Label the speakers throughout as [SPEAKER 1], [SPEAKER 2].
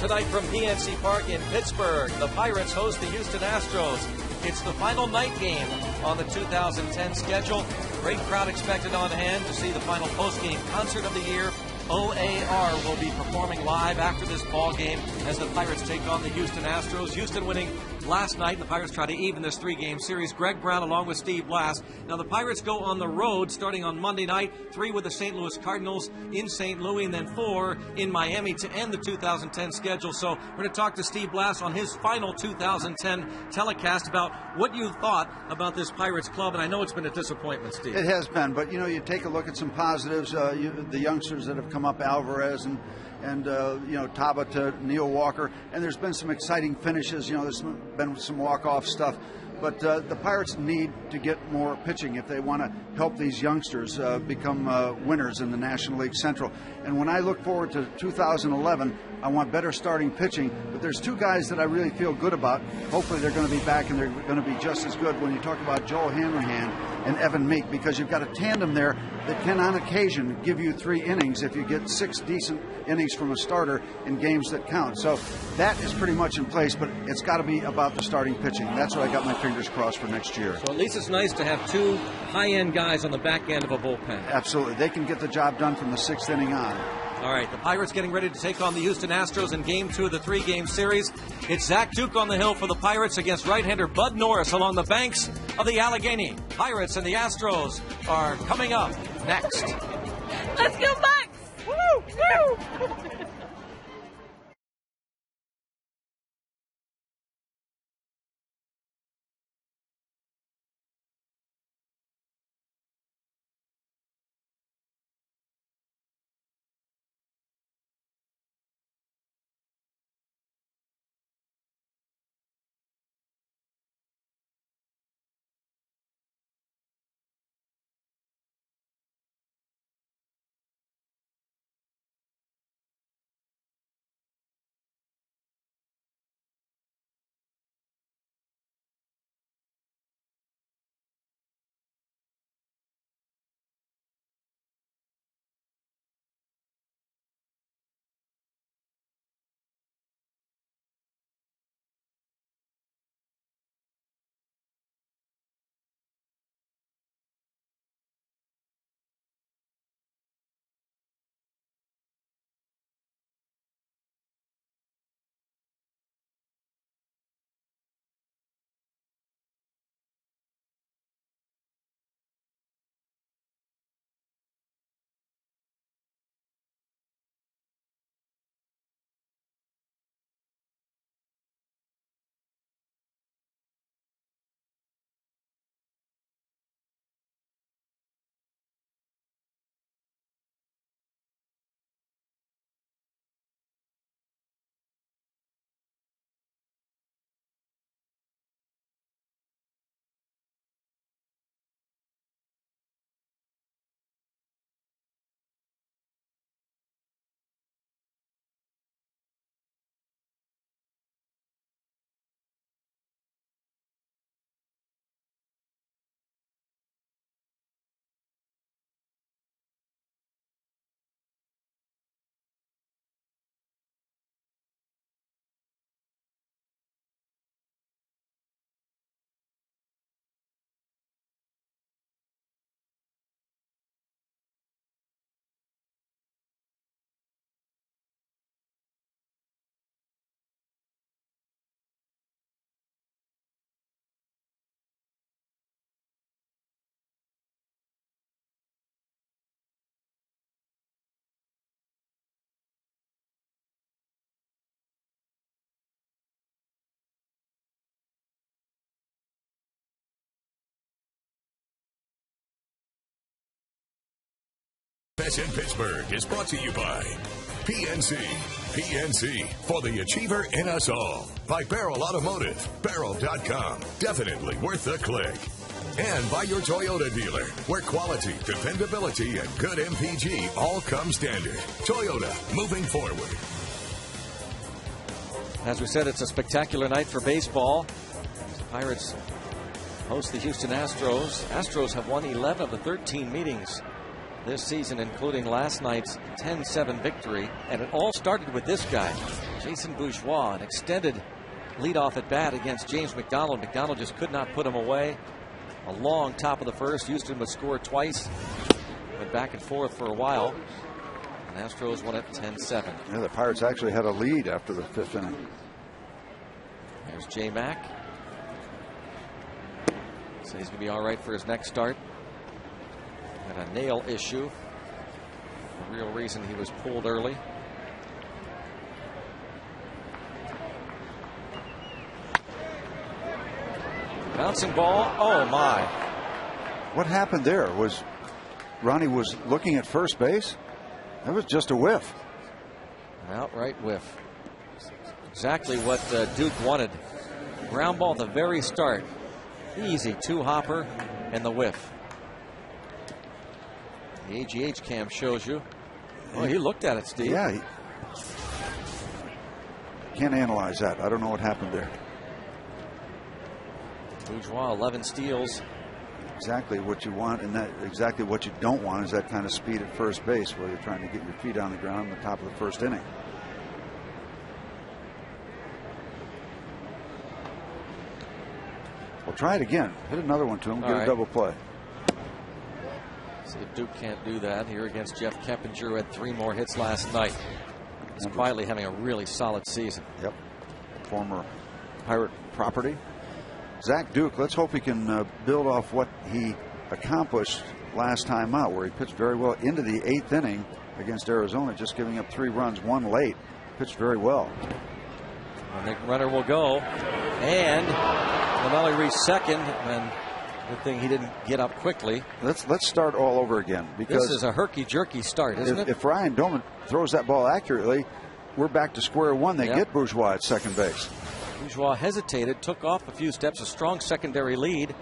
[SPEAKER 1] tonight from PNC Park in Pittsburgh. The Pirates host the Houston Astros. It's the final night game on the 2010 schedule. Great crowd expected on hand to see the final post-game concert of the year. OAR will be performing live after this ball game as the Pirates take on the Houston Astros. Houston winning last night. The Pirates try to even this three-game series. Greg Brown along with Steve Blass. Now the Pirates go on the road starting on Monday night. 3 with the St. Louis Cardinals in St. Louis, and then 4 in Miami to end the 2010 schedule. So we're going to talk to Steve Blass on his final 2010 telecast about what you thought about this Pirates club. And I know it's been a disappointment, Steve.
[SPEAKER 2] It has been, but you take a look at some positives. The youngsters that have come up, Alvarez and Taba to Neil Walker, and there's been some exciting finishes. There's been some walk-off stuff, but the Pirates need to get more pitching if they want to help these youngsters become winners in the National League Central. And when I look forward to 2011, I want better starting pitching, but there's 2 guys that I really feel good about. Hopefully they're going to be back and they're going to be just as good when you talk about Joel Hanrahan and Evan Meek, because you've got a tandem there that can on occasion give you 3 innings if you get 6 decent innings from a starter in games that count. So that is pretty much in place, but it's got to be about the starting pitching. That's what I got my fingers crossed for next year.
[SPEAKER 1] So at least it's nice to have 2 high-end guys on the back end of a bullpen.
[SPEAKER 2] Absolutely. They can get the job done from the 6th inning on.
[SPEAKER 1] All right, the Pirates getting ready to take on the Houston Astros in Game 2 of the 3-game series. It's Zach Duke on the hill for the Pirates against right-hander Bud Norris along the banks of the Allegheny. Pirates and the Astros are coming up next.
[SPEAKER 3] Let's go Bucks! Woo! Woo!
[SPEAKER 4] In Pittsburgh is brought to you by PNC. PNC, for the achiever in us all. By Barrel Automotive. Barrel.com. Definitely worth the click. And by your Toyota dealer, where quality, dependability, and good MPG all come standard. Toyota, moving forward.
[SPEAKER 1] As we said, it's a spectacular night for baseball. The Pirates host the Houston Astros. Astros have won 11 of the 13 meetings this season, including last night's 10-7 victory. And it all started with this guy, Jason Bourgeois, an extended leadoff at bat against James McDonald. McDonald just could not put him away. A long top of the first. Houston would score twice. Went back and forth for a while. And Astros won it 10-7.
[SPEAKER 2] Yeah, the Pirates actually had a lead after the 5th inning.
[SPEAKER 1] There's J-Mac. So he's going to be all right for his next start. Had a nail issue. The real reason he was pulled early. Bouncing ball. Oh my.
[SPEAKER 2] What happened there? Was Ronnie was looking at first base? That was just a whiff.
[SPEAKER 1] An outright whiff. Exactly what Duke wanted. Ground ball at the very start. Easy 2-hopper and the whiff. The AGH cam shows you. Oh, he looked at it, Steve.
[SPEAKER 2] Yeah. Can't analyze that. I don't know what happened there.
[SPEAKER 1] Bourgeois, 11 steals.
[SPEAKER 2] Exactly what you want, and that exactly what you don't want is that kind of speed at first base where you're trying to get your feet on the ground in the top of the first inning. Well, try it again. Hit another one to him. Get a double play.
[SPEAKER 1] See if Duke can't do that here against Jeff Keppinger, who had 3 more hits last night. He's quietly having a really solid season.
[SPEAKER 2] Yep. Former Pirate property. Zach Duke, let's hope he can build off what he accomplished last time out, where he pitched very well into the 8th inning against Arizona, just giving up 3 runs, 1 late. Pitched very well.
[SPEAKER 1] And the runner will go. And Lamelli reached second, and good thing he didn't get up quickly.
[SPEAKER 2] Let's start all over again, because
[SPEAKER 1] this is a herky-jerky start, isn't it?
[SPEAKER 2] If Ryan Doman throws that ball accurately, we're back to square one. They get Bourgeois at second base.
[SPEAKER 1] Bourgeois hesitated, took off a few steps, a strong secondary lead.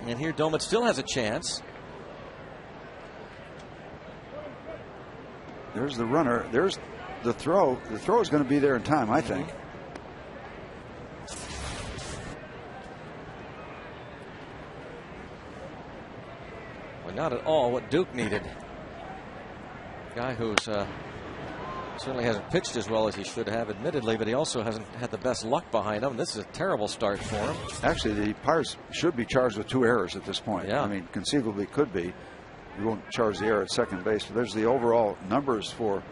[SPEAKER 1] And here Doman still has a chance.
[SPEAKER 2] There's the runner. There's the throw. The throw is going to be there in time, I think.
[SPEAKER 1] Well, not at all what Duke needed. A guy who's certainly hasn't pitched as well as he should have, admittedly, but he also hasn't had the best luck behind him. This is a terrible start for him.
[SPEAKER 2] Actually, the Pirates should be charged with 2 errors at this point.
[SPEAKER 1] Yeah.
[SPEAKER 2] I mean, conceivably could be. You won't charge the error at second base, but there's the overall numbers for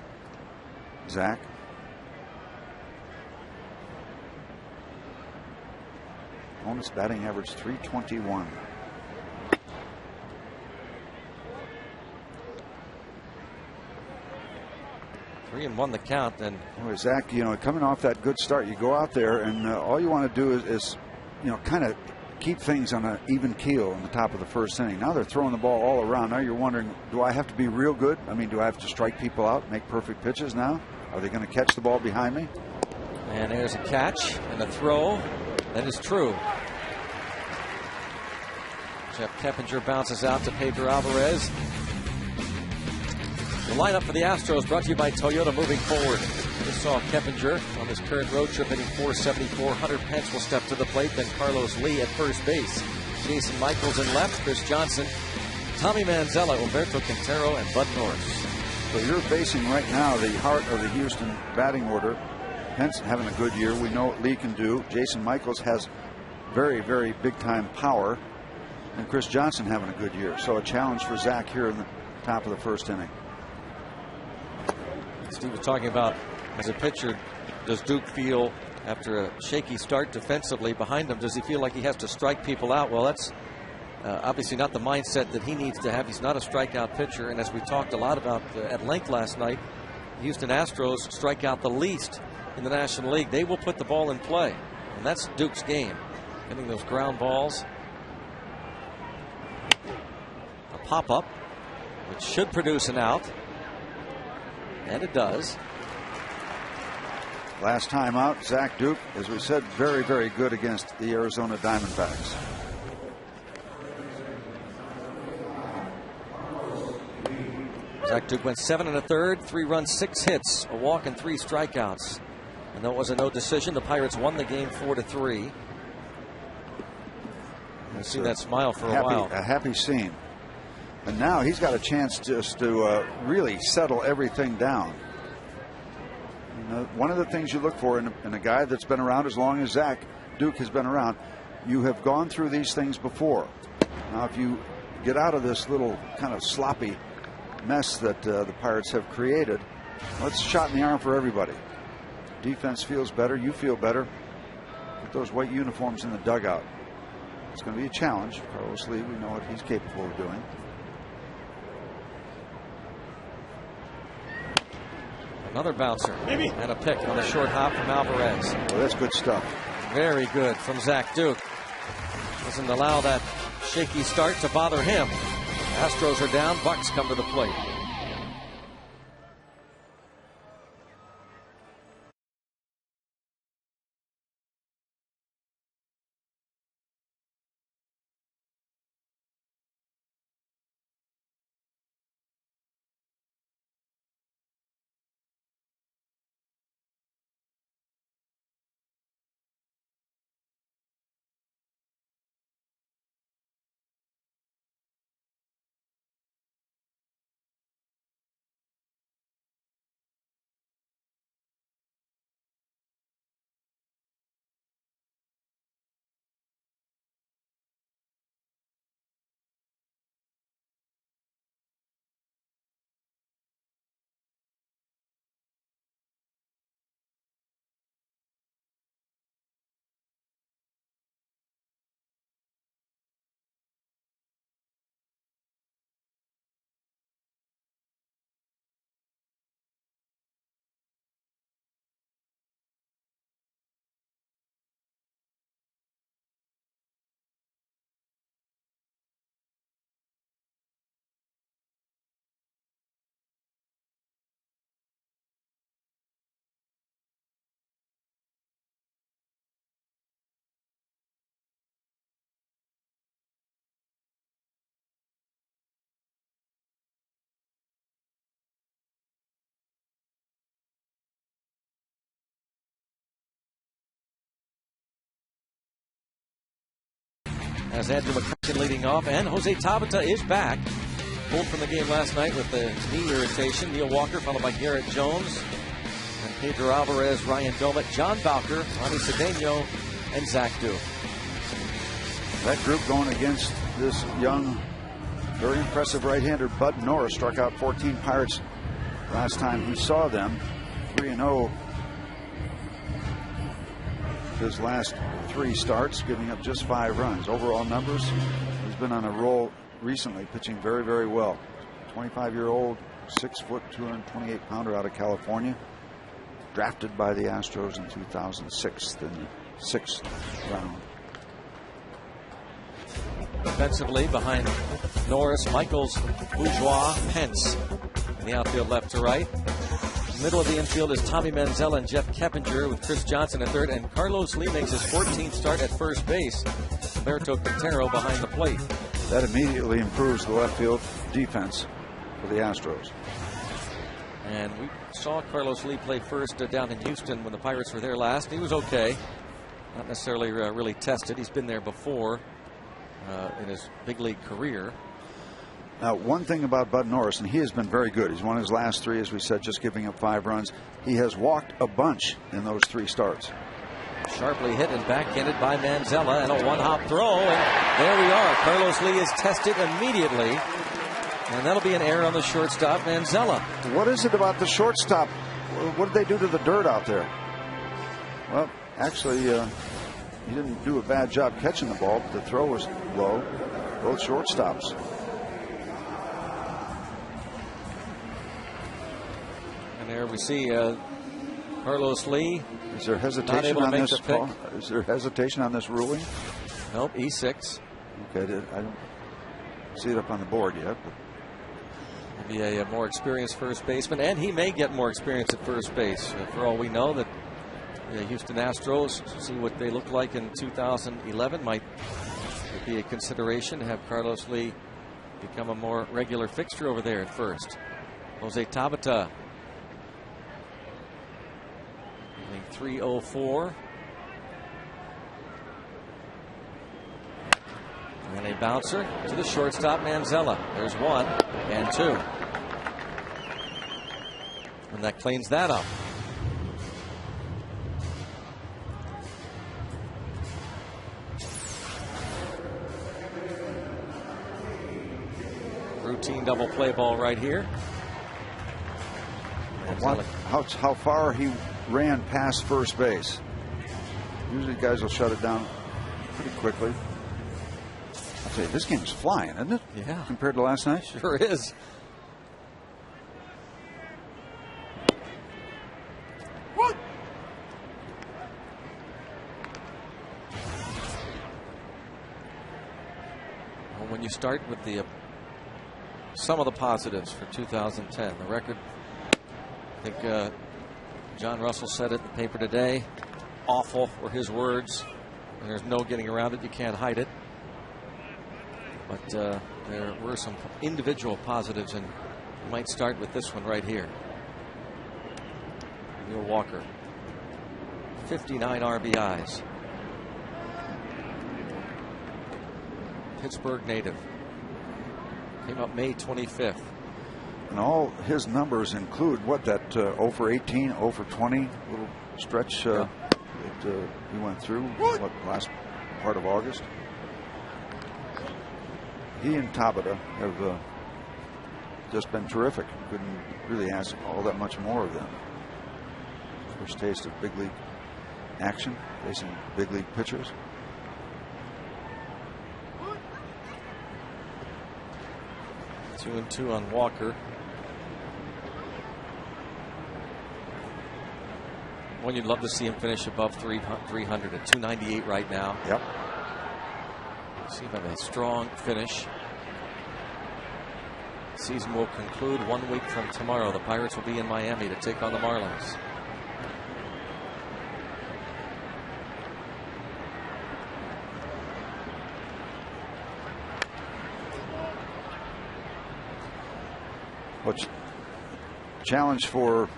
[SPEAKER 2] Zach. Bonus batting average 321.
[SPEAKER 1] Three and 1 the count. And
[SPEAKER 2] Zach, you know, coming off that good start, you go out there and all you want to do is you know, kind of keep things on an even keel in the top of the first inning. Now they're throwing the ball all around. Now you're wondering, do I have to be real good? I mean, do I have to strike people out, make perfect pitches now? Are they going to catch the ball behind me?
[SPEAKER 1] And there's a catch and a throw. That is true. Jeff Keppinger bounces out to Pedro Alvarez. The lineup for the Astros brought to you by Toyota moving forward. Just saw Keppinger on this current road trip hitting .474. Hunter Pence will step to the plate, then Carlos Lee at first base. Jason Michaels in left, Chris Johnson, Tommy Manzella, Humberto Quintero, and Bud Norris.
[SPEAKER 2] So you're facing right now the heart of the Houston batting order. Pence having a good year. We know what Lee can do. Jason Michaels has very, very big-time power. And Chris Johnson having a good year. So a challenge for Zach here in the top of the first inning.
[SPEAKER 1] Steve was talking about, as a pitcher, does Duke feel, after a shaky start defensively behind him, does he feel like he has to strike people out? Well, that's obviously not the mindset that he needs to have. He's not a strikeout pitcher. And as we talked a lot about at length last night, the Houston Astros strike out the least in the National League. They will put the ball in play. And that's Duke's game. Getting those ground balls. A pop-up, which should produce an out. And it does.
[SPEAKER 2] Last time out, Zach Duke, as we said, very, very good against the Arizona Diamondbacks.
[SPEAKER 1] Zach Duke went 7 1/3, 3 runs, 6 hits, a walk, and 3 strikeouts. And though it was a no decision, the Pirates won the game 4-3. I've seen that smile for a while.
[SPEAKER 2] A happy scene. And now he's got a chance just to really settle everything down. One of the things you look for in a guy that's been around as long as Zach Duke has been around, you have gone through these things before. Now, if you get out of this little kind of sloppy mess that the Pirates have created, well, it's a shot in the arm for everybody. Defense feels better. You feel better. Put those white uniforms in the dugout. It's going to be a challenge. Carlos Lee, we know what he's capable of doing.
[SPEAKER 1] Another bouncer and a pick on the short hop from Alvarez.
[SPEAKER 2] Well, that's good stuff.
[SPEAKER 1] Very good from Zach Duke. Doesn't allow that shaky start to bother him. Astros are down. Bucks come to the plate. As Andrew McCutcheon leading off, and Jose Tabata is back. Pulled from the game last night with the knee irritation. Neil Walker, followed by Garrett Jones, and Pedro Alvarez, Ryan Domet, John Bowker, Ronnie Cedeno, and Zach Duke.
[SPEAKER 2] That group going against this young, very impressive right-hander Bud Norris. Struck out 14 Pirates last time he saw them. 3-0 his last 3 starts, giving up just 5 runs. Overall numbers, he's been on a roll recently, pitching very, very well. 25-year-old, 6 foot, 228 pounder out of California. Drafted by the Astros in 2006 in the 6th round.
[SPEAKER 1] Defensively behind Norris, Michaels, Bourgeois, Pence. In the outfield left to right. Middle of the infield is Tommy Manziel and Jeff Keppinger with Chris Johnson at third, and Carlos Lee makes his 14th start at first base. Alberto Quintero behind the plate.
[SPEAKER 2] That immediately improves the left field defense for the Astros.
[SPEAKER 1] And we saw Carlos Lee play first down in Houston when the Pirates were there last. He was okay. Not necessarily really tested. He's been there before in his big league career.
[SPEAKER 2] Now, one thing about Bud Norris, and he has been very good. He's won his last 3, as we said, just giving up 5 runs. He has walked a bunch in those 3 starts.
[SPEAKER 1] Sharply hit and backhanded by Manzella, and a one-hop throw, and there we are. Carlos Lee is tested immediately, and that'll be an error on the shortstop, Manzella.
[SPEAKER 2] What is it about the shortstop? What did they do to the dirt out there? Well, actually, he didn't do a bad job catching the ball, but the throw was low. Both shortstops.
[SPEAKER 1] There we see Carlos Lee.
[SPEAKER 2] Is there hesitation on this call? Is there hesitation on this ruling?
[SPEAKER 1] Nope, E6.
[SPEAKER 2] Okay, I don't see it up on the board yet. But
[SPEAKER 1] be a more experienced first baseman, and he may get more experience at first base. For all we know, that the Houston Astros, see what they look like in 2011, might be a consideration to have Carlos Lee become a more regular fixture over there at first. Jose Tabata. 304. And a bouncer to the shortstop, Manzella. There's 1 and 2. And that cleans that up. Routine double play ball right here.
[SPEAKER 2] Watch how far he ran past first base. Usually guys will shut it down pretty quickly. I'll tell you, this game's flying, isn't it?
[SPEAKER 1] Yeah.
[SPEAKER 2] Compared to last night?
[SPEAKER 1] Sure is. Well, when you start with the some of the positives for 2010, the record, I think John Russell said it in the paper today, awful were his words, and there's no getting around it. You can't hide it. But there were some individual positives, and you might start with this one right here. Neil Walker, 59 RBIs. Pittsburgh native. Came up May 25th.
[SPEAKER 2] And all his numbers include what, that 0 for 18, 0 for 20 little stretch that he went through, what, last part of August. He and Tabata have just been terrific. Couldn't really ask all that much more of them. First taste of big league action, facing big league pitchers.
[SPEAKER 1] Two and 2 on Walker. One you'd love to see him finish above 300 at 298 right now.
[SPEAKER 2] Yep.
[SPEAKER 1] See him have a strong finish. Season will conclude 1 week from tomorrow. The Pirates will be in Miami to take on the Marlins.
[SPEAKER 2] What's challenge for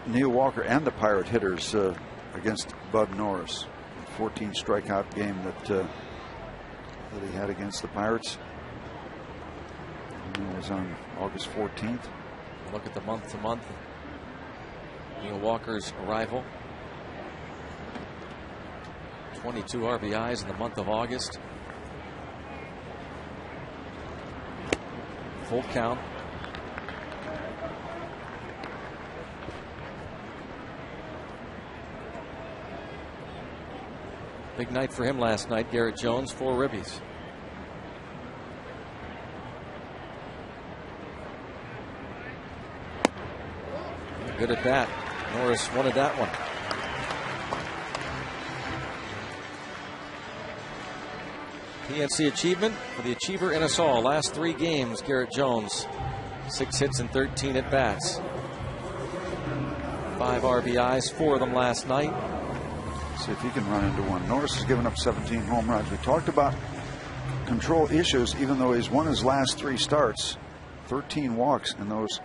[SPEAKER 2] Neil Walker and the Pirate hitters against Bud Norris. 14 strikeout game that he had against the Pirates. And it was on August 14th.
[SPEAKER 1] Look at the month to month. Neil Walker's arrival. 22 RBIs in the month of August. Full count. Big night for him last night. Garrett Jones, 4 ribbies. Good at bat. Norris wanted that one. PNC achievement for the achiever in us all. Last 3 games, Garrett Jones, 6 hits and 13 at bats. 5 RBIs, 4 of them last night.
[SPEAKER 2] See if he can run into one. Norris has given up 17 home runs. We talked about control issues, even though he's won his last 3 starts. 13 walks in those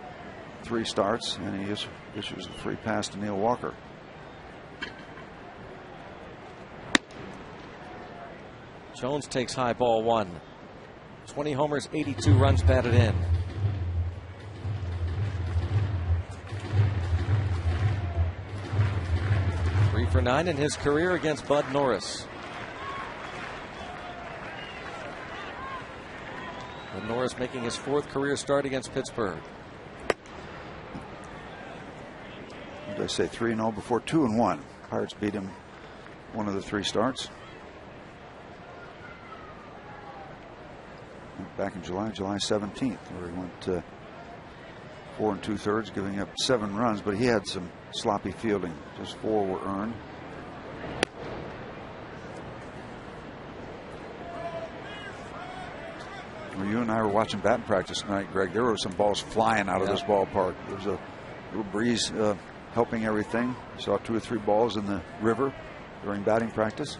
[SPEAKER 2] 3 starts, and he issues a free pass to Neil Walker.
[SPEAKER 1] Jones takes high ball 1. 20 homers, 82 runs batted in. For 9 in his career against Bud Norris. Bud Norris making his 4th career start against Pittsburgh.
[SPEAKER 2] Did I say 3-0 before? 2-1. Pirates beat him one of the 3 starts. Back in July 17th, where he went 4 2/3, giving up 7 runs, but he had some sloppy fielding. Just 4 were earned. Well, you and I were watching batting practice tonight, Greg. There were some balls flying out of this ballpark. There was a little breeze helping everything. Saw 2 or 3 balls in the river during batting practice.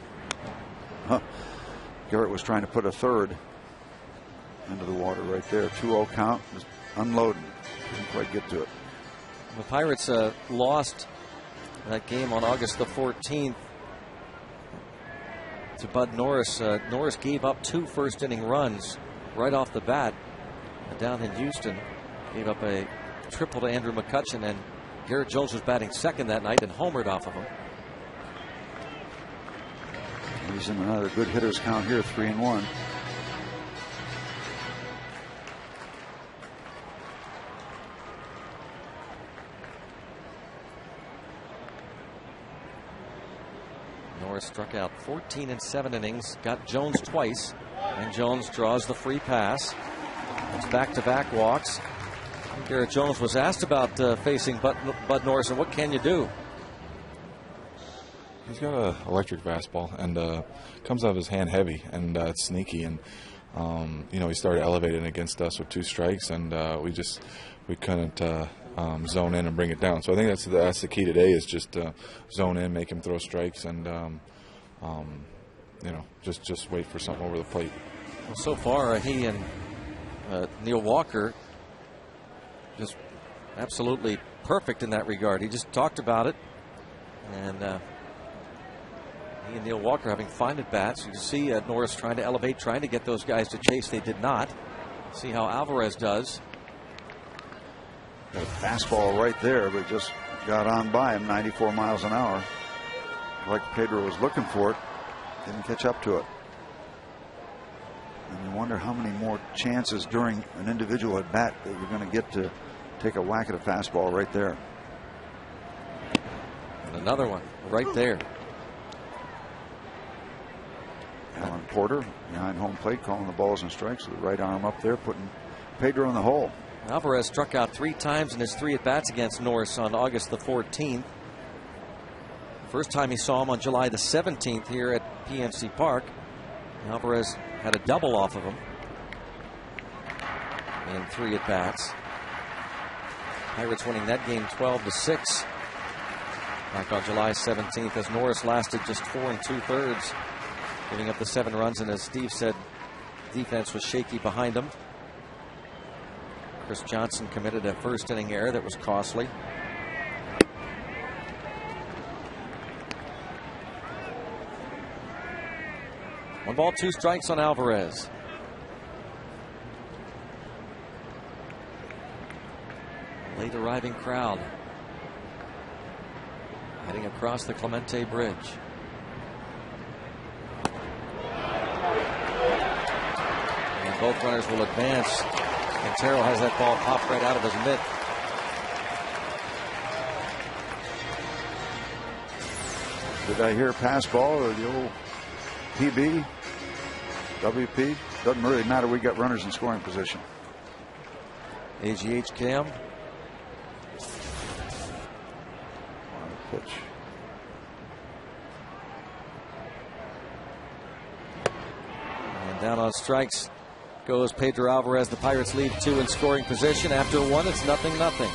[SPEAKER 2] Garrett was trying to put a 3rd into the water right there. 2-0 count, just unloading. Didn't quite get to it.
[SPEAKER 1] The Pirates lost that game on August the 14th to Bud Norris. Norris gave up 2 first-inning runs right off the bat down in Houston. Gave up a triple to Andrew McCutchen, and Garrett Jones was batting second that night and homered off of him.
[SPEAKER 2] He's in another good hitters count here, 3-1.
[SPEAKER 1] Norris struck out 14 in 7 innings, got Jones twice, and Jones draws the free pass. It's back-to-back walks. Garrett Jones was asked about facing Bud Norris, and what can you do?
[SPEAKER 5] He's got an electric fastball, and comes out of his hand heavy, and it's sneaky. And he started elevating against us with 2 strikes, and we couldn't zone in and bring it down. So I think that's the key today, is just zone in, make him throw strikes, and just wait for something over the plate.
[SPEAKER 1] Well, so far he and Neil Walker just absolutely perfect in that regard. He just talked about it, and he and Neil Walker having fine at bats. You can see Norris trying to elevate, trying to get those guys to chase. They did not. See how Alvarez does.
[SPEAKER 2] Got a fastball right there, but just got on by him, 94 miles an hour. Like Pedro was looking for it, didn't catch up to it. And you wonder how many more chances during an individual at bat that you're going to get to take a whack at a fastball right there.
[SPEAKER 1] And another one right there.
[SPEAKER 2] Alan Porter behind home plate, calling the balls and strikes with the right arm up there, putting Pedro in the hole.
[SPEAKER 1] Alvarez struck out 3 times in his 3 at-bats against Norris on August the 14th. First time he saw him on July the 17th here at PNC Park. Alvarez had a double off of him in 3 at-bats. Pirates winning that game 12-6 back on July 17th, as Norris lasted just 4 2/3, giving up the 7 runs, and as Steve said, defense was shaky behind him. Chris Johnson committed a first-inning error that was costly. One ball, 2 strikes on Alvarez. Late arriving crowd heading across the Clemente Bridge. And both runners will advance. And Terrell has that ball popped right out of his mitt.
[SPEAKER 2] Did I hear pass ball or the old PB, WP? Doesn't really matter. We got runners in scoring position.
[SPEAKER 1] AGH cam.
[SPEAKER 2] On the pitch.
[SPEAKER 1] And down on strikes goes Pedro Alvarez. The Pirates lead 2 in scoring position. After 1, it's 0-0.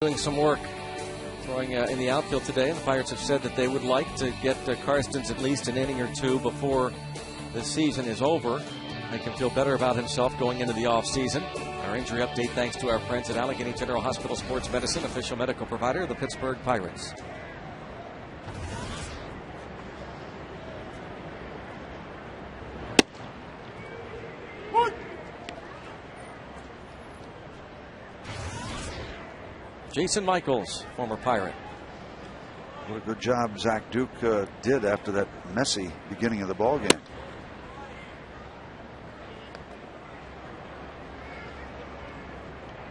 [SPEAKER 1] Doing some work throwing in the outfield today, and the Pirates have said that they would like to get Karstens at least an inning or two before the season is over. Make him feel better about himself going into the offseason. Our injury update thanks to our friends at Allegheny General Hospital Sports Medicine, official medical provider of the Pittsburgh Pirates. Jason Michaels, former Pirate.
[SPEAKER 2] What a good job Zach Duke did after that messy beginning of the ball game.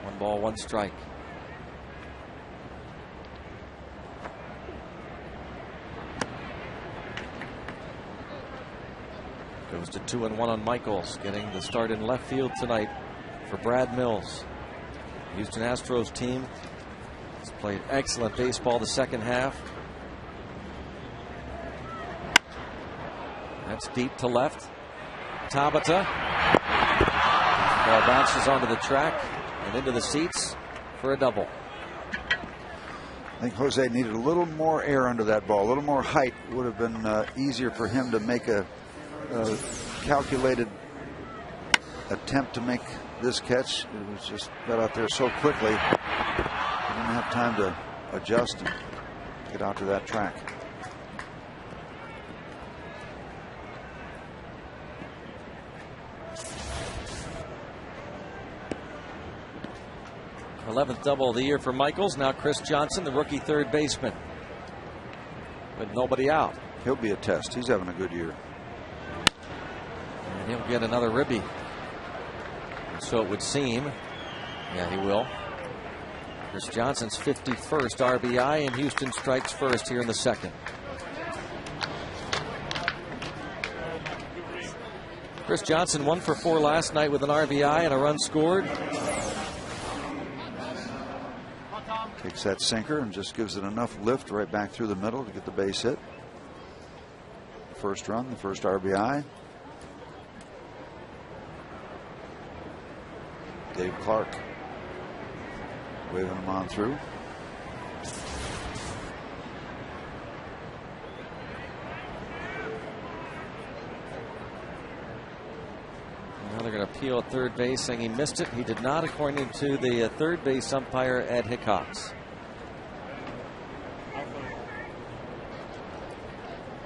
[SPEAKER 1] One ball, one strike. Goes to 2-1 on Michaels, getting the start in left field tonight for Brad Mills. Houston Astros team has played excellent baseball the second half. That's deep to left. Tabata. Ball bounces onto the track and into the seats for a double.
[SPEAKER 2] I think Jose needed a little more air under that ball, a little more height. Would have been easier for him to make a calculated attempt to make this catch. It was just got out there so quickly. He didn't have time to adjust and get out to that track.
[SPEAKER 1] th double of the year for Michaels. Now Chris Johnson, the rookie third baseman, with nobody out.
[SPEAKER 2] He'll be a test. He's having a good year.
[SPEAKER 1] And he'll get another ribby. So it would seem. Yeah, he will. Chris Johnson's 51st RBI, and Houston strikes first here in the second. Chris Johnson 1 for 4 last night with an RBI and a run scored.
[SPEAKER 2] Takes that sinker and just gives it enough lift right back through the middle to get the base hit. First run, the first RBI. Dave Clark waving him on through.
[SPEAKER 1] Now they're going to appeal at third base, saying he missed it. He did not, according to the third base umpire, Ed Hickox.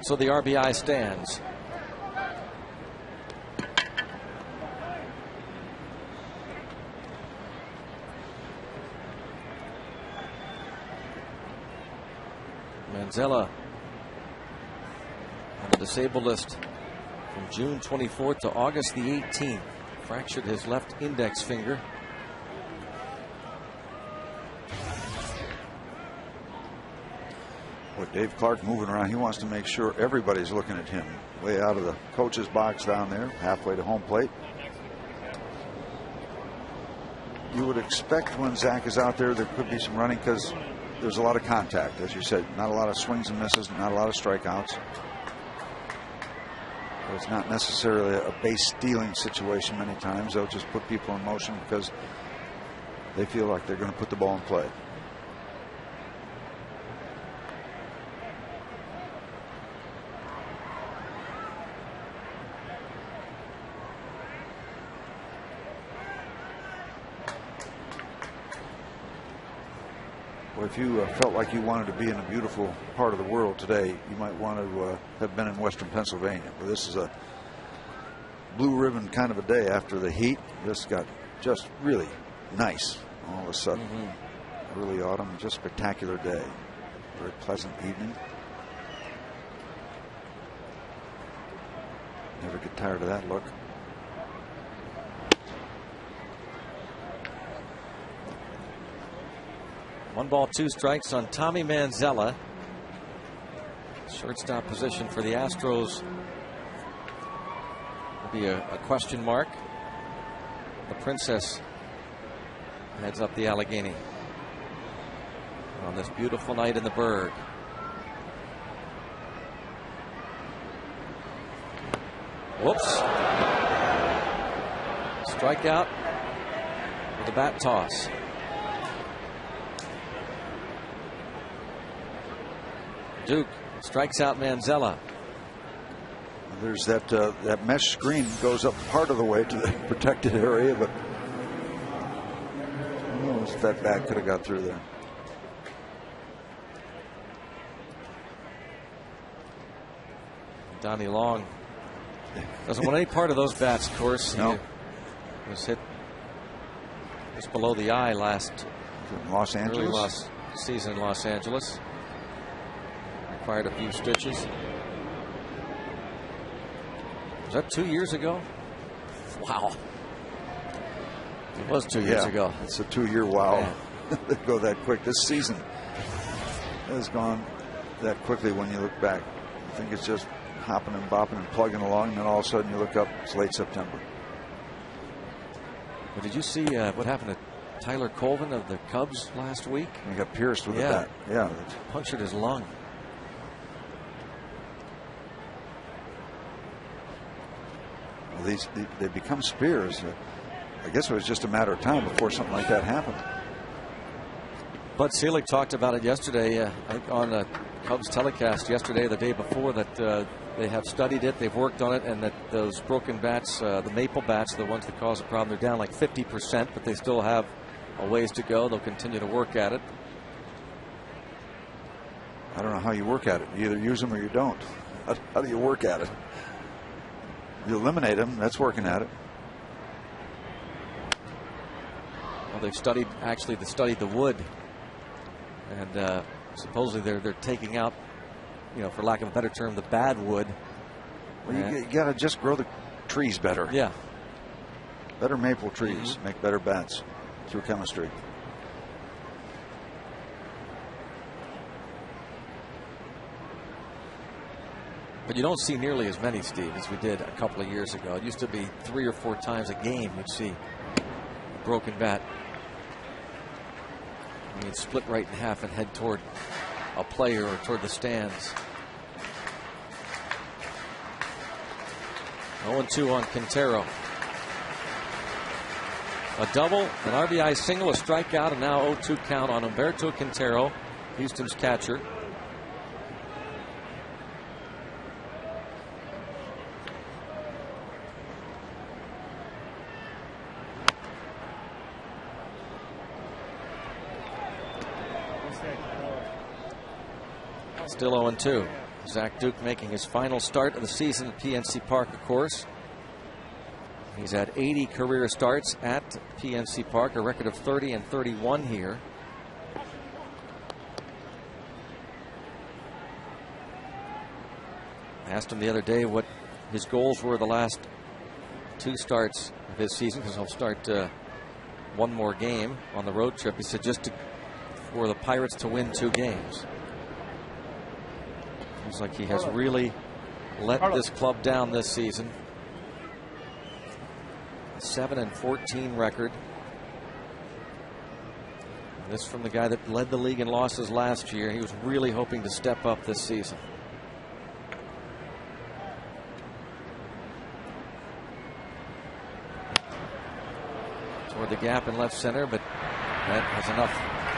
[SPEAKER 1] So the RBI stands. Manzella on the disabled list from June 24th to August the 18th. Fractured his left index finger.
[SPEAKER 2] With Dave Clark moving around, he wants to make sure everybody's looking at him. Way out of the coach's box down there, halfway to home plate. You would expect when Zach is out there could be some running because there's a lot of contact. As you said, not a lot of swings and misses, not a lot of strikeouts. But it's not necessarily a base stealing situation many times. They'll just put people in motion because they feel like they're going to put the ball in play. If you felt like you wanted to be in a beautiful part of the world today, you might want to have been in Western Pennsylvania. But this is a blue ribbon kind of a day after the heat. This got just really nice all of a sudden. Early autumn, just spectacular day. Very pleasant evening. Never get tired of that look.
[SPEAKER 1] One ball, two strikes on Tommy Manzella. Shortstop position for the Astros will be a question mark. The Princess heads up the Allegheny on this beautiful night in the Berg. Whoops. Strikeout with a bat toss. Duke strikes out Manzella.
[SPEAKER 2] There's that mesh screen goes up part of the way to the protected area, but if that bat could have got through there.
[SPEAKER 1] Donnie Long doesn't want any part of those bats, of course.
[SPEAKER 2] No.
[SPEAKER 1] He was hit just below the eye last
[SPEAKER 2] Los Angeles.
[SPEAKER 1] Early last season in Los Angeles. Required a few stitches. Was that 2 years ago? Wow. It was 2 years ago.
[SPEAKER 2] It's a 2-year wow. They go that quick. This season has gone that quickly when you look back. I think it's just hopping and bopping and plugging along, and then all of a sudden you look up, it's late September.
[SPEAKER 1] But did you see what happened to Tyler Colvin of the Cubs last week?
[SPEAKER 2] He got pierced with a bat. Yeah.
[SPEAKER 1] Punctured his lung.
[SPEAKER 2] Well, they become spears. I guess it was just a matter of time before something like that happened.
[SPEAKER 1] Bud Selig talked about it yesterday on the Cubs telecast yesterday, the day before, that they have studied it, they've worked on it, and that those broken bats, the maple bats, the ones that cause a problem, they're down like 50%, but they still have a ways to go. They'll continue to work at it.
[SPEAKER 2] I don't know how you work at it. You either use them or you don't. How do you work at it? You eliminate them. That's working at it.
[SPEAKER 1] Well, they've studied the wood, and supposedly they're taking out, for lack of a better term, the bad wood.
[SPEAKER 2] Well, you got to just grow the trees better.
[SPEAKER 1] Yeah.
[SPEAKER 2] Better maple trees make better bats through chemistry.
[SPEAKER 1] But you don't see nearly as many, Steve, as we did a couple of years ago. It used to be 3 or 4 times a game you'd see a broken bat. You'd split right in half and head toward a player or toward the stands. 0-2 on Quintero. A double, an RBI single, a strikeout, and now 0-2 count on Humberto Quintero, Houston's catcher. Still 0-2. Zach Duke making his final start of the season at PNC Park, of course. He's had 80 career starts at PNC Park, a record of 30-31 here. I asked him the other day what his goals were the last 2 starts of his season, because he'll start one more game on the road trip. He said for the Pirates to win 2 games. Seems like he has really let this club down this season. 7-14 record. And this from the guy that led the league in losses last year. He was really hoping to step up this season. Toward the gap in left center, but that has enough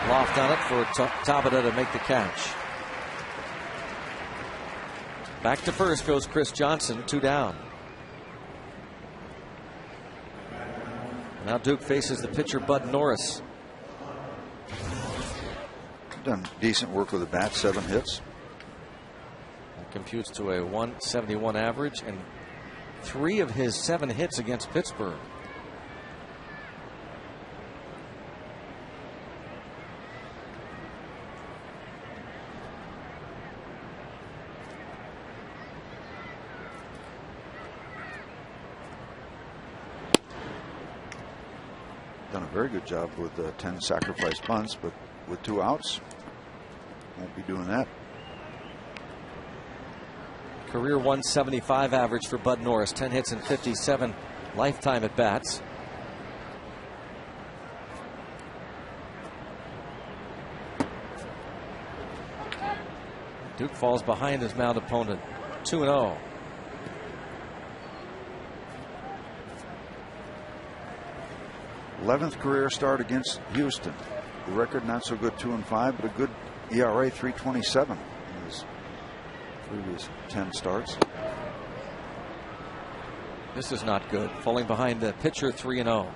[SPEAKER 1] loft on it for Tabata to make the catch. Back to first goes Chris Johnson, 2 down. Now Duke faces the pitcher Bud Norris.
[SPEAKER 2] Done decent work with the bat, 7 hits.
[SPEAKER 1] That computes to a 171 average, and 3 of his 7 hits against Pittsburgh.
[SPEAKER 2] Done a very good job with 10 sacrifice bunts, but with 2 outs, won't be doing that.
[SPEAKER 1] Career 175 average for Bud Norris, 10 hits and 57 lifetime at bats. Duke falls behind his mound opponent, 2-0.
[SPEAKER 2] th career start against Houston. The record not so good, 2-5, but a good ERA, 3.27 in his previous 10 starts.
[SPEAKER 1] This is not good. Falling behind the pitcher 3-0.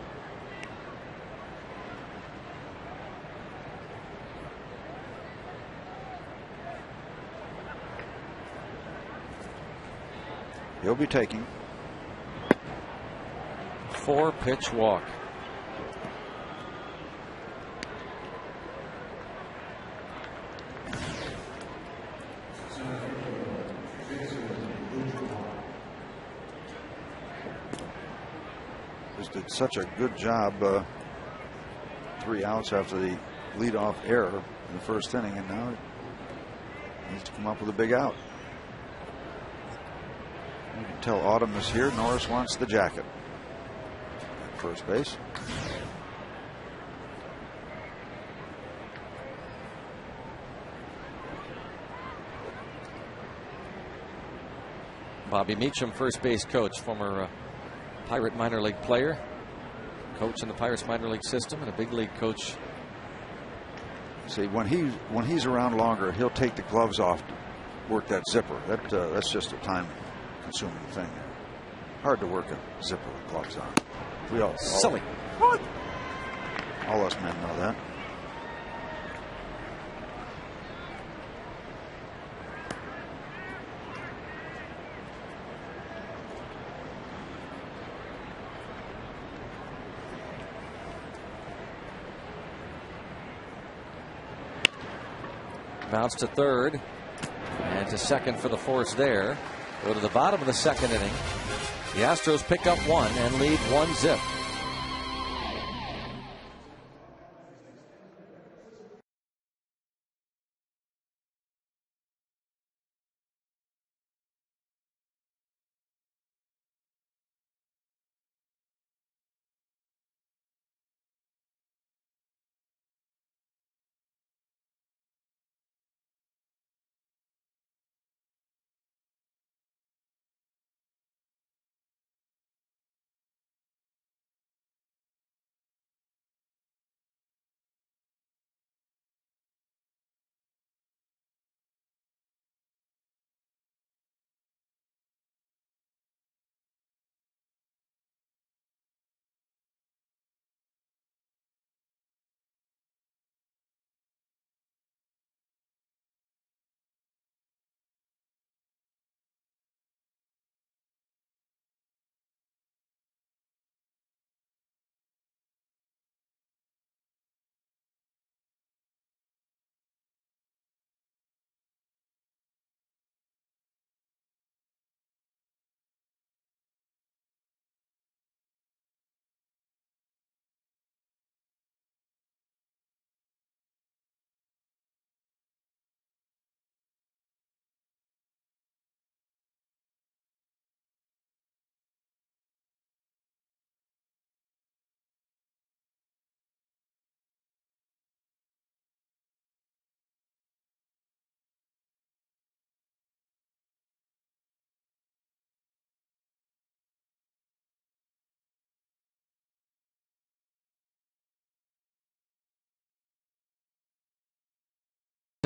[SPEAKER 2] He'll be taking
[SPEAKER 1] 4-pitch walk.
[SPEAKER 2] Just did such a good job. 3 outs after the leadoff error in the first inning, and now he needs to come up with a big out. You can tell Autumn is here. Norris wants the jacket. First base.
[SPEAKER 1] Bobby Meacham, first base coach, former Pirate minor league player, coach in the Pirates minor league system, and a big league coach.
[SPEAKER 2] See, when he's around longer, he'll take the gloves off to work that zipper. That's just a time-consuming thing. Hard to work a zipper with gloves on. We all
[SPEAKER 1] silly.
[SPEAKER 2] All us men know that.
[SPEAKER 1] Bounce to third and to second for the force there. Go to the bottom of the second inning. The Astros pick up 1 and lead 1-0.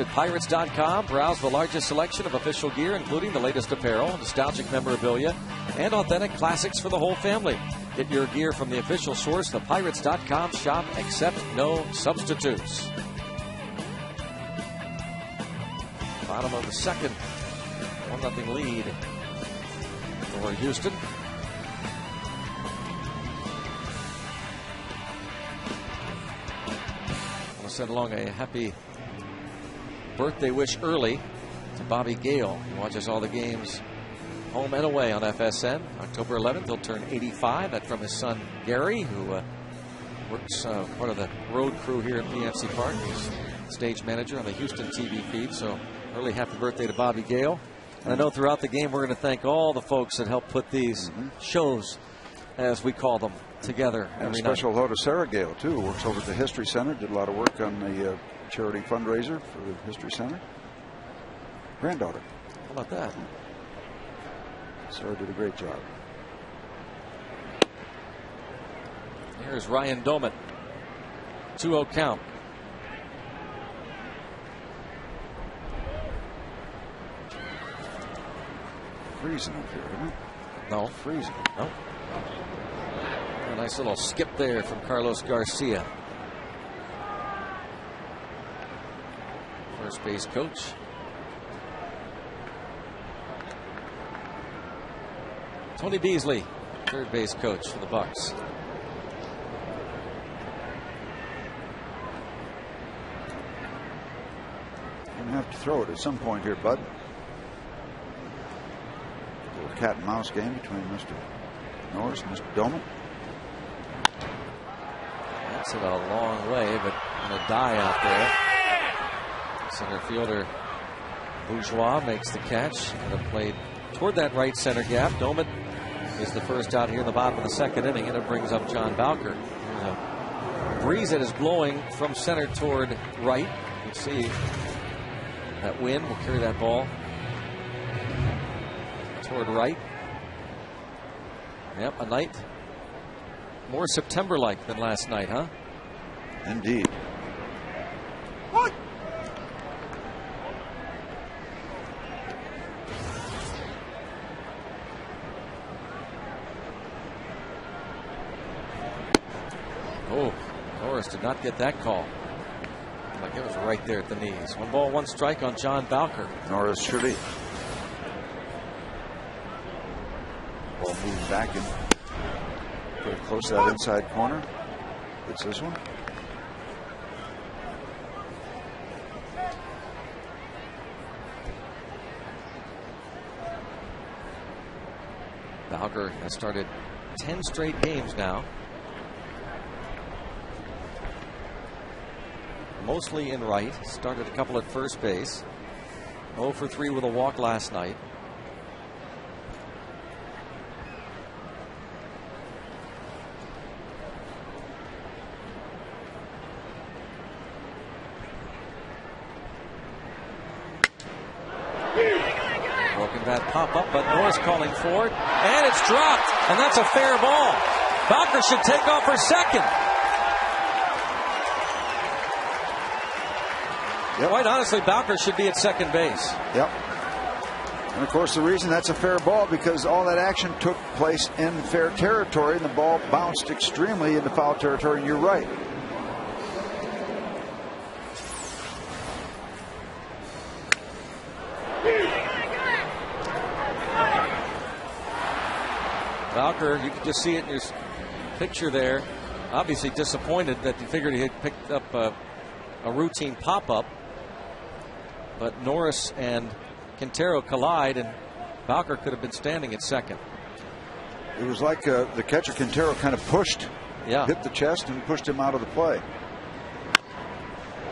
[SPEAKER 1] At Pirates.com, browse the largest selection of official gear, including the latest apparel, nostalgic memorabilia, and authentic classics for the whole family. Get your gear from the official source, the Pirates.com shop, accept no substitutes. Bottom of the second, 1-0 lead for Houston. I want to send along a happy birthday wish early to Bobby Gale. He watches all the games home and away on FSN. October 11th, he'll turn 85. That's from his son, Gary, who works part of the road crew here at PNC Park. He's stage manager on the Houston TV feed. So early happy birthday to Bobby Gale. And I know throughout the game we're going to thank all the folks that helped put these shows, as we call them, together.
[SPEAKER 2] And a special hello to Sarah Gale, too, who works over at the History Center. Did a lot of work on the charity fundraiser for the History Center. Granddaughter.
[SPEAKER 1] How about that?
[SPEAKER 2] Sarah did a great job.
[SPEAKER 1] Here's Ryan Doman. 2-0 count.
[SPEAKER 2] freezing up here, isn't it?
[SPEAKER 1] No.
[SPEAKER 2] Freezing.
[SPEAKER 1] No. A nice little skip there from Carlos Garcia. First base coach. Tony Beasley, third base coach for the Bucks.
[SPEAKER 2] You're going to have to throw it at some point here, bud. A little cat and mouse game between Mr. Norris and Mr. Doman.
[SPEAKER 1] That's it a long way, but gonna die out there. Center fielder Bourgeois makes the catch. And played toward that right center gap. Doman is the first out here in the bottom of the second inning, and it brings up John Bowker. There's a breeze that is blowing from center toward right. You can see that wind will carry that ball toward right. Yep, a night more September-like than last night, huh?
[SPEAKER 2] Indeed.
[SPEAKER 1] Oh, Norris did not get that call. Like it was right there at the knees. 1 ball, 1 strike on John Bowker.
[SPEAKER 2] Norris should be. Ball moves back and pretty close to that inside corner. It's this one.
[SPEAKER 1] Bowker has started 10 straight games now. Mostly in right. Started a couple at first base. 0 for 3 with a walk last night. Broken bat pop up, but Norris calling for it. And it's dropped. And that's a fair ball. Bowker should take off for second.
[SPEAKER 2] Yep.
[SPEAKER 1] Quite honestly, Bowker should be at second base.
[SPEAKER 2] Yep. And of course, the reason that's a fair ball because all that action took place in fair territory, and the ball bounced extremely into foul territory. And you're right.
[SPEAKER 1] Bowker, you can just see it in your picture there. Obviously disappointed that he figured he had picked up a routine pop-up. But Norris and Quintero collide, and Bowker could have been standing at second.
[SPEAKER 2] It was like the catcher Quintero kind of pushed, hit the chest, and pushed him out of the play.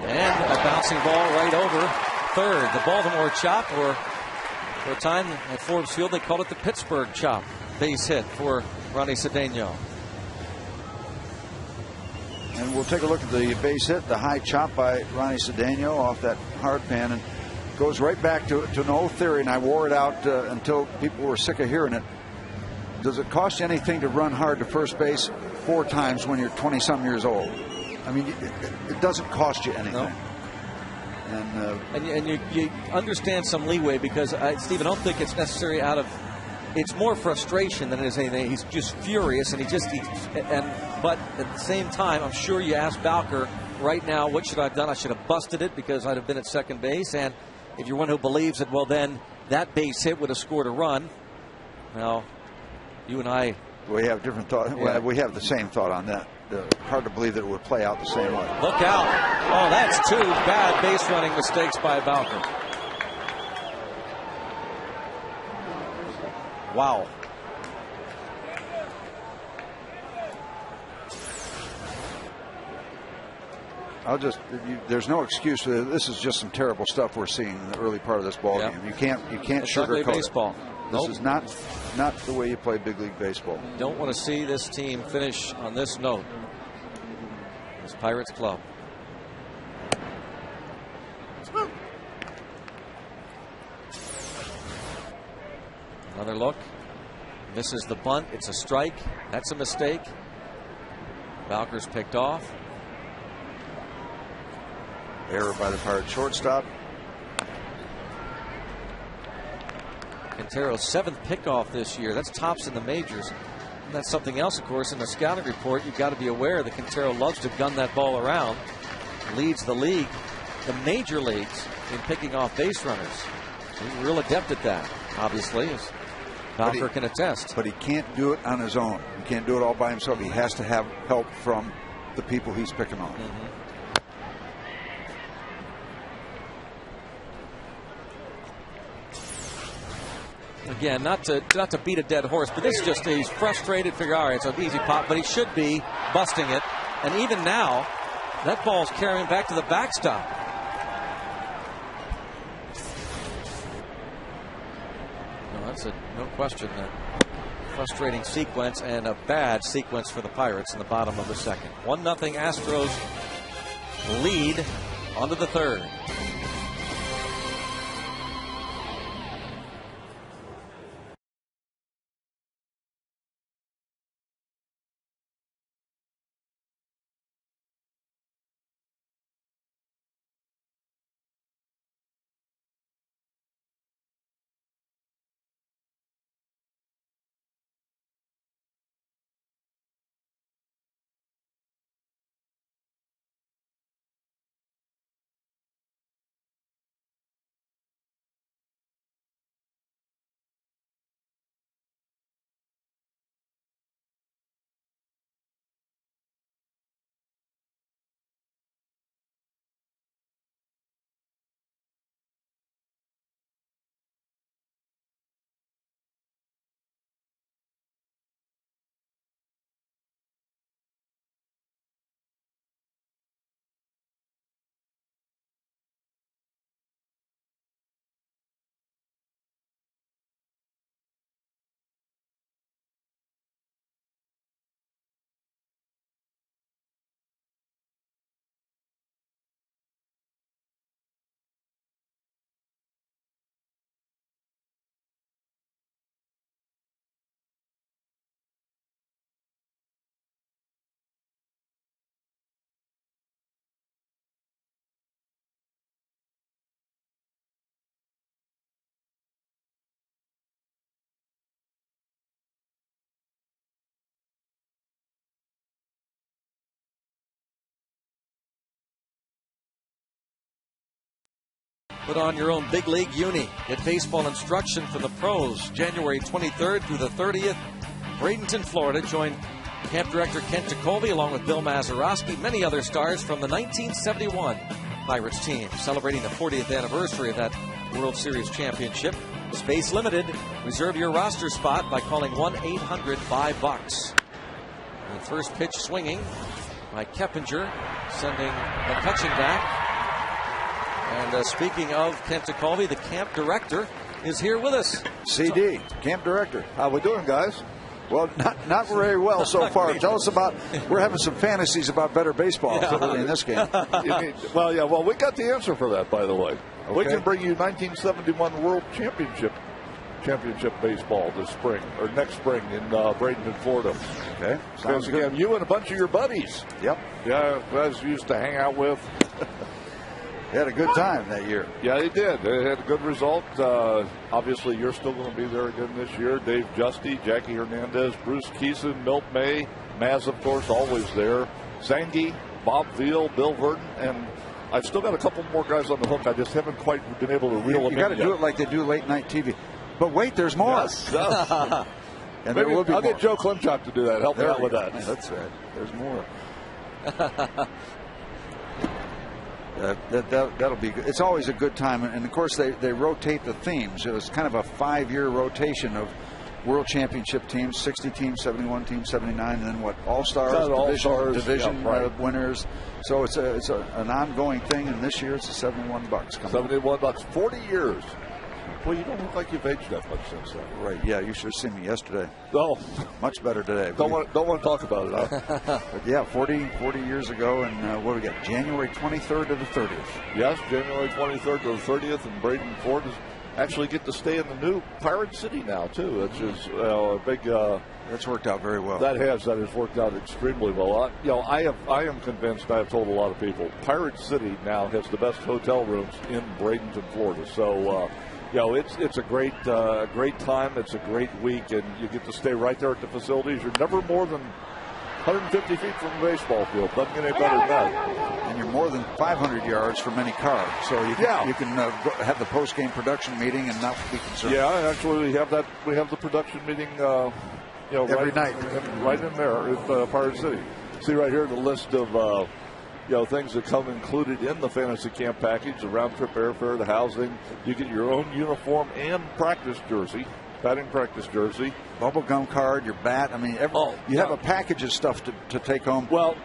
[SPEAKER 1] And a bouncing ball right over third. The Baltimore chop, or for a time at Forbes Field, they called it the Pittsburgh chop. Base hit for Ronnie Cedeno.
[SPEAKER 2] And we'll take a look at the base hit, the high chop by Ronnie Cedeno off that hard pan, and goes right back to an old theory, and I wore it out until people were sick of hearing it. Does it cost you anything to run hard to first base 4 times when you're 20-some years old? I mean, it doesn't cost you anything.
[SPEAKER 1] No.
[SPEAKER 2] And
[SPEAKER 1] you understand some leeway because, Steve, I don't think it's necessary out of. It's more frustration than it is anything. He's just furious, and but at the same time, I'm sure you ask Bowker right now, what should I have done? I should have busted it because I'd have been at second base. And if you're one who believes it, well, then that base hit would have scored a run. Now, you and I,
[SPEAKER 2] we have different thoughts. Yeah. Well, we have the same thought on that. Hard to believe that it would play out the same way.
[SPEAKER 1] Look out! Oh, that's 2 bad base running mistakes by Bowker. Wow.
[SPEAKER 2] There's no excuse for this. This is just some terrible stuff we're seeing in the early part of this ball game. You can't sugarcoat
[SPEAKER 1] baseball.
[SPEAKER 2] This is not the way you play big league baseball.
[SPEAKER 1] Don't want to see this team finish on this note. This Pirates club. Another look. Misses the bunt. It's a strike. That's a mistake. Bowker's picked off. Error by the Pirates shortstop. Quintero's 7th pickoff this year. That's tops in the majors. And that's something else, of course, in the scouting report. You've got to be aware that Quintero loves to gun that ball around. Leads the league, the major leagues, in picking off base runners. He's a real adept at that, obviously, as Valker can attest.
[SPEAKER 2] But he can't do it on his own. He can't do it all by himself. He has to have help from the people he's picking on.
[SPEAKER 1] Again, not to beat a dead horse, but this is just, he's frustrated, figure, all right, it's an easy pop, but he should be busting it. And even now, that ball's carrying back to the backstop. No, that's no question, a frustrating sequence and a bad sequence for the Pirates in the bottom of the second. 1-0 Astros lead onto the third. Put on your own big league uni. Get baseball instruction for the pros. January 23rd through the 30th. Bradenton, Florida. Join camp director Kent Jacoby along with Bill Mazeroski, many other stars from the 1971 Pirates team, celebrating the 40th anniversary of that World Series championship. Space limited. Reserve your roster spot by calling 1-800-5-BUCKS. The first pitch swinging by Keppinger, sending McCutcheon back. And speaking of Kent Jacoby, the camp director is here with us.
[SPEAKER 2] CD, camp director. How we doing, guys? Well, not very well so far. Tell us about, we're having some fantasies about better baseball in this game.
[SPEAKER 6] Well, we got the answer for that, by the way.
[SPEAKER 2] Okay.
[SPEAKER 6] We can bring you 1971 World Championship baseball this spring, or next spring in Bradenton, Florida.
[SPEAKER 2] Okay.
[SPEAKER 6] Sounds good. You and a bunch of your buddies.
[SPEAKER 2] Yep.
[SPEAKER 6] Yeah, guys you used to hang out with.
[SPEAKER 2] They had a good time that year.
[SPEAKER 6] Yeah, they did. They had a good result. Obviously, you're still going to be there again this year. Dave Justy, Jackie Hernandez, Bruce Keeson, Milt May, Maz, of course, always there. Zangi, Bob Veal, Bill Verdon, and I've still got a couple more guys on the hook. I just haven't quite been able to reel them in.
[SPEAKER 2] You got to do it like they do late night TV. But wait, there's more.
[SPEAKER 6] Yes.
[SPEAKER 2] And
[SPEAKER 6] maybe
[SPEAKER 2] I'll
[SPEAKER 6] get Joe Klimchuk to do that. Help me out with that.
[SPEAKER 2] That's right. There's more. That'll be good. It's always a good time, and of course they rotate the themes. It was kind of a 5-year rotation of World Championship teams, 60 teams, 71 teams, 79, and then what? All-Stars, division winners. So it's an ongoing thing, and this year it's the $71 coming.
[SPEAKER 6] $71, 40 years. Well, you don't look like you've aged that much since then.
[SPEAKER 2] Right? Yeah, you should have seen me yesterday.
[SPEAKER 6] No,
[SPEAKER 2] much better today.
[SPEAKER 6] Don't want to talk about it. Huh?
[SPEAKER 2] But yeah, 40 years ago, and what do we got? January 23rd to the 30th.
[SPEAKER 6] Yes, January 23rd to the 30th, and Bradenton, Florida actually get to stay in the new Pirate City now too, which is a big.
[SPEAKER 2] That's worked out very well.
[SPEAKER 6] That has worked out extremely well. I am convinced. I have told a lot of people, Pirate City now has the best hotel rooms in Bradenton, Florida. So it's a great time. It's a great week, and you get to stay right there at the facilities. You're never more than 150 feet from the baseball field. Doesn't get any better than that.
[SPEAKER 2] And you're more than 500 yards from any car. So you can have the post-game production meeting and not be concerned.
[SPEAKER 6] Yeah, actually we have that. We have the production meeting
[SPEAKER 2] every night.
[SPEAKER 6] Right in there at Pirate City. See right here the list of things that come included in the fantasy camp package: the round-trip airfare, the housing. You get your own uniform and practice jersey. Batting practice jersey,
[SPEAKER 2] bubble gum card, your bat. I mean, you have a package of stuff to take home.
[SPEAKER 6] Well,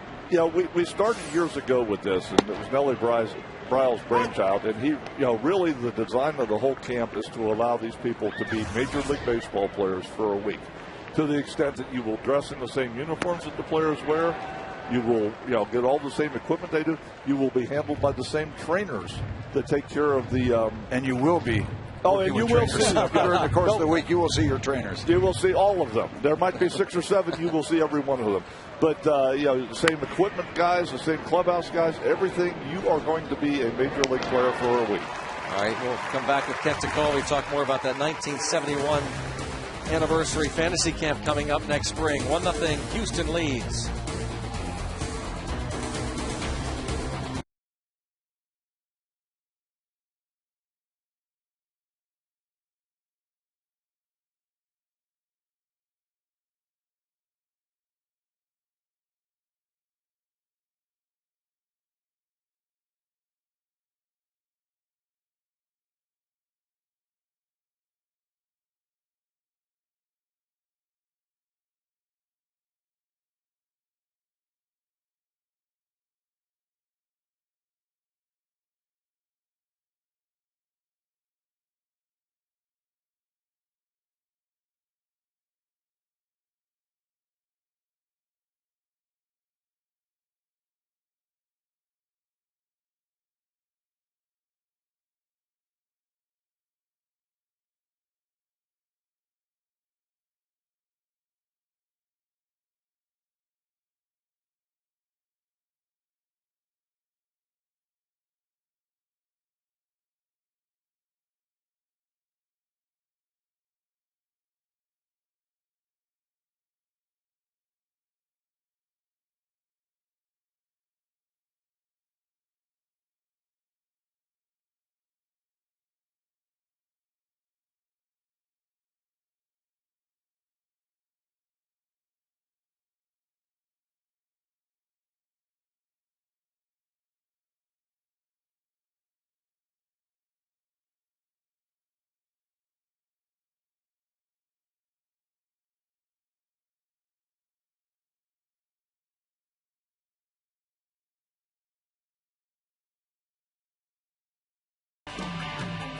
[SPEAKER 6] we started years ago with this, and it was Nellie Bryle's brainchild. And he, really the design of the whole camp is to allow these people to be Major League Baseball players for a week, to the extent that you will dress in the same uniforms that the players wear. You will, get all the same equipment they do. You will be handled by the same trainers that take care of the.
[SPEAKER 2] And you will be.
[SPEAKER 6] Oh, and you will see
[SPEAKER 2] during the course of the week. You will see your trainers.
[SPEAKER 6] You will see all of them. There might be 6 or 7. You will see every one of them. But the same equipment guys, the same clubhouse guys, everything. You are going to be a major league player for a week.
[SPEAKER 1] All right, we'll come back with Kent Ticole. We talk more about that 1971 anniversary fantasy camp coming up next spring. 1-0 Houston leads.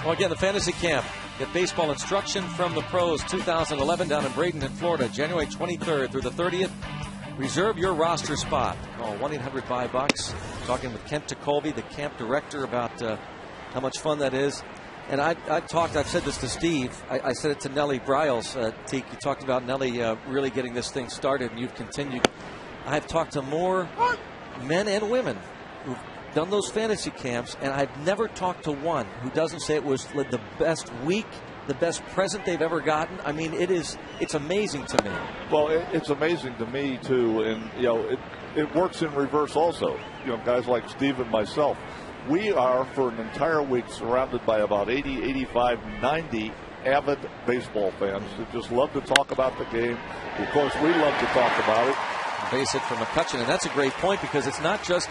[SPEAKER 1] Well, again, the fantasy camp. Get baseball instruction from the pros 2011 down in Bradenton, Florida, January 23rd through the 30th. Reserve your roster spot. Call 1-800-BUY-BUCKS. Talking with Kent Ticole, the camp director, about how much fun that is. And I've said this to Steve. I said it to Nellie Bryles. Teak, you talked about Nellie really getting this thing started, and you've continued. I've talked to more men and women who've done those fantasy camps, and I've never talked to one who doesn't say it was the best week, the best present they've ever gotten. I mean, it's amazing to me.
[SPEAKER 6] Well, it's amazing to me too, and it works in reverse also. Guys like Steve and myself, we are for an entire week surrounded by about 80, 85, 90 avid baseball fans that just love to talk about the game. Of course, we love to talk about it.
[SPEAKER 1] Base hit from McCutcheon, and that's a great point because it's not just.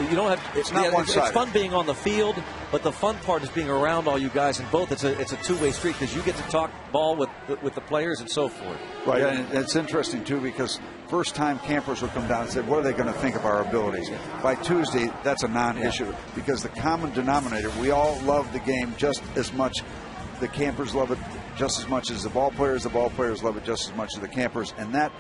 [SPEAKER 1] You don't have.
[SPEAKER 2] It's not one-sided.
[SPEAKER 1] It's fun being on the field, but the fun part is being around all you guys in both. It's a two-way street because you get to talk ball with the players and so forth.
[SPEAKER 2] Right. Yeah, and it's interesting too because first-time campers will come down and say, "What are they going to think of our abilities?" By Tuesday, that's a non-issue because the common denominator, we all love the game just as much. The campers love it just as much as the ball players. The ball players love it just as much as the campers, and that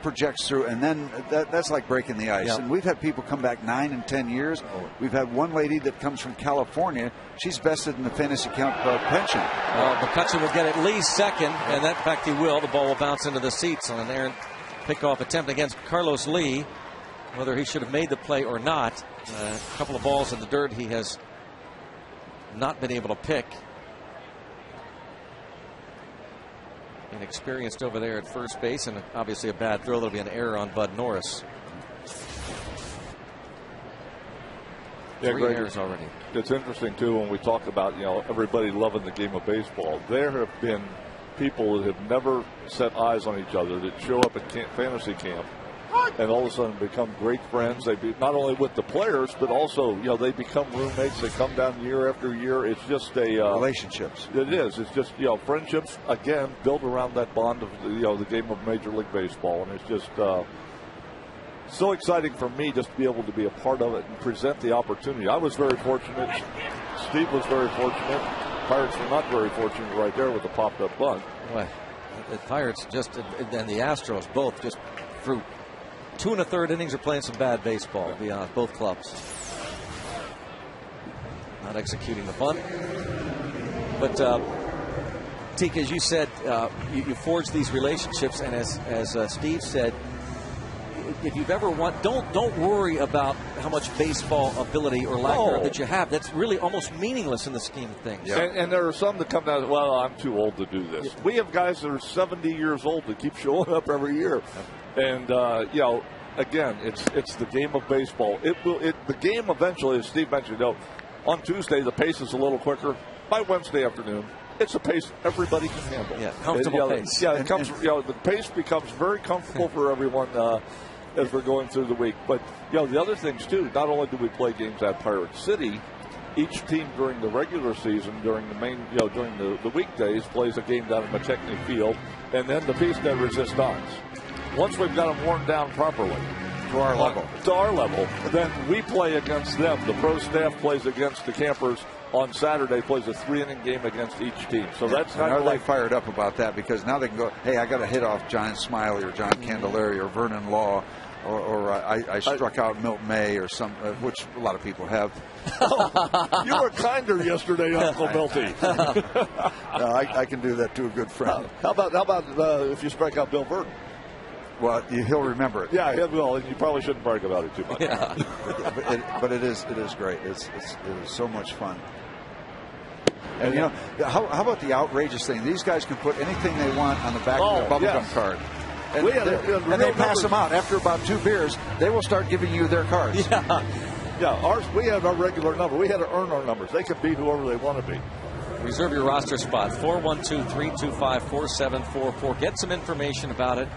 [SPEAKER 2] projects through, and then that's like breaking the ice. Yep. And we've had people come back 9 and 10 years. We've had one lady that comes from California. She's vested in the fantasy camp pension.
[SPEAKER 1] McCutcheon will get at least second, and that, in fact, he will. The ball will bounce into the seats on an errant pickoff attempt against Carlos Lee. Whether he should have made the play or not, a couple of balls in the dirt he has not been able to pick. inexperienced over there at first base, and obviously a bad throw. There'll be an error on Bud Norris.
[SPEAKER 6] Yeah,
[SPEAKER 1] Three errors already.
[SPEAKER 6] It's interesting too when we talk about everybody loving the game of baseball. There have been people that have never set eyes on each other that show up at fantasy camp and all of a sudden become great friends. They be not only with the players, but also they become roommates. They come down year after year. It's just a
[SPEAKER 2] relationships.
[SPEAKER 6] It is. It's just friendships again built around that bond of the game of Major League Baseball, and it's just so exciting for me just to be able to be a part of it and present the opportunity. I was very fortunate. Steve was very fortunate. Pirates were not very fortunate right there with the popped up bunt.
[SPEAKER 1] Well, the Pirates and the Astros both just through 2 1/3 innings are playing some bad baseball, to be honest, both clubs. Not executing the bunt. But, Teak, as you said, you forge these relationships, and as Steve said, if you've ever don't worry about how much baseball ability or lack thereof that you have. That's really almost meaningless in the scheme of things.
[SPEAKER 6] Yeah. And there are some that come down, well, I'm too old to do this. We have guys that are 70 years old that keep showing up every year. And, again, it's the game of baseball. The game eventually, as Steve mentioned, on Tuesday the pace is a little quicker. By Wednesday afternoon, it's a pace everybody can handle.
[SPEAKER 1] Yeah, comfortable pace.
[SPEAKER 6] Yeah, the pace becomes very comfortable for everyone as we're going through the week. But, the other things, too, not only do we play games at Pirate City, each team during the regular season, during the main, during the weekdays, plays a game down at McKechnie Field, and then the piece de resistance. Once we've got them worn down properly,
[SPEAKER 2] to our level,
[SPEAKER 6] then we play against them. The pro staff plays against the campers on Saturday, plays a 3-inning game against each team. So that's kind of
[SPEAKER 2] like fired up about that, because now they can go, hey, I got a hit off John Smiley or John Candelaria or Vernon Law, or I struck out Milt May or some, which a lot of people have.
[SPEAKER 6] You were kinder yesterday, Uncle Milty.
[SPEAKER 2] No, I can do that to a good friend.
[SPEAKER 6] How about if you strike out Bill Burton?
[SPEAKER 2] Well, he'll remember it.
[SPEAKER 6] Yeah, he will, and you probably shouldn't brag about it too much.
[SPEAKER 1] Yeah.
[SPEAKER 2] but it is great. It is so much fun. And how about the outrageous thing? These guys can put anything they want on the back of their bubblegum card. And, they pass them out. After about 2 beers, they will start giving you their cards.
[SPEAKER 6] Yeah, we have our regular number. We had to earn our numbers. They can beat whoever they want to be.
[SPEAKER 1] Reserve your roster spot, 412-325-4744. Get some information about it.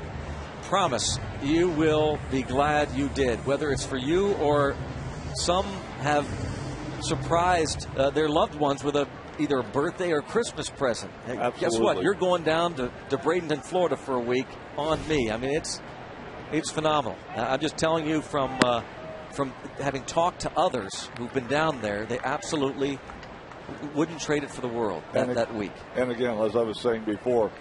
[SPEAKER 1] Promise you will be glad you did, whether it's for you or some have surprised their loved ones with either a birthday or Christmas present.
[SPEAKER 6] Absolutely.
[SPEAKER 1] Guess what? You're going down to Bradenton, Florida for a week on me. I mean, it's phenomenal. I'm just telling you from having talked to others who've been down there, they absolutely wouldn't trade it for the world that week.
[SPEAKER 6] And again, as I was saying before,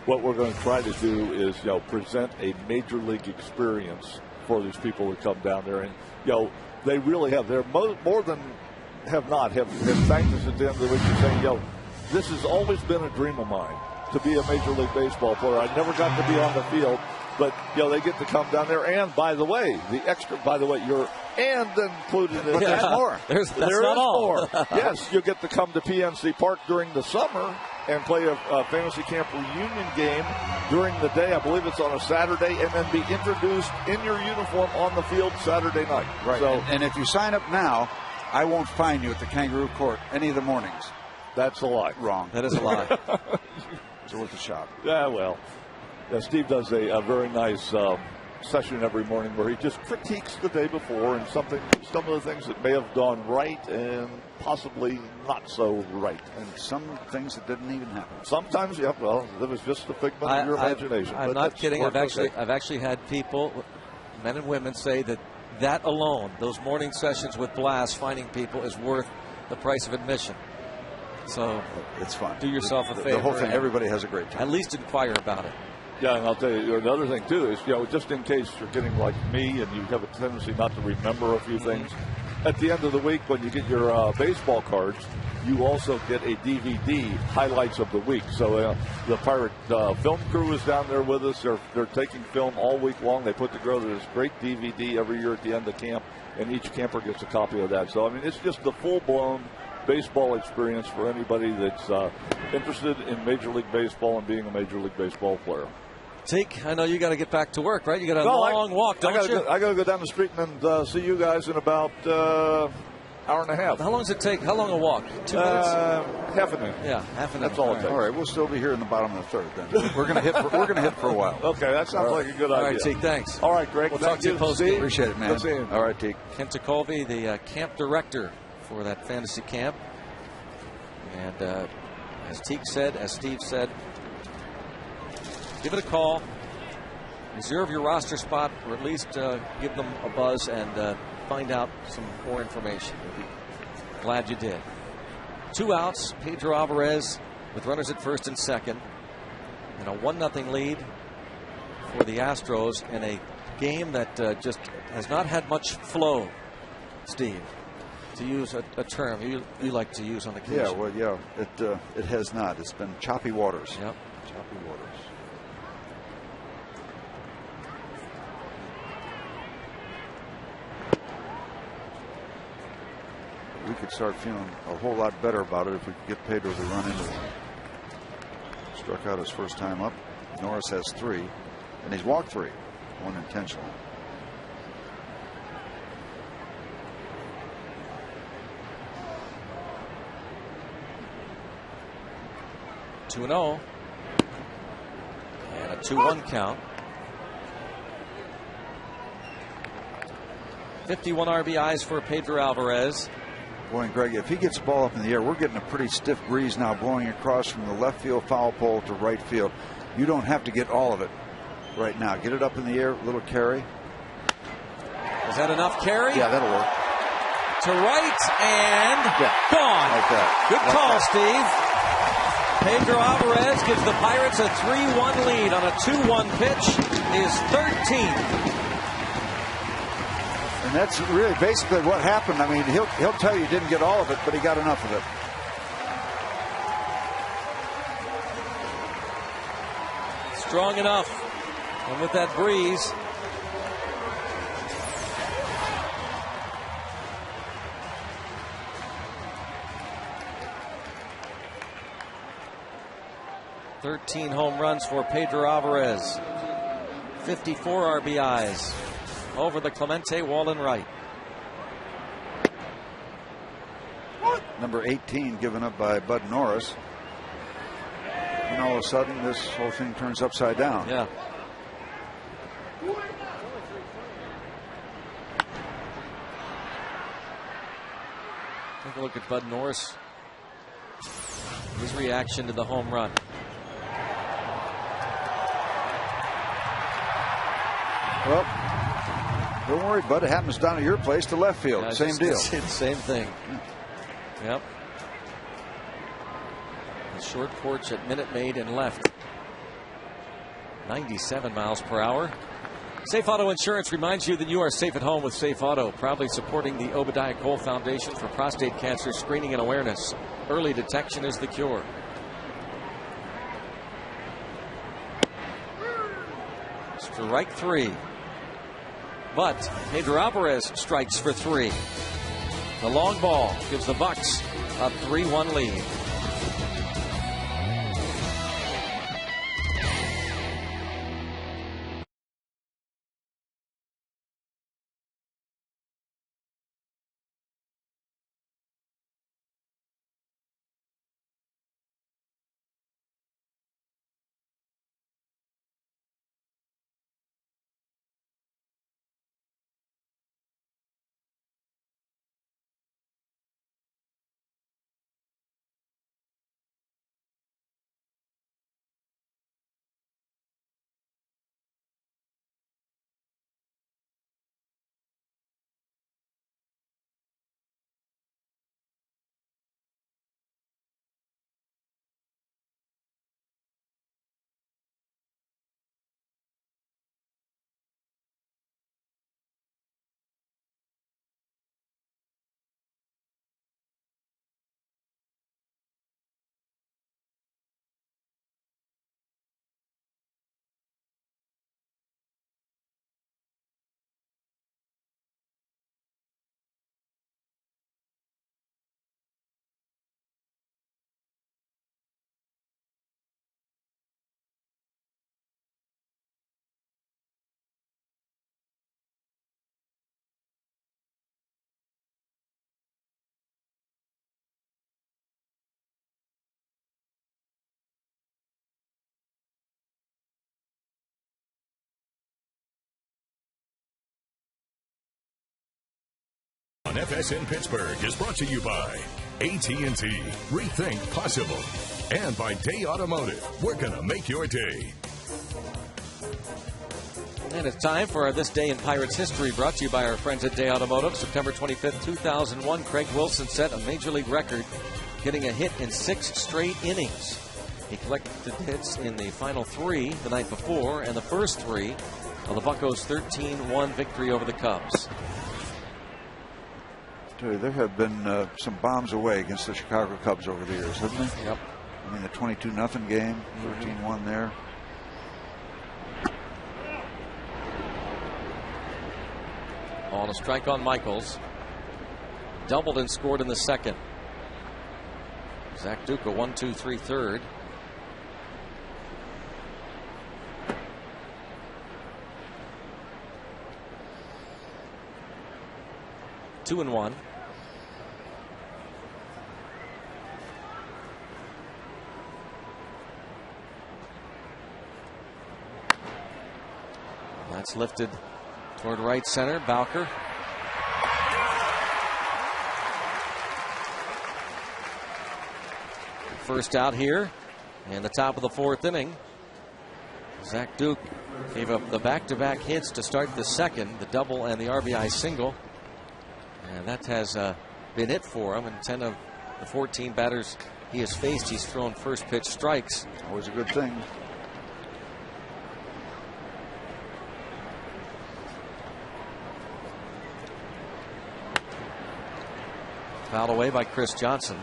[SPEAKER 6] what we're going to try to do is, present a major league experience for these people who come down there. And, they really have. They're more than have thanked us at the end of the week and saying, this has always been a dream of mine, to be a Major League Baseball player. I never got to be on the field, but, they get to come down there. And, by the way, you're and included in
[SPEAKER 1] there's more. There's not all.
[SPEAKER 6] More. Yes, you get to come to PNC Park during the summer and play a fantasy camp reunion game during the day. I believe it's on a Saturday, and then be introduced in your uniform on the field Saturday night.
[SPEAKER 2] Right. So, and if you sign up now, I won't find you at the Kangaroo Court any of the mornings.
[SPEAKER 6] That's a lie.
[SPEAKER 2] Wrong.
[SPEAKER 1] That is a lie.
[SPEAKER 2] It's worth a shot.
[SPEAKER 6] Yeah, well, Steve does a very nice session every morning where he just critiques the day before and some of the things that may have gone right and possibly not so right,
[SPEAKER 2] and some things that didn't even happen.
[SPEAKER 6] Sometimes, it was just a figment of your imagination.
[SPEAKER 1] I'm not kidding. I've actually had people, men and women, say that alone, those morning sessions with Blast, finding people, is worth the price of admission. So
[SPEAKER 2] it's fun.
[SPEAKER 1] Do yourself a favor.
[SPEAKER 2] The whole thing, everybody has a great time.
[SPEAKER 1] At least inquire about it.
[SPEAKER 6] Yeah, and I'll tell you, another thing, too, is, just in case you're getting like me and you have a tendency not to remember a few things, at the end of the week when you get your baseball cards, you also get a DVD, highlights of the week. So the Pirate film crew is down there with us. They're taking film all week long. They put together this great DVD every year at the end of camp, and each camper gets a copy of that. So, I mean, it's just the full-blown baseball experience for anybody that's interested in Major League Baseball and being a Major League Baseball player.
[SPEAKER 1] Teak, I know you got to get back to work, right? You got a long walk, don't you?
[SPEAKER 6] I got to go down the street and see you guys in about hour and a half.
[SPEAKER 1] How long does it take? How long a walk? 2 minutes?
[SPEAKER 6] Half an inning.
[SPEAKER 1] Yeah, half an inning.
[SPEAKER 6] That's all it takes.
[SPEAKER 2] All right, we'll still be here in the bottom of the third. Then we're gonna hit. We're gonna hit for a while.
[SPEAKER 6] Okay, that sounds like a good idea.
[SPEAKER 1] All right, Teak, thanks.
[SPEAKER 6] All right, Greg.
[SPEAKER 1] We'll talk to you post game.
[SPEAKER 2] Appreciate it, man.
[SPEAKER 6] Good seeing you.
[SPEAKER 2] All right, Teak.
[SPEAKER 1] Kent Colby, the camp director for that fantasy camp, and as Teak said, as Steve said, give it a call. Reserve your roster spot, or at least give them a buzz and find out some more information. We'll be glad you did. 2 outs, Pedro Alvarez with runners at first and second, and a 1-0 lead for the Astros in a game that just has not had much flow, Steve, to use a term you like to use on occasion.
[SPEAKER 2] Yeah, well, yeah, it has not. It's been choppy waters.
[SPEAKER 1] Yep.
[SPEAKER 2] Choppy waters. We could start feeling a whole lot better about it if we could get Pedro to run into one. Struck out his first time up. Norris has 3, and he's walked 3, 1 intentional.
[SPEAKER 1] Two and 0, and a 2-1 count. 51 RBIs for Pedro Alvarez.
[SPEAKER 2] Boy, and Greg, if he gets the ball up in the air, we're getting a pretty stiff breeze now blowing across from the left field foul pole to right field. You don't have to get all of it right now. Get it up in the air, little carry.
[SPEAKER 1] Is that enough carry?
[SPEAKER 2] Yeah, that'll work.
[SPEAKER 1] To right and gone.
[SPEAKER 2] Like that.
[SPEAKER 1] Good
[SPEAKER 2] like
[SPEAKER 1] call,
[SPEAKER 2] that.
[SPEAKER 1] Steve. Pedro Alvarez gives the Pirates a 3-1 lead on a 2-1 pitch. His 13th.
[SPEAKER 2] And that's really basically what happened. I mean, he'll tell you he didn't get all of it, but he got enough of it.
[SPEAKER 1] Strong enough. And with that breeze, .13 home runs for Pedro Alvarez. 54 RBIs over the Clemente wall and right.
[SPEAKER 2] Number 18 given up by Bud Norris. And all of a sudden, this whole thing turns upside down.
[SPEAKER 1] Yeah. Take a look at Bud Norris. His reaction to the home run.
[SPEAKER 2] Well, don't worry, Bud. It happens down at your place to left field.
[SPEAKER 1] Yeah,
[SPEAKER 2] Same deal.
[SPEAKER 1] Same thing. Yep. The short porch at Minute Maid and left. 97 miles per hour. Safe Auto Insurance reminds you that you are safe at home with Safe Auto, proudly supporting the Obadiah Cole Foundation for prostate cancer screening and awareness. Early detection is the cure. Strike 3. But Pedro Alvarez strikes for 3. The long ball gives the Bucks a 3-1 lead.
[SPEAKER 4] FSN Pittsburgh is brought to you by AT&T, Rethink Possible, and by Day Automotive. We're going to make your day.
[SPEAKER 1] And it's time for This Day in Pirates History, brought to you by our friends at Day Automotive. September 25th, 2001, Craig Wilson set a Major League record, getting a hit in 6 straight innings. He collected hits in the final 3 the night before and the first 3 of the Buccos' 13-1 victory over the Cubs.
[SPEAKER 2] There have been some bombs away against the Chicago Cubs over the years, haven't there?
[SPEAKER 1] Yep.
[SPEAKER 2] I mean, the 22-0 game, 13-1 there.
[SPEAKER 1] On a strike on Michaels. Doubled and scored in the second. Zach Duca, 1-2-3 third. Two and one. That's lifted toward right center. Bowker. First out here in the top of the 4th inning. Zach Duke gave up the back-to-back hits to start the second, the double and the RBI single. And that has been it for him. And 10 of the 14 batters he has faced, he's thrown first pitch strikes.
[SPEAKER 2] Always a good thing.
[SPEAKER 1] Fouled away by Chris Johnson.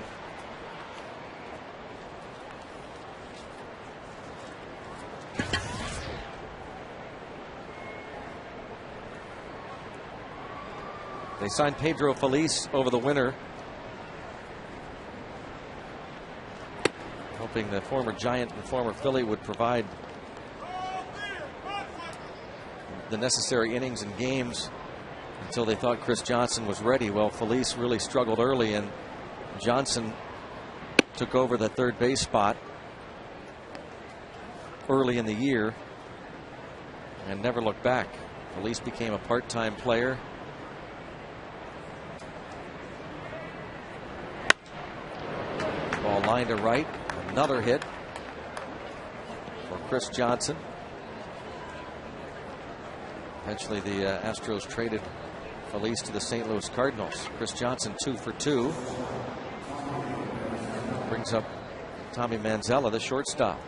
[SPEAKER 1] They signed Pedro Feliz over the winter, hoping the former Giant and former Philly would provide the necessary innings and games until they thought Chris Johnson was ready. Well, Feliz really struggled early, and Johnson took over the third base spot early in the year and never looked back. Feliz became a part-time player. Ball line to right. Another hit for Chris Johnson. Eventually the Astros traded Feliz to the St. Louis Cardinals. Chris Johnson 2 for 2. Brings up Tommy Manzella, the shortstop.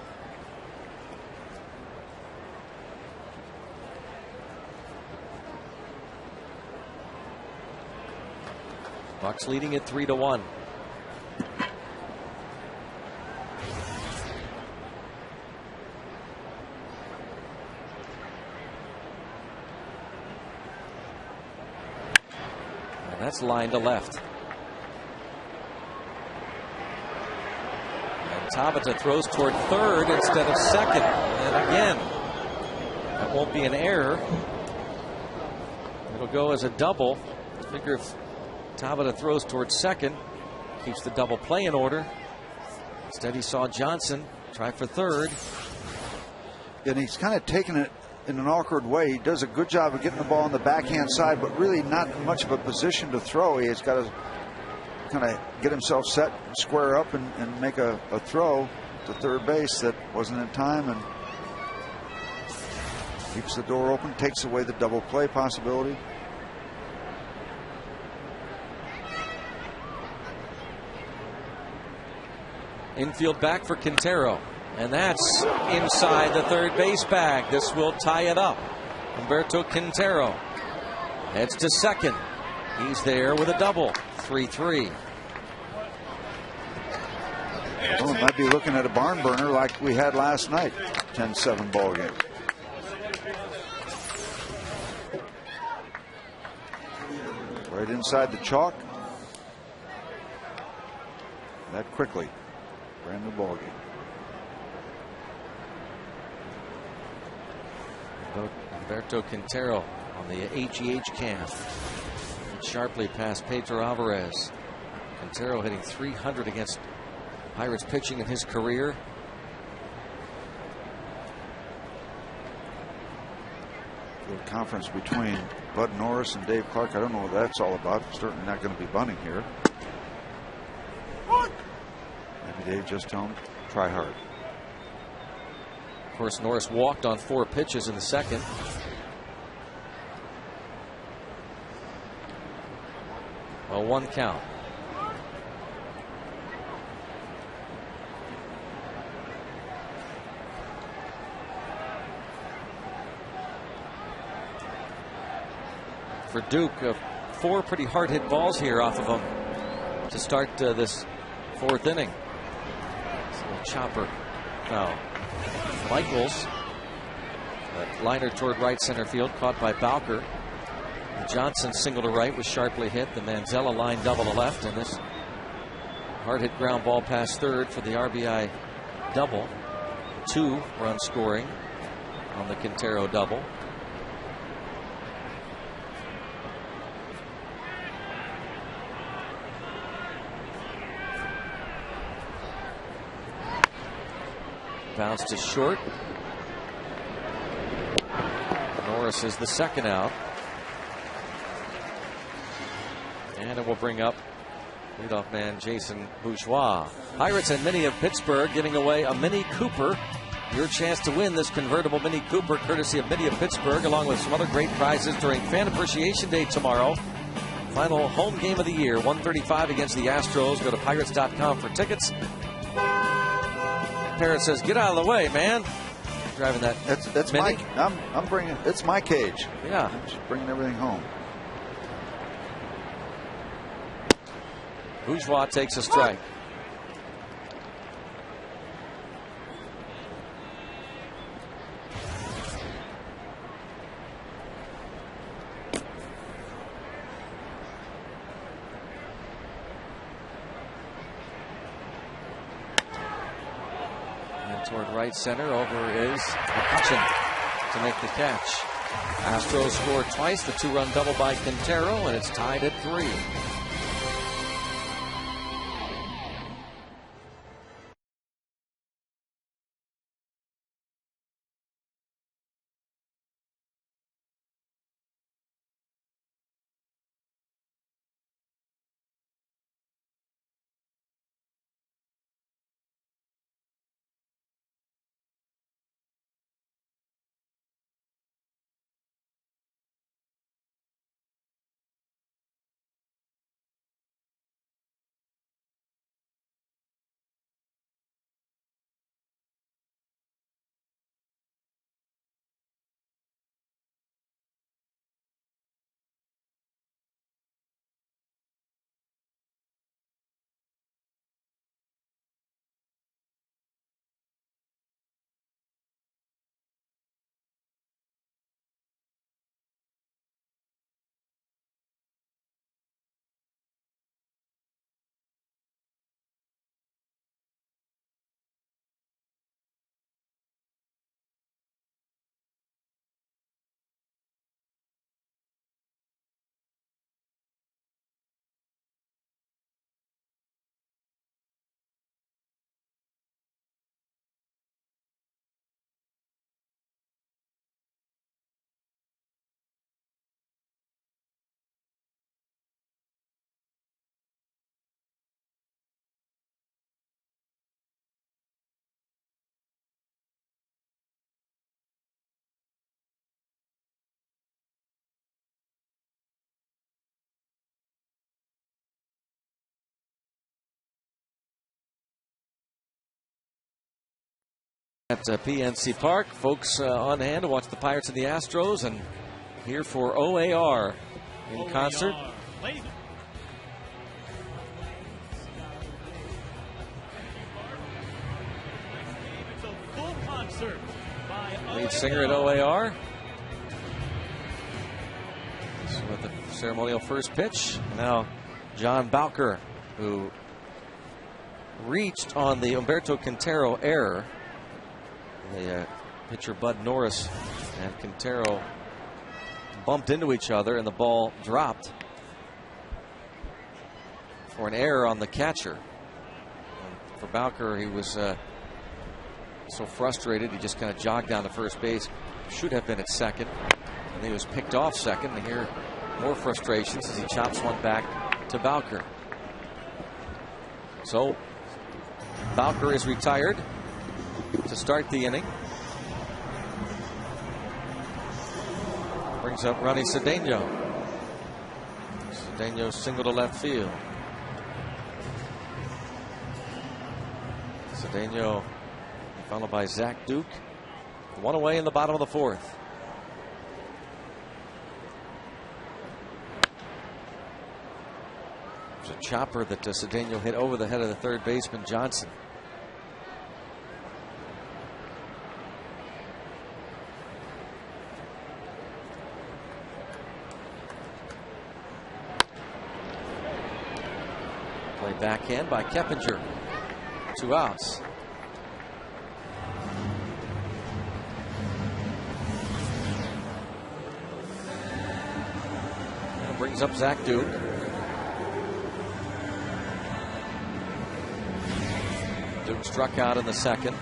[SPEAKER 1] Bucks leading it 3-1. That's line to left. And Tabata throws toward third instead of second. And again, that won't be an error. It'll go as a double. Figure if Tabata throws toward second, keeps the double play in order. Instead, he saw Johnson try for third.
[SPEAKER 2] And he's kind of taken it in an awkward way. He does a good job of getting the ball on the backhand side, but really not in much of a position to throw. He's got to kind of get himself set, square up, and make a throw to third base that wasn't in time, and keeps the door open, takes away the double play possibility.
[SPEAKER 1] Infield back for Quintero. And that's inside the third base bag. This will tie it up. Humberto Quintero heads to second. He's there with a double. 3-3.
[SPEAKER 2] Well, we might be looking at a barn burner like we had last night. 10-7 ball game. Right inside the chalk. That quickly. Brand new ball game.
[SPEAKER 1] Humberto Quintero on the HEH cam. Sharply past Pedro Alvarez. Quintero hitting .300 against Pirates pitching in his career.
[SPEAKER 2] little conference between Bud Norris and Dave Clark. I don't know what that's all about. Certainly not going to be bunting here. Maybe Dave just told him, try hard.
[SPEAKER 1] Of course, Norris walked on 4 pitches in the second. A 1 count. For Duke, 4 pretty hard hit balls here off of him to start this 4th inning. It's a little chopper. Now, Michaels, a liner toward right center field, caught by Bowker. Johnson single to right was sharply hit. The Manzella line double to left, and this hard hit ground ball past third for the RBI double. 2 run scoring on the Quintero double. Bounce to short. Norris is the second out. And it will bring up leadoff man Jason Bourgeois. Pirates and Mini of Pittsburgh giving away a Mini Cooper. Your chance to win this convertible Mini Cooper courtesy of Mini of Pittsburgh, along with some other great prizes during Fan Appreciation Day tomorrow. Final home game of the year, 1:35 against the Astros. Go to Pirates.com for tickets. Parrot says, "Get out of the way, man." Driving that.
[SPEAKER 2] That's
[SPEAKER 1] Mini?
[SPEAKER 2] I'm bringing. It's my cage.
[SPEAKER 1] Yeah.
[SPEAKER 2] I'm just bringing everything home.
[SPEAKER 1] Bourgeois takes a strike. Toward right center, over is McCutchen to make the catch. Astros scored twice, the 2-run double by Quintero, and it's tied at 3. At PNC Park, folks on hand to watch the Pirates and the Astros, and here for OAR in concert. Lead singer at OAR. So with the ceremonial first pitch. Now John Bowker, who reached on the Humberto Quintero error. The pitcher Bud Norris and Quintero bumped into each other, and the ball dropped for an error on the catcher. And for Bowker, he was so frustrated, he just kind of jogged down to first base. Should have been at second. And he was picked off second. And here, more frustrations as he chops one back to Bowker. So Bowker is retired to start the inning. Brings up Ronnie Cedeno. Cedeno single to left field. Cedeno followed by Zach Duke. One away in the bottom of the fourth. There's a chopper that Cedeno hit over the head of the third baseman Johnson. Play backhand by Keppinger. 2 outs. And brings up Zach Duke. Duke struck out in the second.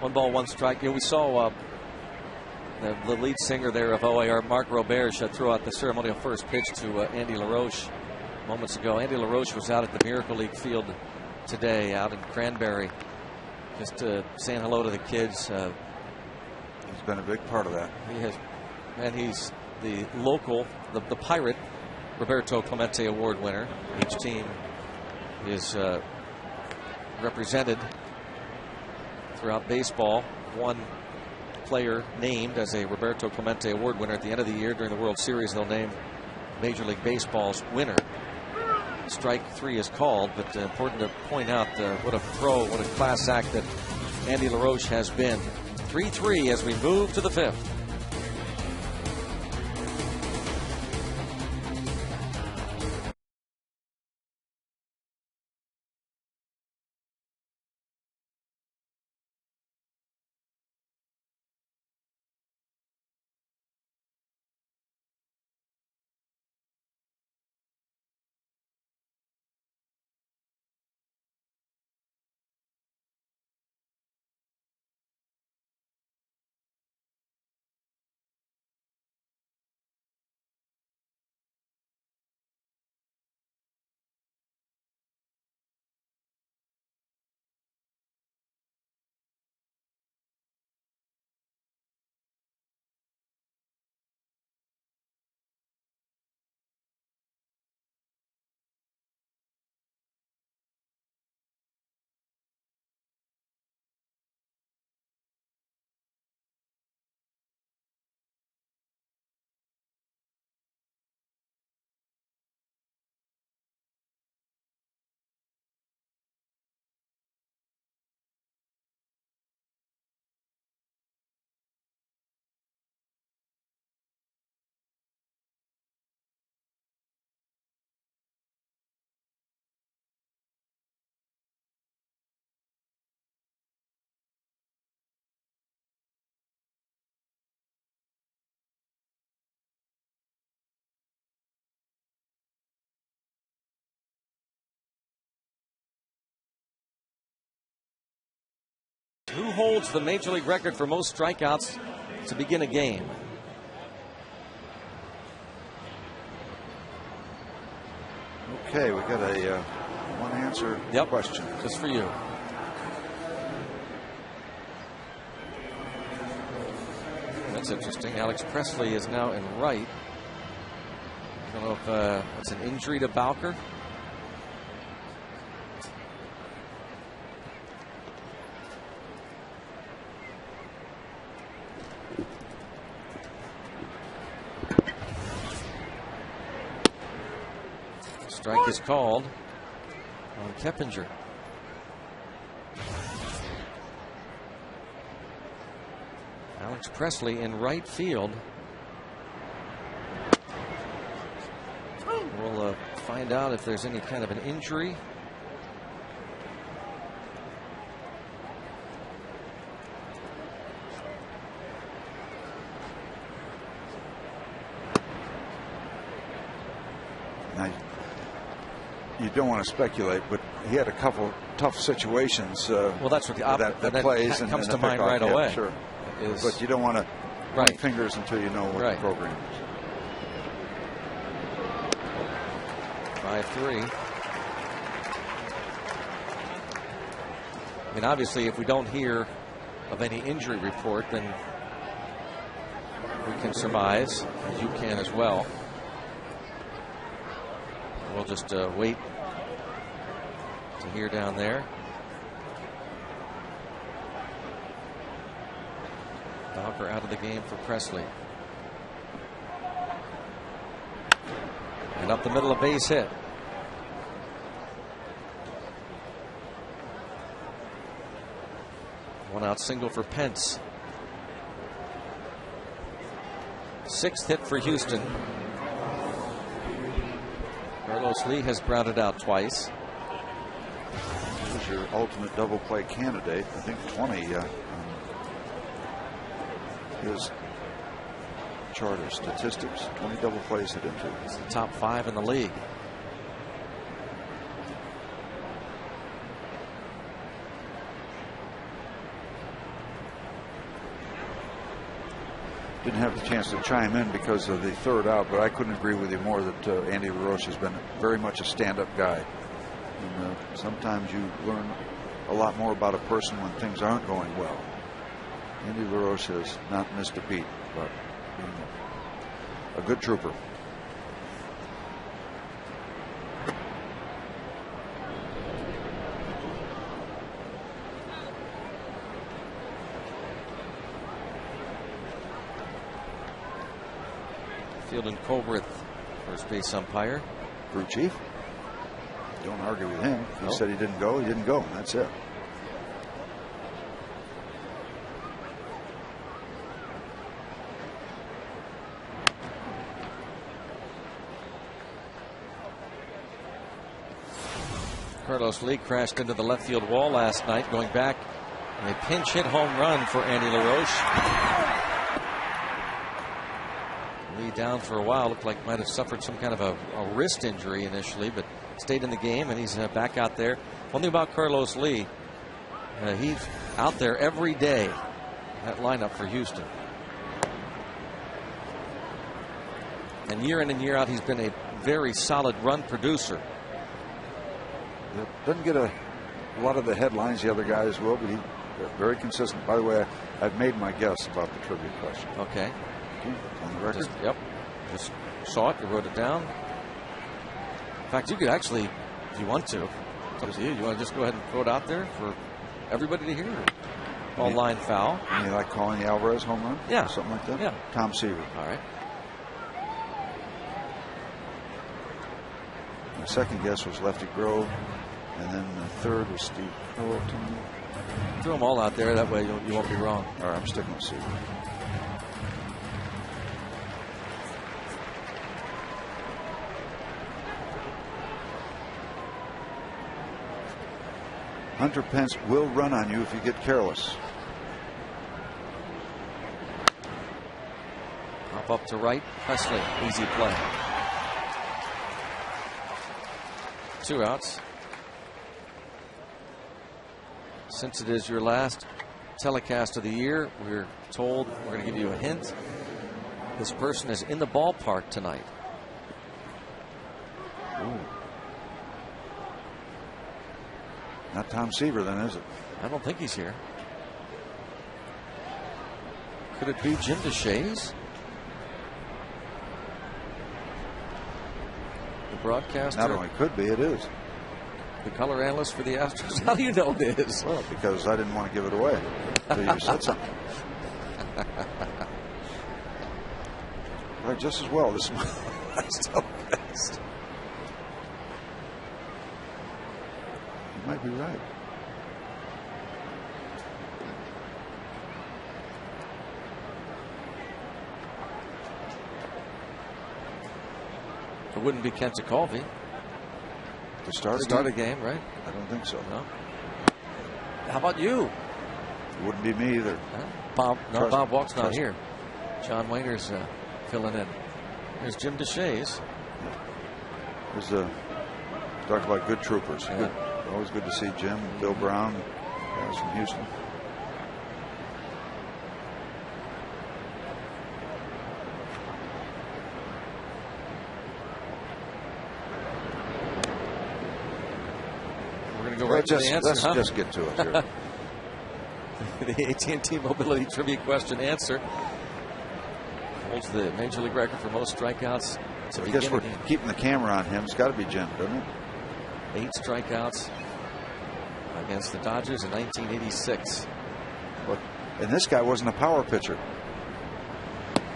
[SPEAKER 1] One ball, one strike. You know, we saw the lead singer there of OAR, Mark Roberge, threw out the ceremonial first pitch to Andy LaRoche moments ago. Andy LaRoche was out at the Miracle League field today, out in Cranberry, just saying hello to the kids.
[SPEAKER 7] He's been a big part of that.
[SPEAKER 1] He has, and he's the local, the Pirate Roberto Clemente Award winner. Each team is represented throughout baseball. One player named as a Roberto Clemente Award winner. At the end of the year during the World Series, they'll name Major League Baseball's winner. Strike 3 is called, but important to point out what a throw, what a class act that Andy LaRoche has been. 3-3 as we move to the fifth. Who holds the Major League record for most strikeouts to begin a game?
[SPEAKER 7] Okay, we got a one answer question.
[SPEAKER 1] Just for you. That's interesting. Alex Presley is now in right. I don't know if it's an injury to Bowker. Strike is called on Keppinger. Alex Presley in right field. find out if there's any kind of an injury.
[SPEAKER 7] Now, you don't want to speculate, but he had a couple tough situations.
[SPEAKER 1] Well, that's what that
[SPEAKER 7] plays
[SPEAKER 1] comes
[SPEAKER 7] and
[SPEAKER 1] to mind right away.
[SPEAKER 7] Sure. But you don't want to point fingers until you know what the program is.
[SPEAKER 1] 5-3. I mean, obviously, if we don't hear of any injury report, then we can surmise, as you can as well. We'll just wait to hear down there. Dawker out of the game for Presley. And up the middle, a base hit. One out single for Pence. 6th hit for Houston. Carlos Lee has grounded out twice.
[SPEAKER 7] This is your ultimate double play candidate. I think 20 his chart of statistics. 20 double plays hit into.
[SPEAKER 1] It's the top 5 in the league.
[SPEAKER 7] Didn't have the chance to chime in because of the 3rd out, but I couldn't agree with you more that Andy LaRoche has been very much a stand-up guy. And, sometimes you learn a lot more about a person when things aren't going well. Andy LaRoche has not missed a beat about being a good trooper.
[SPEAKER 1] Fielding Colbrith, first base umpire.
[SPEAKER 7] Crew chief. Don't argue with him. He said he didn't go. He didn't go. That's it.
[SPEAKER 1] Carlos Lee crashed into the left field wall last night, going back a pinch hit home run for Andy LaRoche. Lee down for a while, looked like might have suffered some kind of a wrist injury initially, but stayed in the game, and he's back out there. One thing about Carlos Lee, he's out there every day, that lineup for Houston. And year in and year out, he's been a very solid run producer.
[SPEAKER 7] Doesn't get a lot of the headlines the other guys will, but he's very consistent. By the way, I've made my guess about the trivia question.
[SPEAKER 1] Okay.
[SPEAKER 7] On the record?
[SPEAKER 1] Just saw it. You wrote it down. In fact, you could actually, if you want to, it's up to you. You want to just go ahead and throw it out there for everybody to hear? Ball line foul.
[SPEAKER 7] You like calling the Alvarez home run?
[SPEAKER 1] Yeah.
[SPEAKER 7] Something like that?
[SPEAKER 1] Yeah.
[SPEAKER 7] Tom Seaver.
[SPEAKER 1] All right.
[SPEAKER 7] My second guess was Lefty Grove, and then the third was Steve Carlton.
[SPEAKER 1] Throw them all out there. That way you won't be wrong.
[SPEAKER 7] All right, I'm sticking with Seaver. Hunter Pence will run on you if you get careless.
[SPEAKER 1] Pop up to right. Presley. Easy play. 2 outs. Since it is your last telecast of the year, we're told we're going to give you a hint. This person is in the ballpark tonight.
[SPEAKER 7] Ooh. Not Tom Seaver, then, is it?
[SPEAKER 1] I don't think he's here. Could it be Jim DeShays? The broadcaster?
[SPEAKER 7] Not only could be, it is.
[SPEAKER 1] The color analyst for the Astros? How do you know it is?
[SPEAKER 7] Well, because I didn't want to give it away until you said something. Right, just as well. This is my still best. You might be right.
[SPEAKER 1] It wouldn't be Kenta Colby.
[SPEAKER 7] To start
[SPEAKER 1] a game, right?
[SPEAKER 7] I don't think so.
[SPEAKER 1] No. How about you?
[SPEAKER 7] It wouldn't be me either.
[SPEAKER 1] Bob Walk's not here. John Wayner's filling in. There's Jim DeShays.
[SPEAKER 7] There's talk about good troopers.
[SPEAKER 1] Yeah.
[SPEAKER 7] Good. Always good to see Jim and Bill Brown, guys from Houston.
[SPEAKER 1] We're going to go right to the answer.
[SPEAKER 7] Let's just get to it here.
[SPEAKER 1] The AT&T Mobility Trivia question answer holds the Major League record for most strikeouts.
[SPEAKER 7] I guess we're keeping the camera on him. It's got to be Jim, doesn't it?
[SPEAKER 1] 8 strikeouts against the Dodgers in 1986.
[SPEAKER 7] Look, and this guy wasn't a power pitcher.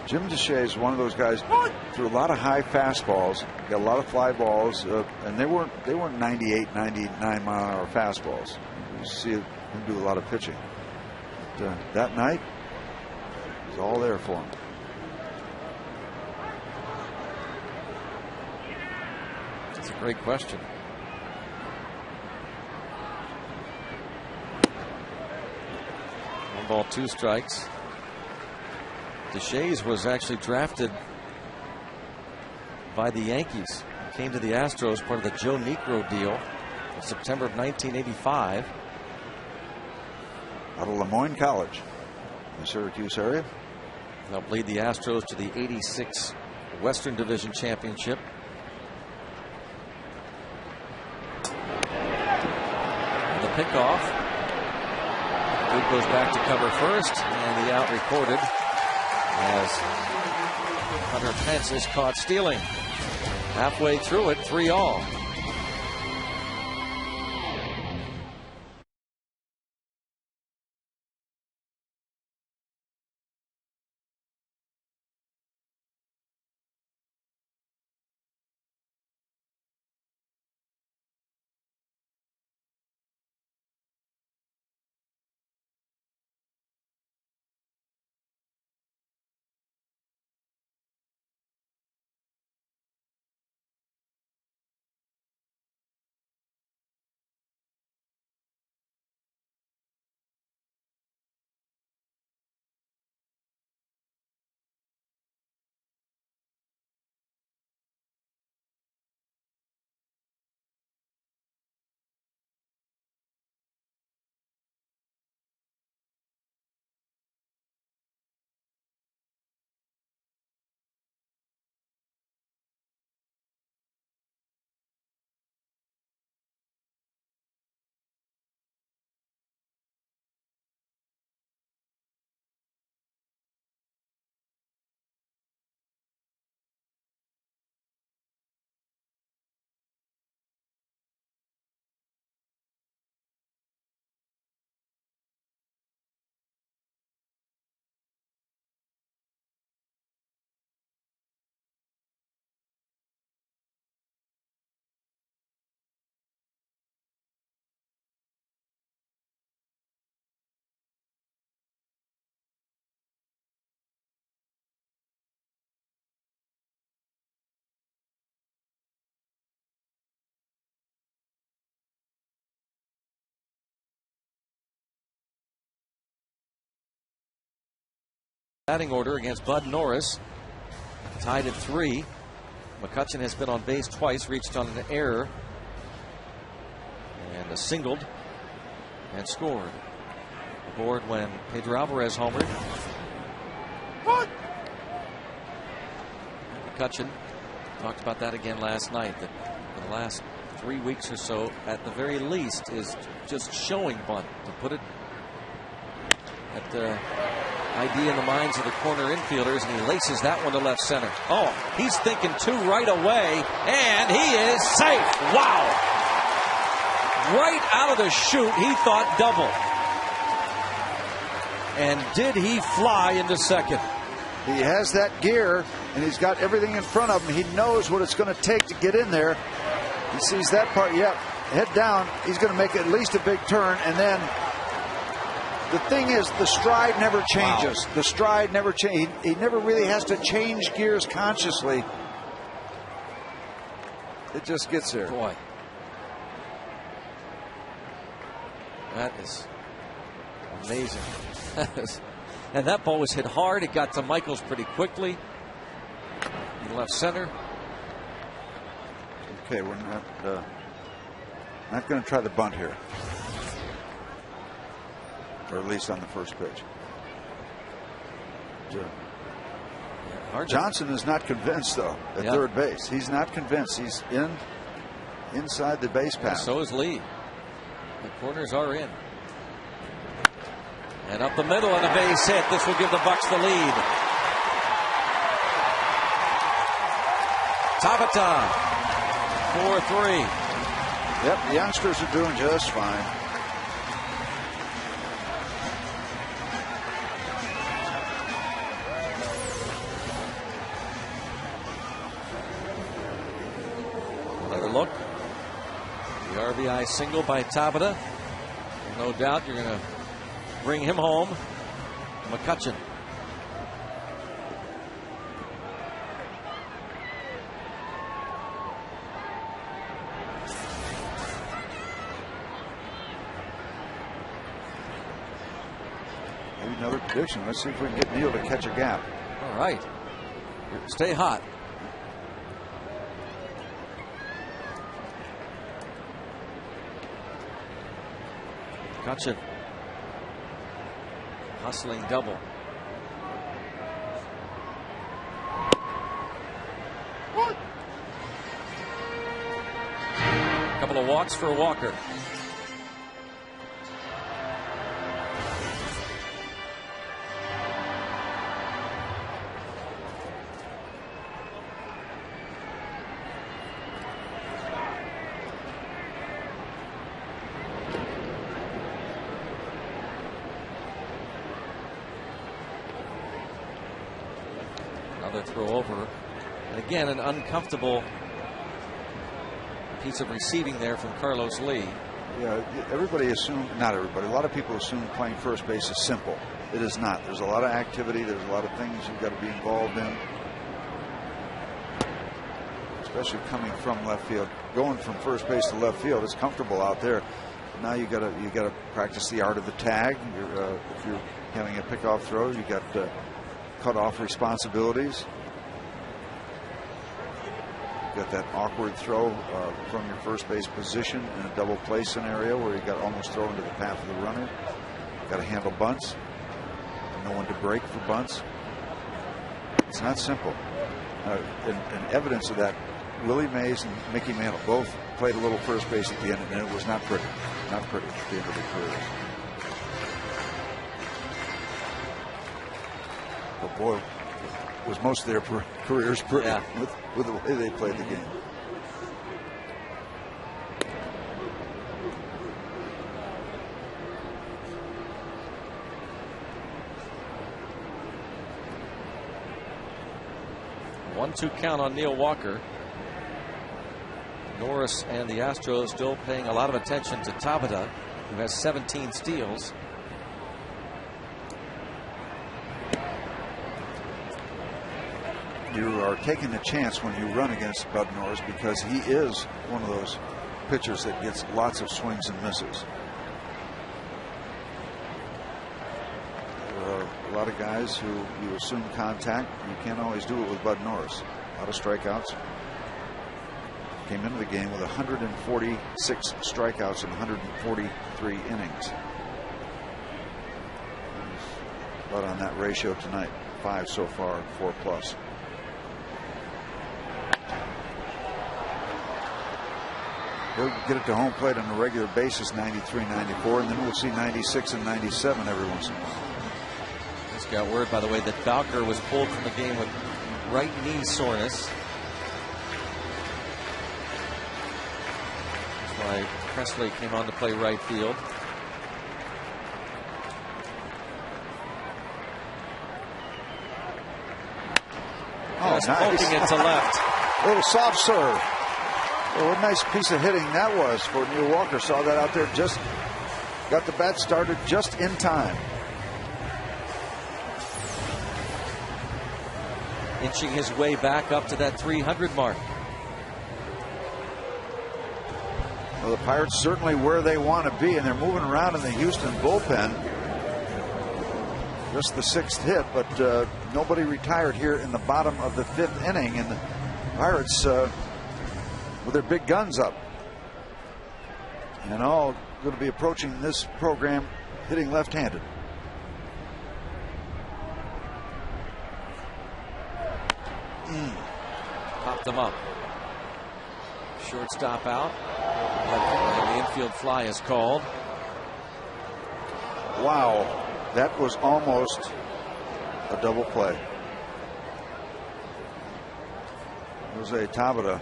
[SPEAKER 7] Jim DeShay is one of those guys threw a lot of high fastballs, got a lot of fly balls, and they weren't 98, 99 mile an hour fastballs. You see him do a lot of pitching. But, that night, it was all there for him.
[SPEAKER 1] That's a great question. 1 ball, 2 strikes. DeShays was actually drafted by the Yankees. He came to the Astros part of the Joe Niekro deal in September of 1985.
[SPEAKER 7] Out of Lemoyne College in the Syracuse area.
[SPEAKER 1] Helped lead the Astros to the 86 Western Division Championship. And the pickoff. Duke goes back to cover first, and the out recorded as Hunter Pence is caught stealing. Halfway through it, 3-all. Batting order against Bud Norris. Tied at 3. McCutchen has been on base twice, reached on an error, and a singled and scored. Aboard when Pedro Alvarez homered. McCutchen talked about that again last night, that for the last 3 weeks or so, at the very least, is just showing bunt to put it at the idea in the minds of the corner infielders, and he laces that one to left center. Oh, he's thinking 2 right away, and he is safe. Wow. Right out of the chute, he thought double. And did he fly into second?
[SPEAKER 7] He has that gear, and he's got everything in front of him. He knows what it's going to take to get in there. He sees that part. Yep, head down. He's going to make at least a big turn, and then the thing is, the stride never changes. Wow. The stride never changes. He never really has to change gears consciously. It just gets there.
[SPEAKER 1] Boy. That is amazing. And that ball was hit hard. It got to Michaels pretty quickly. In left center.
[SPEAKER 7] Okay, we're not going to try the bunt here. Or at least on the first pitch. Johnson is not convinced, though, at third base. He's not convinced. He's inside the base path.
[SPEAKER 1] So is Lee. The corners are in. And up the middle and a base hit. This will give the Bucks the lead. Tabata, 4-3.
[SPEAKER 7] Yep, the youngsters are doing just fine.
[SPEAKER 1] Another look. The RBI single by Tabata. No doubt you're going to bring him home. McCutcheon.
[SPEAKER 7] Maybe another prediction. Let's see if we can get Neal to catch a gap.
[SPEAKER 1] All right. Stay hot. McCutcheon. Hustling double. A couple of walks for Walker. Throw over. And again, an uncomfortable piece of receiving there from Carlos Lee.
[SPEAKER 7] Yeah, everybody assumed, not everybody, a lot of people assume playing first base is simple. It is not. There's a lot of activity. There's a lot of things you've got to be involved in. Especially coming from left field. Going from first base to left field, it's comfortable out there. But now you got to practice the art of the tag. If you're having a pickoff throw, you got cut-off responsibilities. Got that awkward throw from your first base position in a double play scenario where you got almost thrown into the path of the runner. Got to handle bunts. No one to break for bunts. It's not simple. And evidence of that, Willie Mays and Mickey Mantle both played a little first base at the end, and it was not pretty. Not pretty at the end of their careers. But boy, was most of their careers pretty with the way they played the game.
[SPEAKER 1] One-two count on Neal Walker. Norris and the Astros still paying a lot of attention to Tabata, who has 17 steals.
[SPEAKER 7] You are taking a chance when you run against Bud Norris because he is one of those pitchers that gets lots of swings and misses. There are a lot of guys who you assume contact. You can't always do it with Bud Norris. A lot of strikeouts. Came into the game with 146 strikeouts in 143 innings. But on that ratio tonight, 5 so far, 4+. He'll get it to home plate on a regular basis, 93, 94, and then we'll see 96 and 97 every once in a while.
[SPEAKER 1] Just got word, by the way, that Bowker was pulled from the game with right knee soreness. That's why Presley came on to play right field.
[SPEAKER 7] Oh,
[SPEAKER 1] just
[SPEAKER 7] nice.
[SPEAKER 1] poking it to left.
[SPEAKER 7] A little soft serve. Oh, what a nice piece of hitting that was for Neal Walker. Saw that out there, just got the bat started just in time.
[SPEAKER 1] Inching his way back up to that 300 mark.
[SPEAKER 7] Well, the Pirates certainly where they want to be, and they're moving around in the Houston bullpen. Just the 6th hit, but nobody retired here in the bottom of the 5th inning, and the Pirates with their big guns up. And all going to be approaching this program hitting left-handed.
[SPEAKER 1] Popped them up. Shortstop out. And the infield fly is called.
[SPEAKER 7] Wow. That was almost a double play. Jose Tabata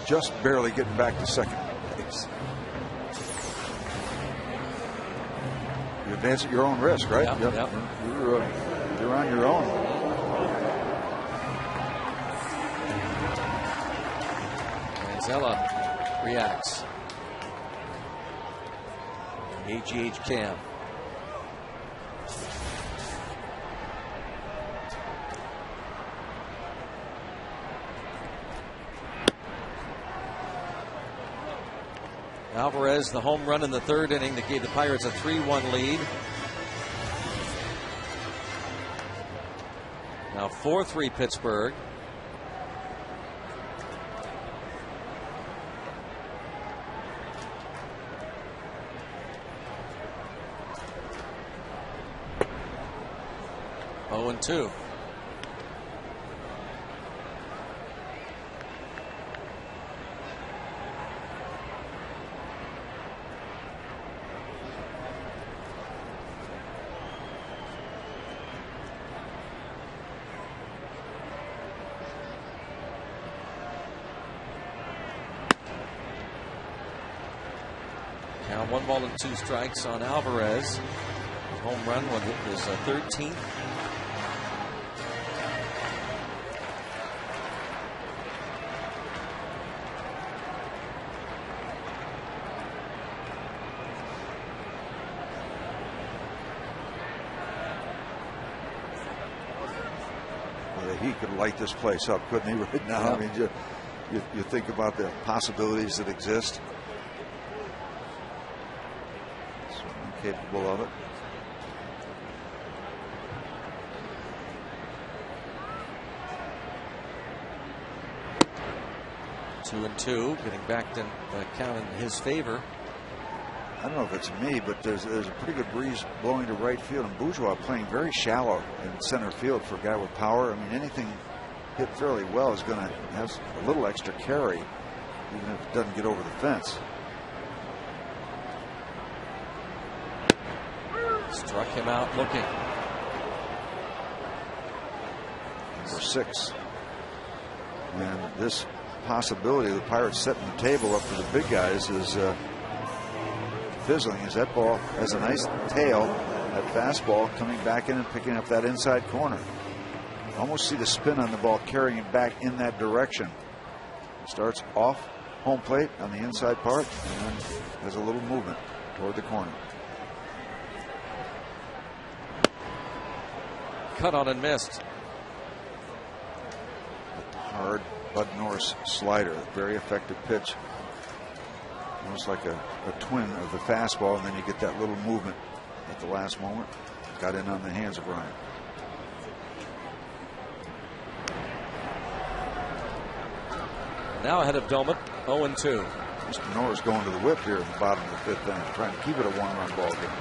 [SPEAKER 7] just barely getting back to second base. You advance at your own risk, right?
[SPEAKER 1] Yep.
[SPEAKER 7] You're on your own.
[SPEAKER 1] Manzella reacts. AGH cam. Alvarez, the home run in the 3rd inning that gave the Pirates a 3-1 lead. Now 4-3 Pittsburgh. Oh, and 2. Now 1 ball and 2 strikes on Alvarez. Home run was 13th.
[SPEAKER 7] He could light this place up, couldn't he, right now?
[SPEAKER 1] Yeah.
[SPEAKER 7] I mean, you think about the possibilities that exist. Certainly capable of it.
[SPEAKER 1] Two and 2, getting back to count in his favor.
[SPEAKER 7] I don't know if it's me, but there's a pretty good breeze blowing to right field, and Bourgeois playing very shallow in center field for a guy with power. I mean, anything hit fairly well is going to have a little extra carry, even if it doesn't get over the fence.
[SPEAKER 1] Struck him out looking.
[SPEAKER 7] Number 6. And this possibility of the Pirates setting the table up for the big guys is fizzling, as that ball has a nice tail, that fastball coming back in and picking up that inside corner. Almost see the spin on the ball carrying it back in that direction. It starts off home plate on the inside part and then has a little movement toward the corner.
[SPEAKER 1] Cut on and missed.
[SPEAKER 7] Hard Bud Norris slider, very effective pitch. Almost like a twin of the fastball, and then you get that little movement at the last moment. Got in on the hands of Ryan.
[SPEAKER 1] Now ahead of Doman, 0 and 2.
[SPEAKER 7] Mr. Norris going to the whip here at the bottom of the 5th inning, trying to keep it a 1-run ball game.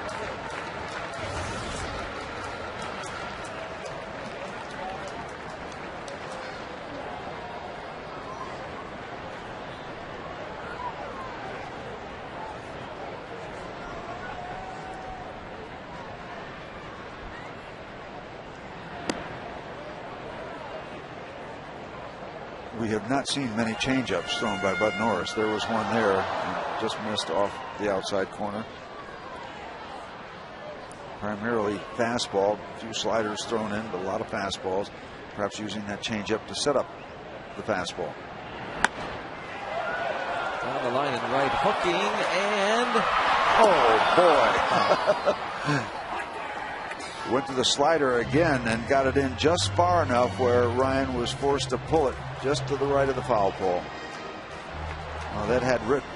[SPEAKER 7] We have not seen many changeups thrown by Bud Norris. There was one there, and just missed off the outside corner. Primarily fastball, a few sliders thrown in, but a lot of fastballs. Perhaps using that changeup to set up the fastball.
[SPEAKER 1] Down the line and right, hooking, and
[SPEAKER 7] oh boy! Went to the slider again and got it in just far enough where Ryan was forced to pull it just to the right of the foul pole. Well, that had written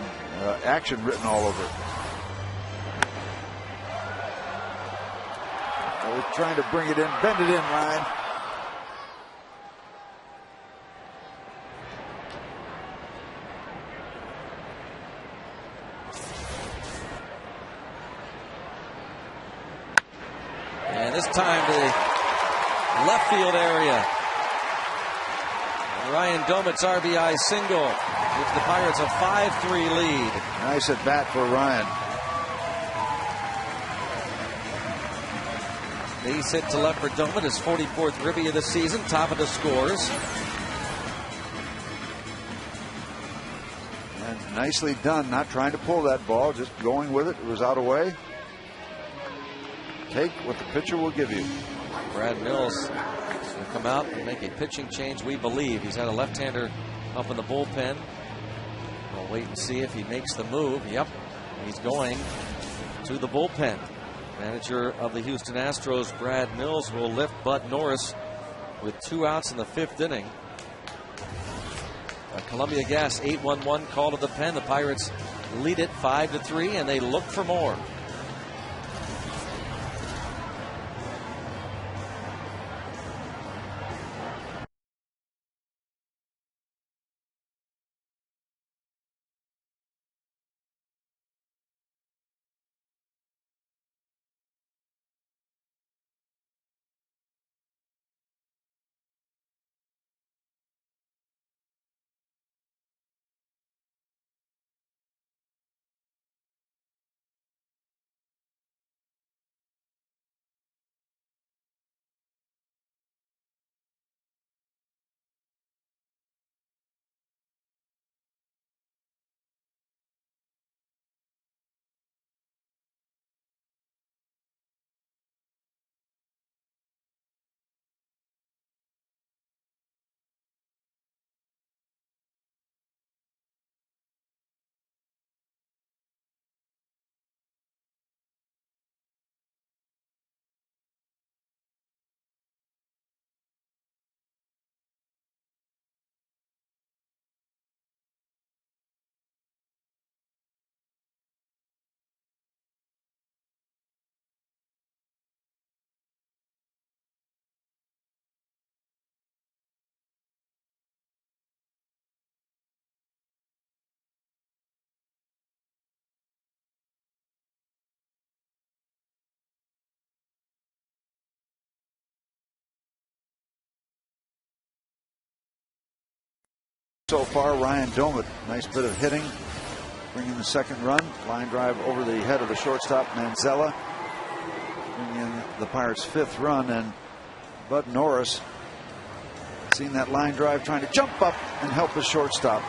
[SPEAKER 7] action written all over it. They're trying to bring it in, bend it in, Ryan.
[SPEAKER 1] And this time to the left field area. Ryan Domit's RBI single gives the Pirates a 5-3 lead.
[SPEAKER 7] Nice at bat for Ryan.
[SPEAKER 1] Base hit to left for Domit, his 44th ribby of the season, top of the scores.
[SPEAKER 7] And nicely done, not trying to pull that ball, just going with it. It was out of way. Take what the pitcher will give you.
[SPEAKER 1] Brad Mills will come out and make a pitching change, we believe. He's had a left-hander up in the bullpen. We'll wait and see if he makes the move. Yep, he's going to the bullpen. Manager of the Houston Astros, Brad Mills, will lift Bud Norris with 2 outs in the 5th inning. A Columbia Gas 8-1-1 call to the pen. The Pirates lead it 5-3, and they look for more.
[SPEAKER 7] So far, Ryan Domit, nice bit of hitting, bringing the 2nd run. Line drive over the head of the shortstop, Manzella, bringing in the Pirates' 5th run. And Bud Norris, seen that line drive, trying to jump up and help the shortstop.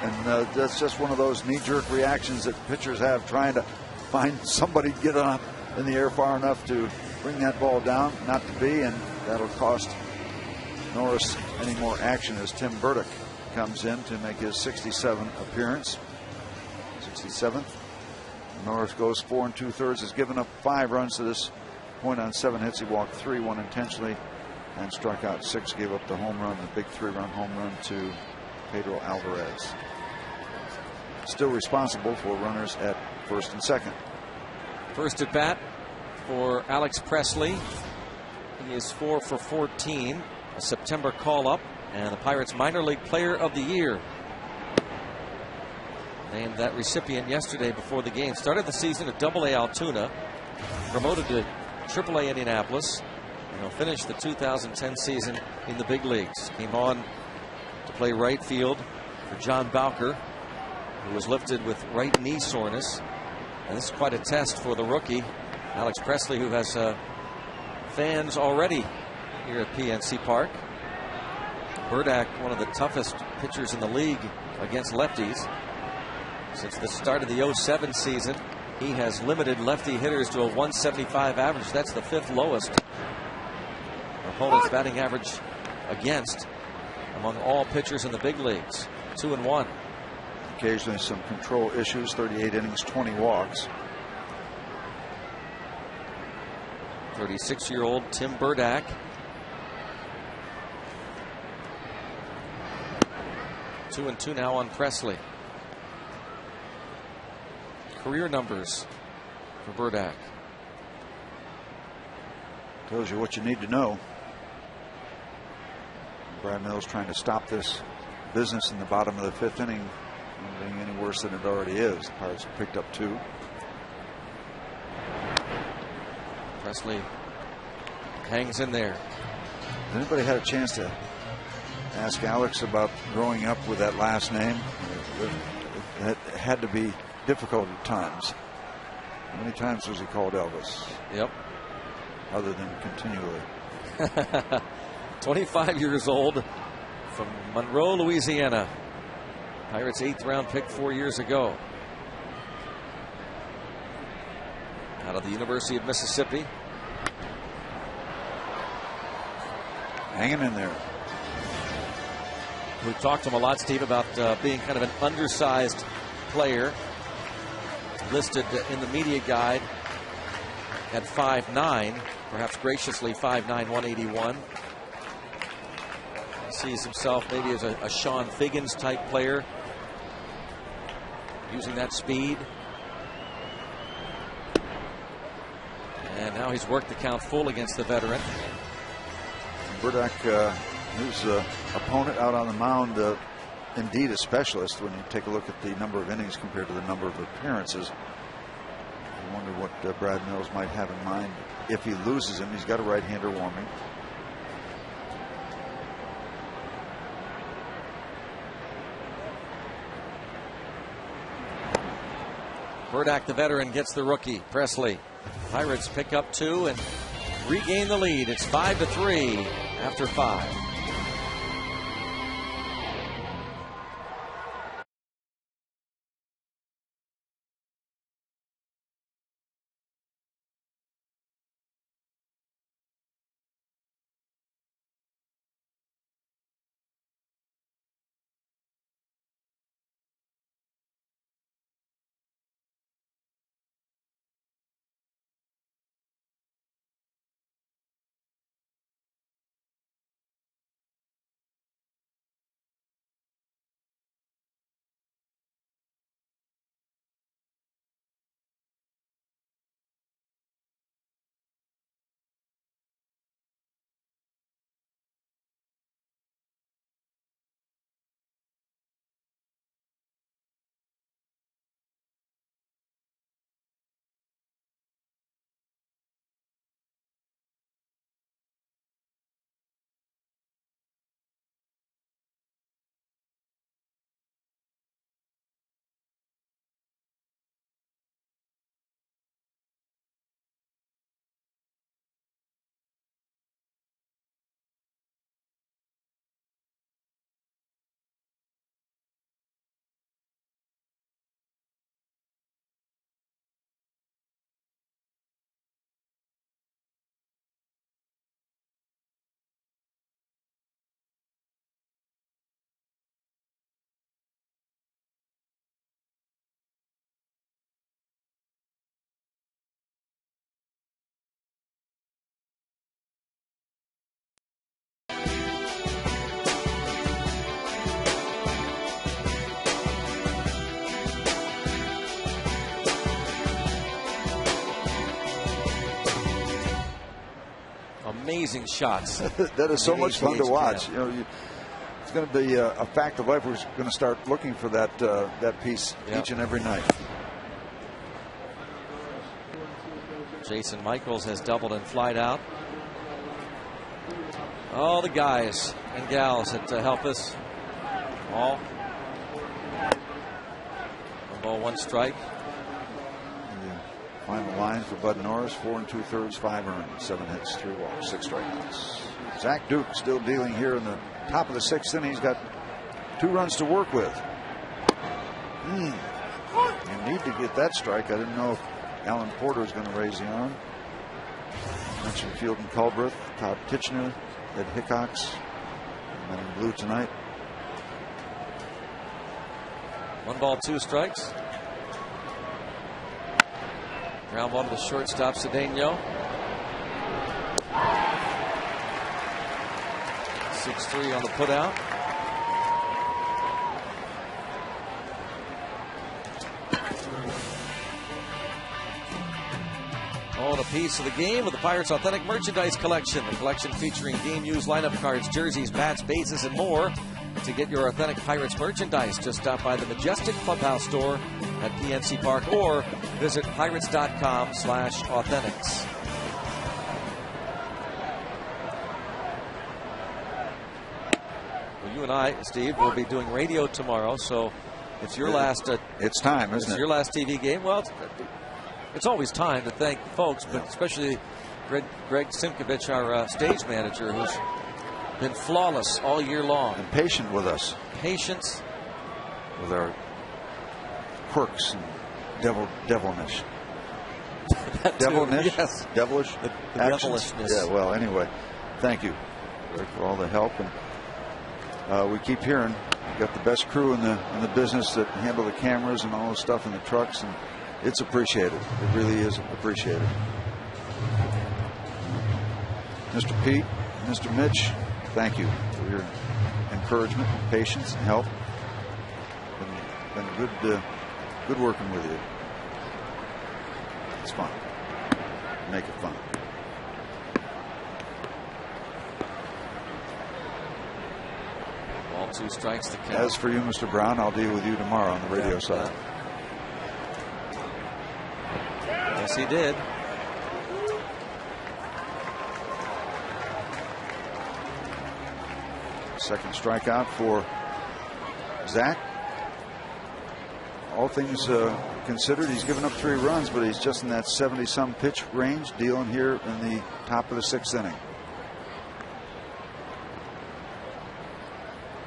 [SPEAKER 7] And that's just one of those knee-jerk reactions that pitchers have, trying to find somebody to get up in the air far enough to bring that ball down. Not to be, and that'll cost Norris any more action as Tim Burdick comes in to make his 67th appearance. 67th. Norris goes 4 2/3, has given up 5 runs to this point on 7 hits. He walked 3, 1 intentionally, and struck out 6. Gave up the home run, the big 3-run home run to Pedro Alvarez. Still responsible for runners at 1st and 2nd.
[SPEAKER 1] First at bat for Alex Presley. He is 4 for 14. A September call-up. And the Pirates Minor League Player of the Year. Named that recipient yesterday before the game. Started the season at AA Altoona. Promoted to AAA Indianapolis. And he'll finish the 2010 season in the big leagues. Came on to play right field for John Bowker, who was lifted with right knee soreness. And this is quite a test for the rookie, Alex Presley, who has fans already here at PNC Park. Burdick, one of the toughest pitchers in the league against lefties. Since the start of the 07 season, he has limited lefty hitters to a 175 average. That's the 5th lowest opponent's batting average against among all pitchers in the big leagues. 2-1.
[SPEAKER 7] Occasionally some control issues. 38 innings, 20 walks.
[SPEAKER 1] 36-year-old Tim Burdick. Two and two now on Presley. career numbers for Burdak.
[SPEAKER 7] Tells you what you need to know. Brad Mills trying to stop this business in the bottom of the 5th inning from being any worse than it already is. The Pirates have picked up 2.
[SPEAKER 1] Presley hangs in there.
[SPEAKER 7] Has anybody had a chance to ask Alex about growing up with that last name? It had to be difficult at times. How many times was he called Elvis?
[SPEAKER 1] Yep.
[SPEAKER 7] Other than continually.
[SPEAKER 1] 25 years old from Monroe, Louisiana. Pirates 8th round pick 4 years ago. Out of the University of Mississippi.
[SPEAKER 7] Hanging in there.
[SPEAKER 1] We've talked to him a lot, Steve, about being kind of an undersized player. Listed in the media guide at 5'9", perhaps graciously 5'9", 181. He sees himself maybe as a Sean Figgins type player, using that speed. And now he's worked the count full against the veteran.
[SPEAKER 7] Burdak, his opponent out on the mound, indeed a specialist when you take a look at the number of innings compared to the number of appearances. I wonder what Brad Mills might have in mind if he loses him. He's got a right-hander warming.
[SPEAKER 1] Burdak, the veteran, gets the rookie, Presley. Pirates pick up 2 and regain the lead. It's 5-3 after 5. Amazing shots.
[SPEAKER 7] That is so much fun to watch. You know, it's going to be a fact of life. We're going to start looking for that piece each and every night.
[SPEAKER 1] Jason Michaels has doubled and flied out. All the guys and gals that help us. All. 1 ball, 1 strike.
[SPEAKER 7] Final line for Bud Norris: 4 2/3, 5 earned, 7 hits, 3 walks, 6 strikeouts. Zach Duke still dealing here in the top of the 6th inning. He's got 2 runs to work with. You need to get that strike. I didn't know if Alan Porter is going to raise the arm. Mentioned Field and Culbreth, Todd Kitchener, Ed Hickox, and in blue tonight.
[SPEAKER 1] 1 ball, 2 strikes. Ground ball to the shortstop, Cedeno. 6-3 on the putout. Own a piece of the game with the Pirates Authentic Merchandise Collection. The collection featuring game used lineup cards, jerseys, bats, bases, and more. To get your authentic Pirates merchandise, just stop by the Majestic Clubhouse store at PNC Park or visit pirates.com/authentics. Well, you and I, Steve, will be doing radio tomorrow, so it's your last.
[SPEAKER 7] It's time, isn't it?
[SPEAKER 1] It's your last TV game. Well, it's always time to thank folks, but especially Greg Simkovich, our stage manager, who's been flawless all year long.
[SPEAKER 7] And patient with us.
[SPEAKER 1] Patience.
[SPEAKER 7] With our quirks and devilness. Devilnish?
[SPEAKER 1] Yes.
[SPEAKER 7] Devilish?
[SPEAKER 1] The devilishness.
[SPEAKER 7] Yeah, well, anyway, thank you for all the help. And we keep hearing you got the best crew in the business that handle the cameras and all the stuff in the trucks, and it's appreciated. It really is appreciated. Mr. Pete, Mr. Mitch, thank you for your encouragement, patience, and help. Been good working with you. It's fun. Make it fun.
[SPEAKER 1] Ball 2 strikes to count.
[SPEAKER 7] As for you, Mr. Brown, I'll deal with you tomorrow on the radio side.
[SPEAKER 1] Yes, he did.
[SPEAKER 7] Second strikeout for Zach. All things considered, he's given up 3 runs, but he's just in that 70-some pitch range, dealing here in the top of the 6th inning.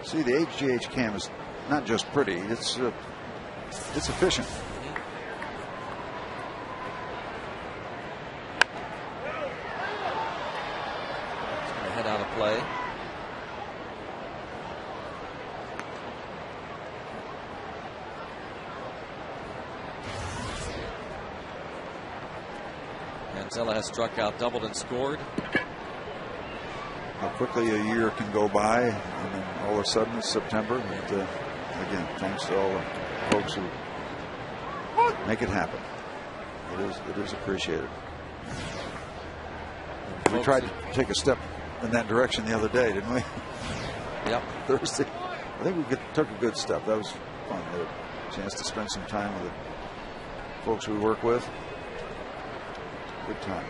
[SPEAKER 7] See, the HGH cam is not just pretty; it's efficient.
[SPEAKER 1] It's going to head out of play. Manzella has struck out, doubled, and scored.
[SPEAKER 7] How quickly a year can go by, and then all of a sudden it's September. And, again, thanks to all the folks who make it happen. It is appreciated. We tried to take a step in that direction the other day, didn't we?
[SPEAKER 1] Yep.
[SPEAKER 7] Thursday. I think we took a good step. That was fun. We had a chance to spend some time with the folks we work with. Good time.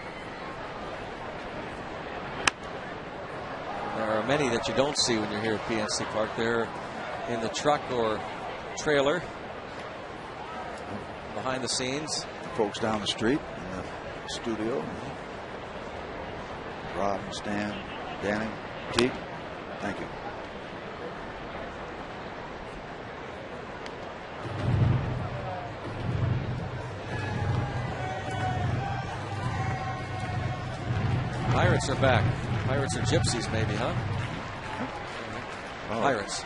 [SPEAKER 1] There are many that you don't see when you're here at PNC Park. They're in the truck or trailer behind the scenes.
[SPEAKER 7] Folks down the street in the studio. Rob, Stan, Danny, Teague, thank you.
[SPEAKER 1] Pirates are back. Pirates are gypsies, maybe, huh?
[SPEAKER 7] Oh.
[SPEAKER 1] Pirates.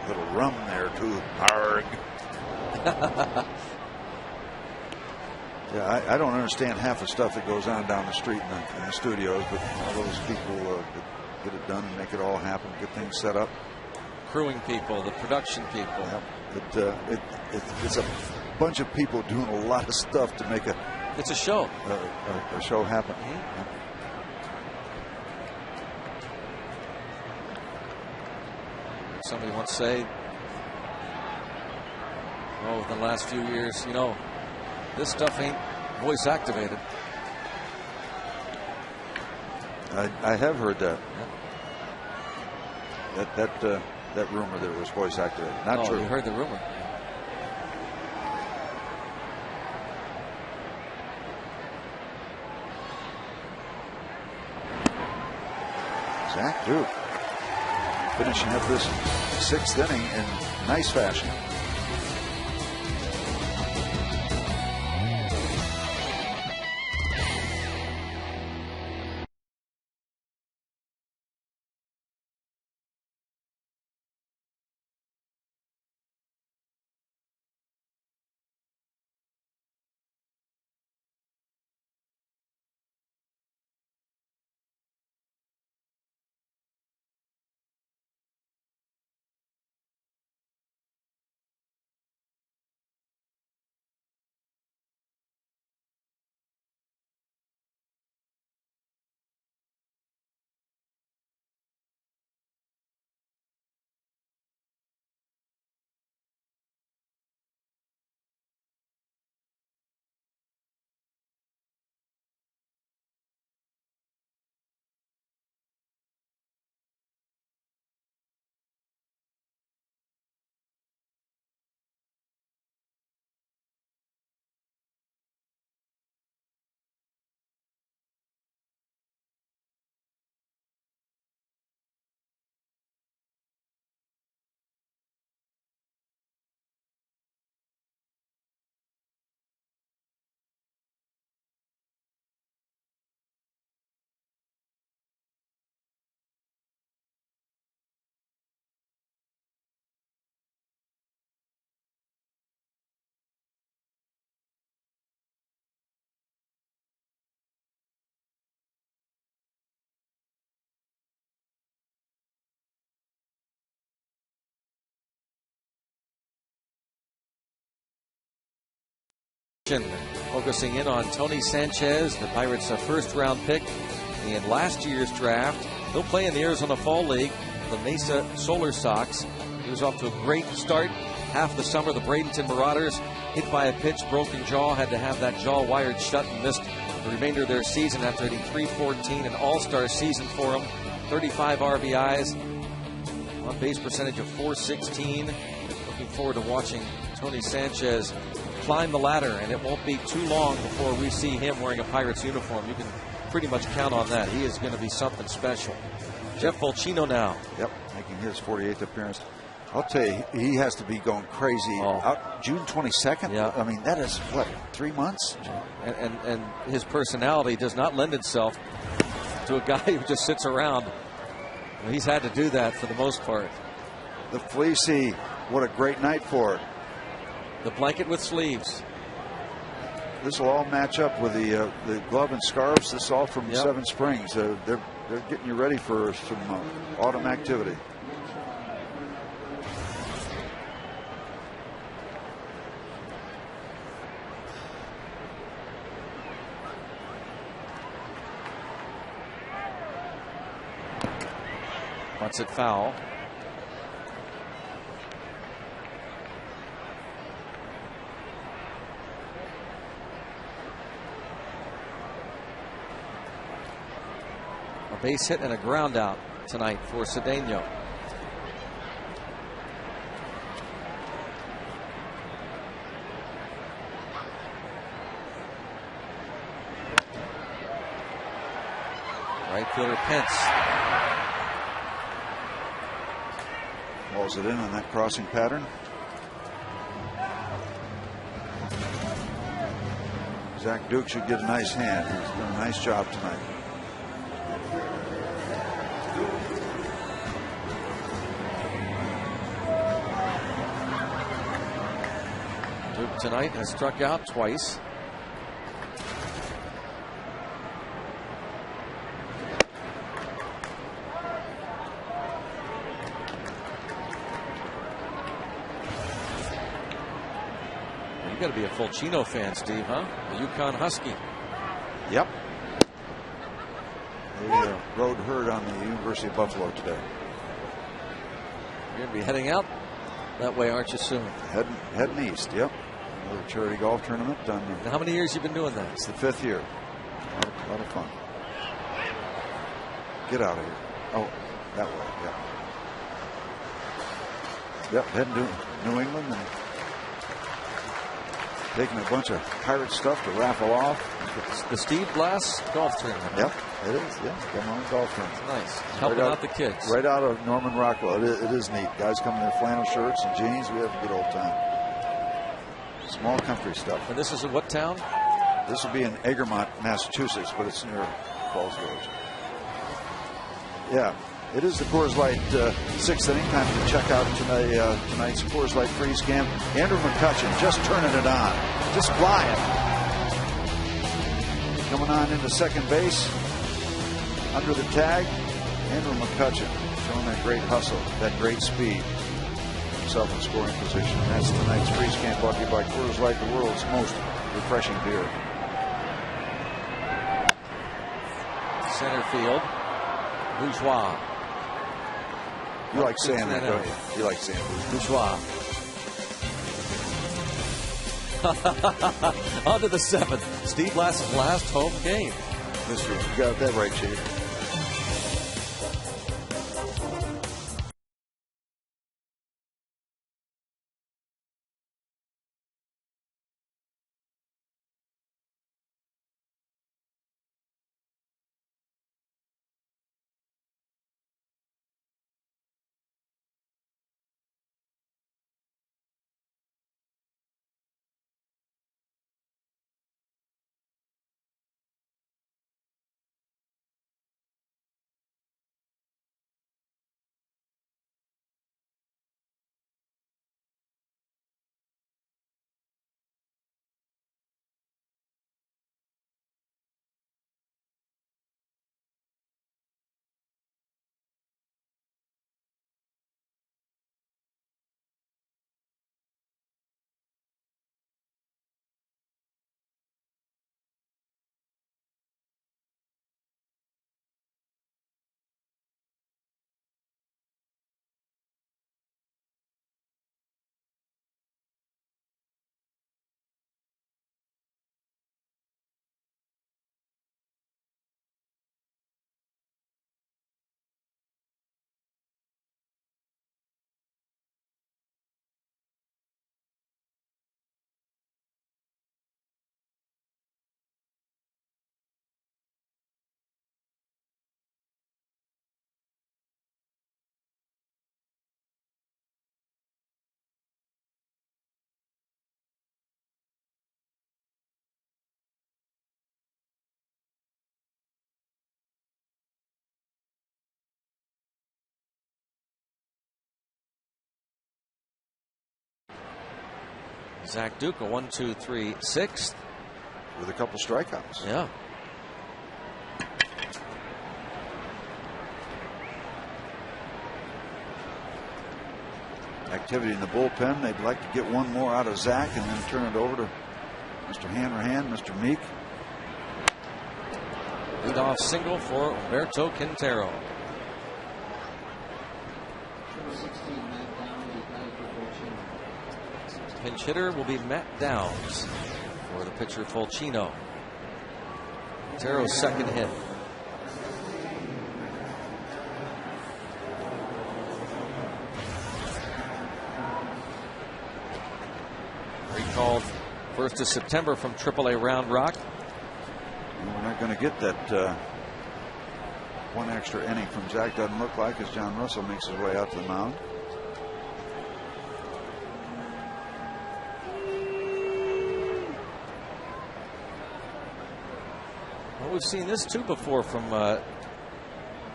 [SPEAKER 7] A little rum there, too. Arg. Yeah, I don't understand half the stuff that goes on down the street in the studios, but all those people get it done and make it all happen, get things set up.
[SPEAKER 1] Crewing people, the production people.
[SPEAKER 7] Yep. It's a bunch of people doing a lot of stuff to make
[SPEAKER 1] it's a show.
[SPEAKER 7] A show happen.
[SPEAKER 1] Mm-hmm. Somebody once said, within the last few years, this stuff ain't voice activated.
[SPEAKER 7] I have heard that.
[SPEAKER 1] Yeah.
[SPEAKER 7] That rumor that it was voice activated. Not true.
[SPEAKER 1] You heard the rumor.
[SPEAKER 7] Zach Duke finishing up this 6th inning in nice fashion.
[SPEAKER 1] question focusing in on Tony Sanchez, the Pirates' first-round pick in last year's draft. He'll play in the Arizona Fall League, the Mesa Solar Sox. He was off to a great start. Half the summer, the Bradenton Marauders hit by a pitch, broken jaw, had to have that jaw wired shut and missed the remainder of their season after hitting .314, an all-star season for him. 35 RBIs, on base percentage of .416. Looking forward to watching Tony Sanchez climb the ladder, and it won't be too long before we see him wearing a Pirates uniform. You can pretty much count on that. He is going to be something special. Jeff Fulcino now.
[SPEAKER 7] Yep, making his 48th appearance. I'll tell you, he has to be going crazy. Out June 22nd?
[SPEAKER 1] Yeah.
[SPEAKER 7] I mean, that is, what, 3 months?
[SPEAKER 1] And his personality does not lend itself to a guy who just sits around. He's had to do that for the most part.
[SPEAKER 7] The fleecy, what a great night for it.
[SPEAKER 1] The blanket with sleeves.
[SPEAKER 7] This will all match up with the glove and scarves. This is all from Seven Springs. They're getting you ready for some autumn activity.
[SPEAKER 1] Wants it foul. A base hit and a ground out tonight for Cedeno. Right fielder Pence.
[SPEAKER 7] Balls it in on that crossing pattern. Zach Duke should get a nice hand. He's done a nice job tonight.
[SPEAKER 1] Duke tonight has struck out twice. You got to be a Fulcino fan, Steve, huh? The Yukon Husky.
[SPEAKER 7] Yep. They rode herd on the University of Buffalo today.
[SPEAKER 1] You're going to be heading out that way, aren't you, soon?
[SPEAKER 7] Heading east, yep. Another charity golf tournament done.
[SPEAKER 1] Now, how many years you been doing that?
[SPEAKER 7] It's the 5th year. A lot of fun. Get out of here. Oh, that way, yep. Yep, heading to New England and taking a bunch of pirate stuff to raffle off.
[SPEAKER 1] It's the Steve Blass golf tournament.
[SPEAKER 7] Yep, it is. Yeah, got my own golf tournament.
[SPEAKER 1] Nice. Helping out the kids.
[SPEAKER 7] Right out of Norman Rockwell. It is neat. Guys come in their flannel shirts and jeans. We have a good old time. Small country stuff.
[SPEAKER 1] And this is in what town?
[SPEAKER 7] This will be in Egremont, Massachusetts, but it's near Falls Village. Yeah. It is the Coors Light 6th inning. Time to check out tonight's Coors Light freeze camp. Andrew McCutcheon just turning it on. Just flying. Coming on into second base. Under the tag, Andrew McCutcheon showing that great hustle, that great speed. Himself in scoring position. That's tonight's freeze camp brought to you by Coors Light, the world's most refreshing beer.
[SPEAKER 1] Center field. Bourgeois.
[SPEAKER 7] You like saying that, don't you? You like saying
[SPEAKER 1] Bourgeois. On to the 7th. Steve Blass's last home game this year.
[SPEAKER 7] You got that right, Chief.
[SPEAKER 1] Zach Duke, a 1-2-3 6th.
[SPEAKER 7] With a couple strikeouts.
[SPEAKER 1] Yeah.
[SPEAKER 7] Activity in the bullpen. They'd like to get one more out of Zach and then turn it over to Mr. Hanrahan, Mr. Meek.
[SPEAKER 1] Leadoff single for Humberto Quintero. Pinch hitter will be Matt Downs for the pitcher Fulcino. Quintero's second hit. Recalled 1st of September from AAA Round Rock.
[SPEAKER 7] We're not going to get that one extra inning from Zach, doesn't look like, as John Russell makes his way out to the mound.
[SPEAKER 1] Well, we've seen this too before from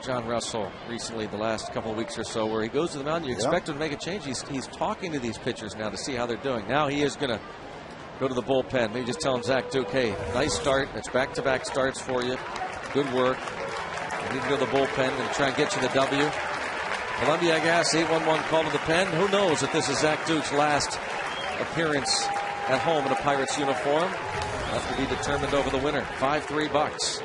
[SPEAKER 1] John Russell recently, the last couple of weeks or so, where he goes to the mound. You expect him to make a change. He's talking to these pitchers now to see how they're doing. Now he is going to go to the bullpen. Maybe just telling Zach Duke, hey, nice start. It's back-to-back starts for you. Good work. You need to go to the bullpen and try and get you the W. Columbia Gas 811 call to the pen. Who knows if this is Zach Duke's last appearance at home in a Pirates uniform? That will be determined over the winter. 5-3 Bucks.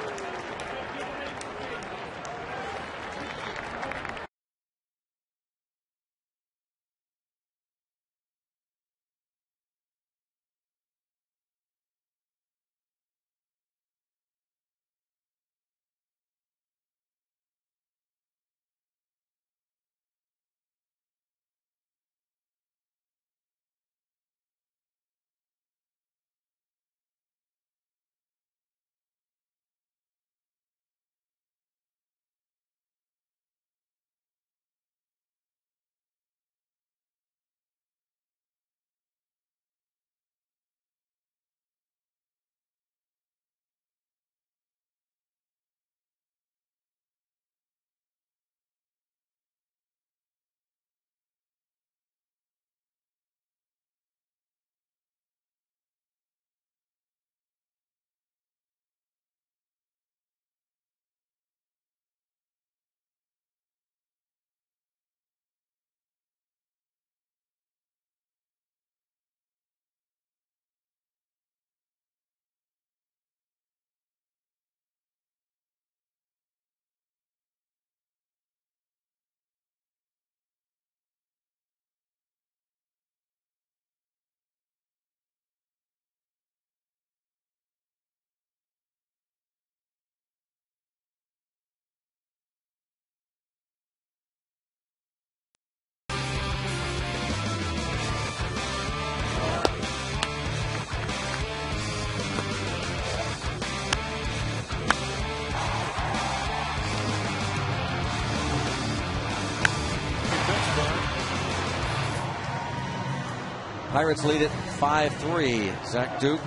[SPEAKER 1] Pirates lead it 5-3. Zach Duke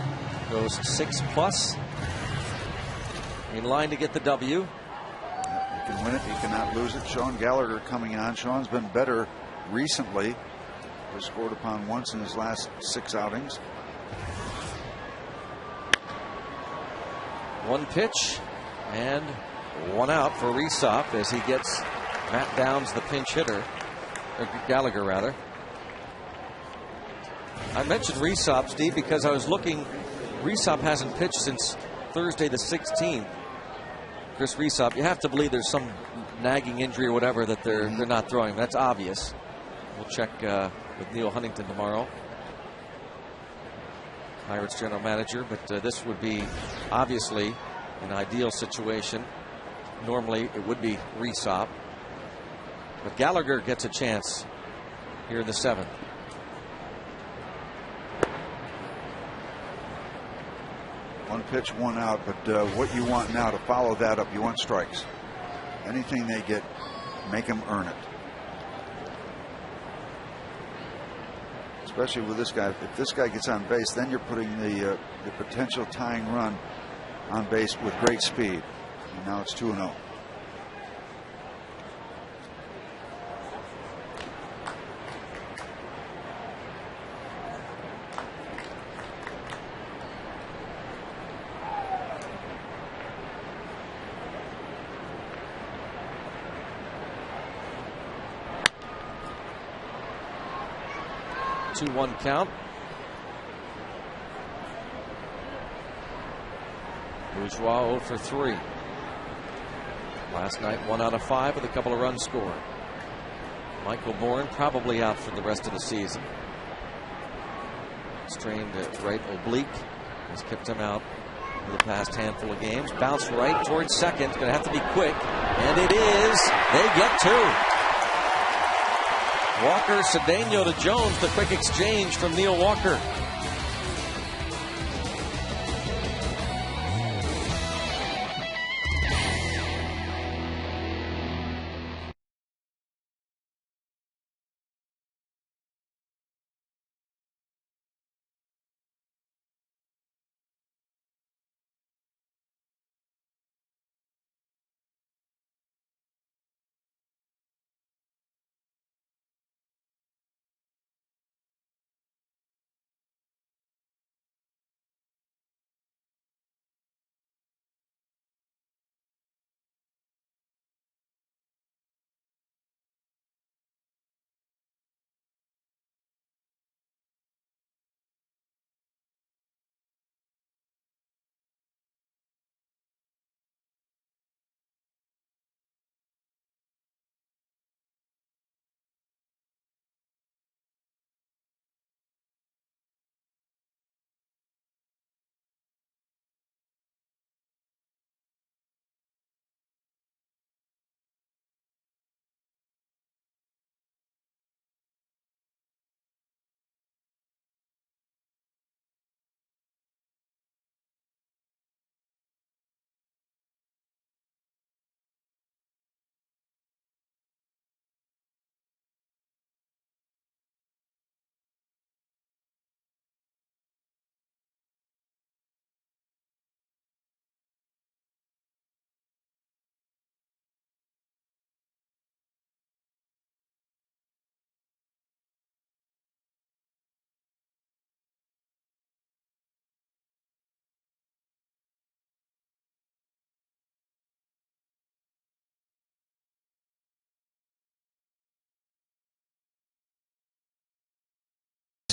[SPEAKER 1] goes 6+. In line to get the W.
[SPEAKER 7] He can win it. He cannot lose it. Sean Gallagher coming on. Sean's been better recently. Has scored upon once in his last 6 outings.
[SPEAKER 1] One pitch and one out for Resop as he gets Matt Downs, the pinch hitter, or Gallagher rather. I mentioned Resop, Steve, because I was looking. Resop hasn't pitched since Thursday the 16th. Chris Resop, you have to believe there's some nagging injury or whatever that they're not throwing. That's obvious. We'll check with Neil Huntington tomorrow, Pirates general manager, but this would be obviously an ideal situation. Normally it would be Resop, but Gallagher gets a chance here in the 7th.
[SPEAKER 7] One pitch, one out, but what you want now to follow that up, you want strikes. Anything they get, make them earn it. Especially with this guy. If this guy gets on base, then you're putting the potential tying run on base with great speed. And now it's 2-0.
[SPEAKER 1] 2-1 count. Bourgeois 0 for 3. Last night 1 out of 5 with a couple of runs scored. Michael Bourne probably out for the rest of the season. Strained at right oblique has kept him out for the past handful of games. Bounce right towards second. Going to have to be quick. And it is. They get 2. Walker, Cedeno to Jones. The quick exchange from Neil Walker.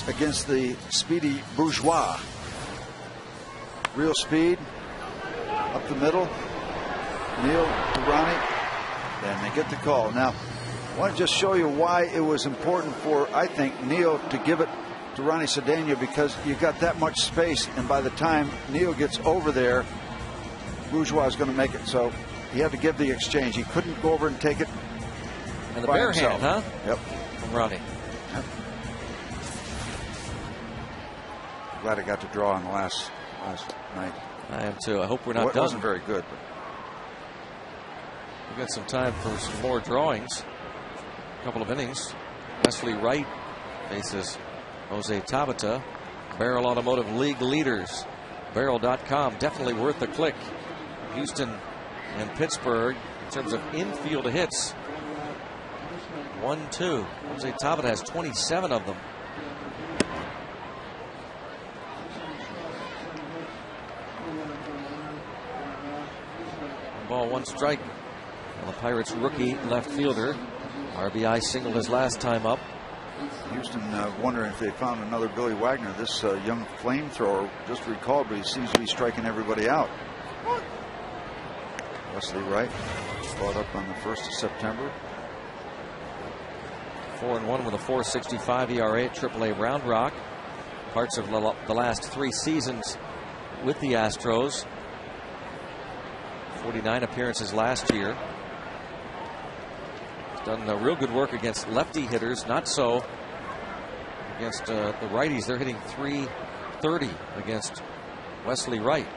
[SPEAKER 2] Against the speedy Bourgeois. Real speed. Up the middle. Neil to Ronnie. And they get the call. Now, I want to just show you why it was important for, I think, Neil to give it to Ronnie Cedeno, because you got that much space, and by the time Neil gets over there, Bourgeois is going to make it. So he had to give the exchange. He couldn't go over and take it.
[SPEAKER 1] And the bare hand, huh?
[SPEAKER 2] Yep.
[SPEAKER 1] From Ronnie.
[SPEAKER 2] Yep. Glad I got to draw on the last night.
[SPEAKER 1] I am too. I hope we're not done.
[SPEAKER 2] It wasn't very good. But
[SPEAKER 1] we've got some time for some more drawings. A couple of innings. Wesley Wright faces Jose Tabata. Barrel Automotive League leaders. Barrel.com. Definitely worth the click. Houston and Pittsburgh in terms of infield hits. 1-2. Jose Tabata has 27 of them. 1 strike on the Pirates rookie left fielder. RBI singled his last time up.
[SPEAKER 7] Houston wondering if they found another Billy Wagner. This young flamethrower just recalled, but he seems to be striking everybody out. Wesley Wright brought up on the 1st of September.
[SPEAKER 1] 4-1 with a 4.65 ERA at AAA Round Rock. Parts of the last 3 seasons with the Astros. 49 appearances last year. He's done real good work against lefty hitters, not so against the righties. They're hitting .330 against Wesley Wright.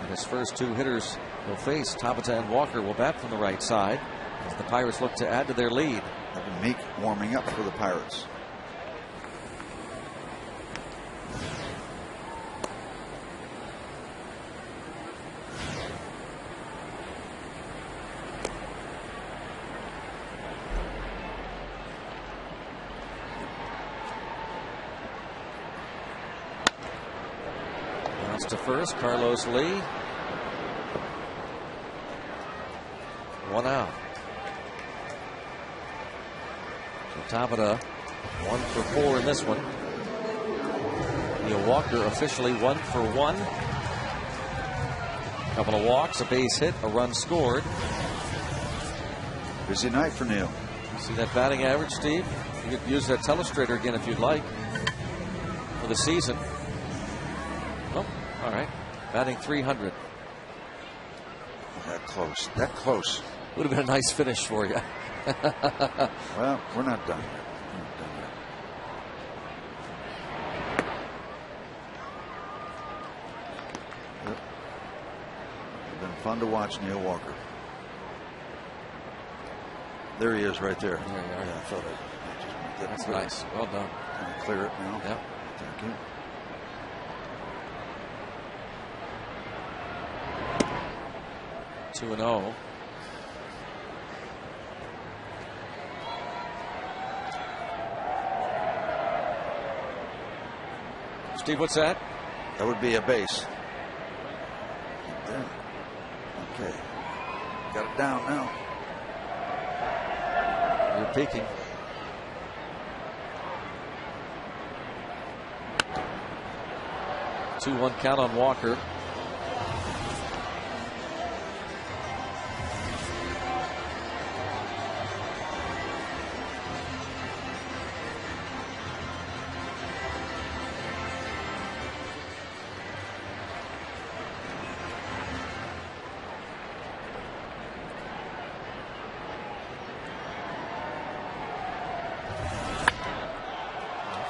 [SPEAKER 1] And his first 2 hitters will face, Tabata and Walker, will bat from the right side as the Pirates look to add to their lead.
[SPEAKER 7] Evan Meek warming up for the Pirates.
[SPEAKER 1] To first, Carlos Lee. 1 out. So Tabata 1 for 4 in this one. Neil Walker officially 1 for 1. Couple of walks, a base hit, a run scored.
[SPEAKER 7] Busy night for Neil.
[SPEAKER 1] See that batting average, Steve? You could use that telestrator again if you'd like for the season. Oh, all right. Batting 300.
[SPEAKER 7] That close. That close.
[SPEAKER 1] Would have been a nice finish for you.
[SPEAKER 7] Well, we're not done yet. We're not done yet. Yep. It's been fun to watch Neil Walker. There he is right there.
[SPEAKER 1] There you are.
[SPEAKER 7] Yeah, I thought I just went that
[SPEAKER 1] That's
[SPEAKER 7] clear.
[SPEAKER 1] nice. Well done.
[SPEAKER 7] Can I clear it now?
[SPEAKER 1] Yep.
[SPEAKER 7] Thank you.
[SPEAKER 1] Two and 0. Steve, what's that?
[SPEAKER 7] That would be a base. Right there. Okay. Got it down now.
[SPEAKER 1] You're peeking. Two 1 count on Walker.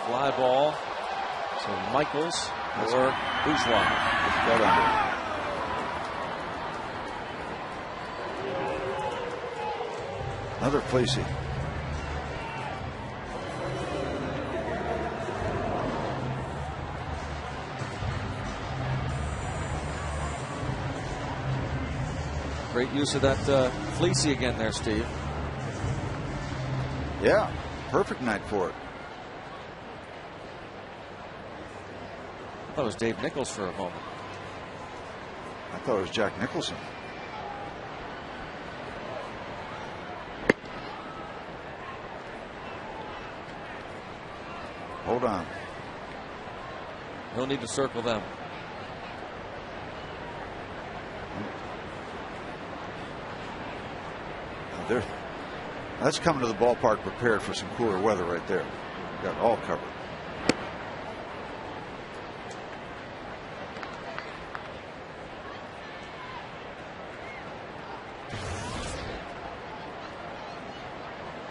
[SPEAKER 1] Fly ball to Michaels or Bourgeois.
[SPEAKER 7] Got under. Another Fleacy.
[SPEAKER 1] Great use of that Fleacy again there, Steve.
[SPEAKER 7] Yeah, perfect night for it.
[SPEAKER 1] I thought it was Dave Nichols for a moment.
[SPEAKER 7] I thought it was Jack Nicholson. Hold on.
[SPEAKER 1] No need to circle them.
[SPEAKER 7] There, that's coming to the ballpark prepared for some cooler weather right there. Got all covered.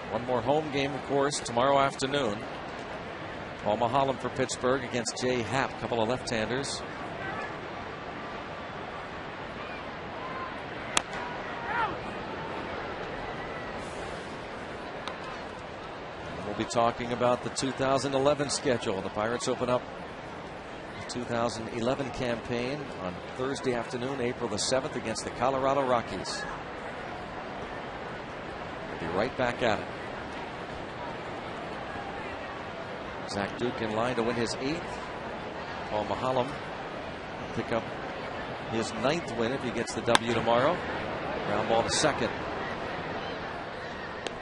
[SPEAKER 1] One more home game, of course, tomorrow afternoon. Paul Mahalam for Pittsburgh against Jay Happ, couple of left-handers. We'll be talking about the 2011 schedule. The Pirates open up the 2011 campaign on Thursday afternoon, April the 7th, against the Colorado Rockies. We'll be right back at it. Zach Duke in line to win his 8th. Paul Mahalam will pick up his 9th win if he gets the W tomorrow. Ground ball to second.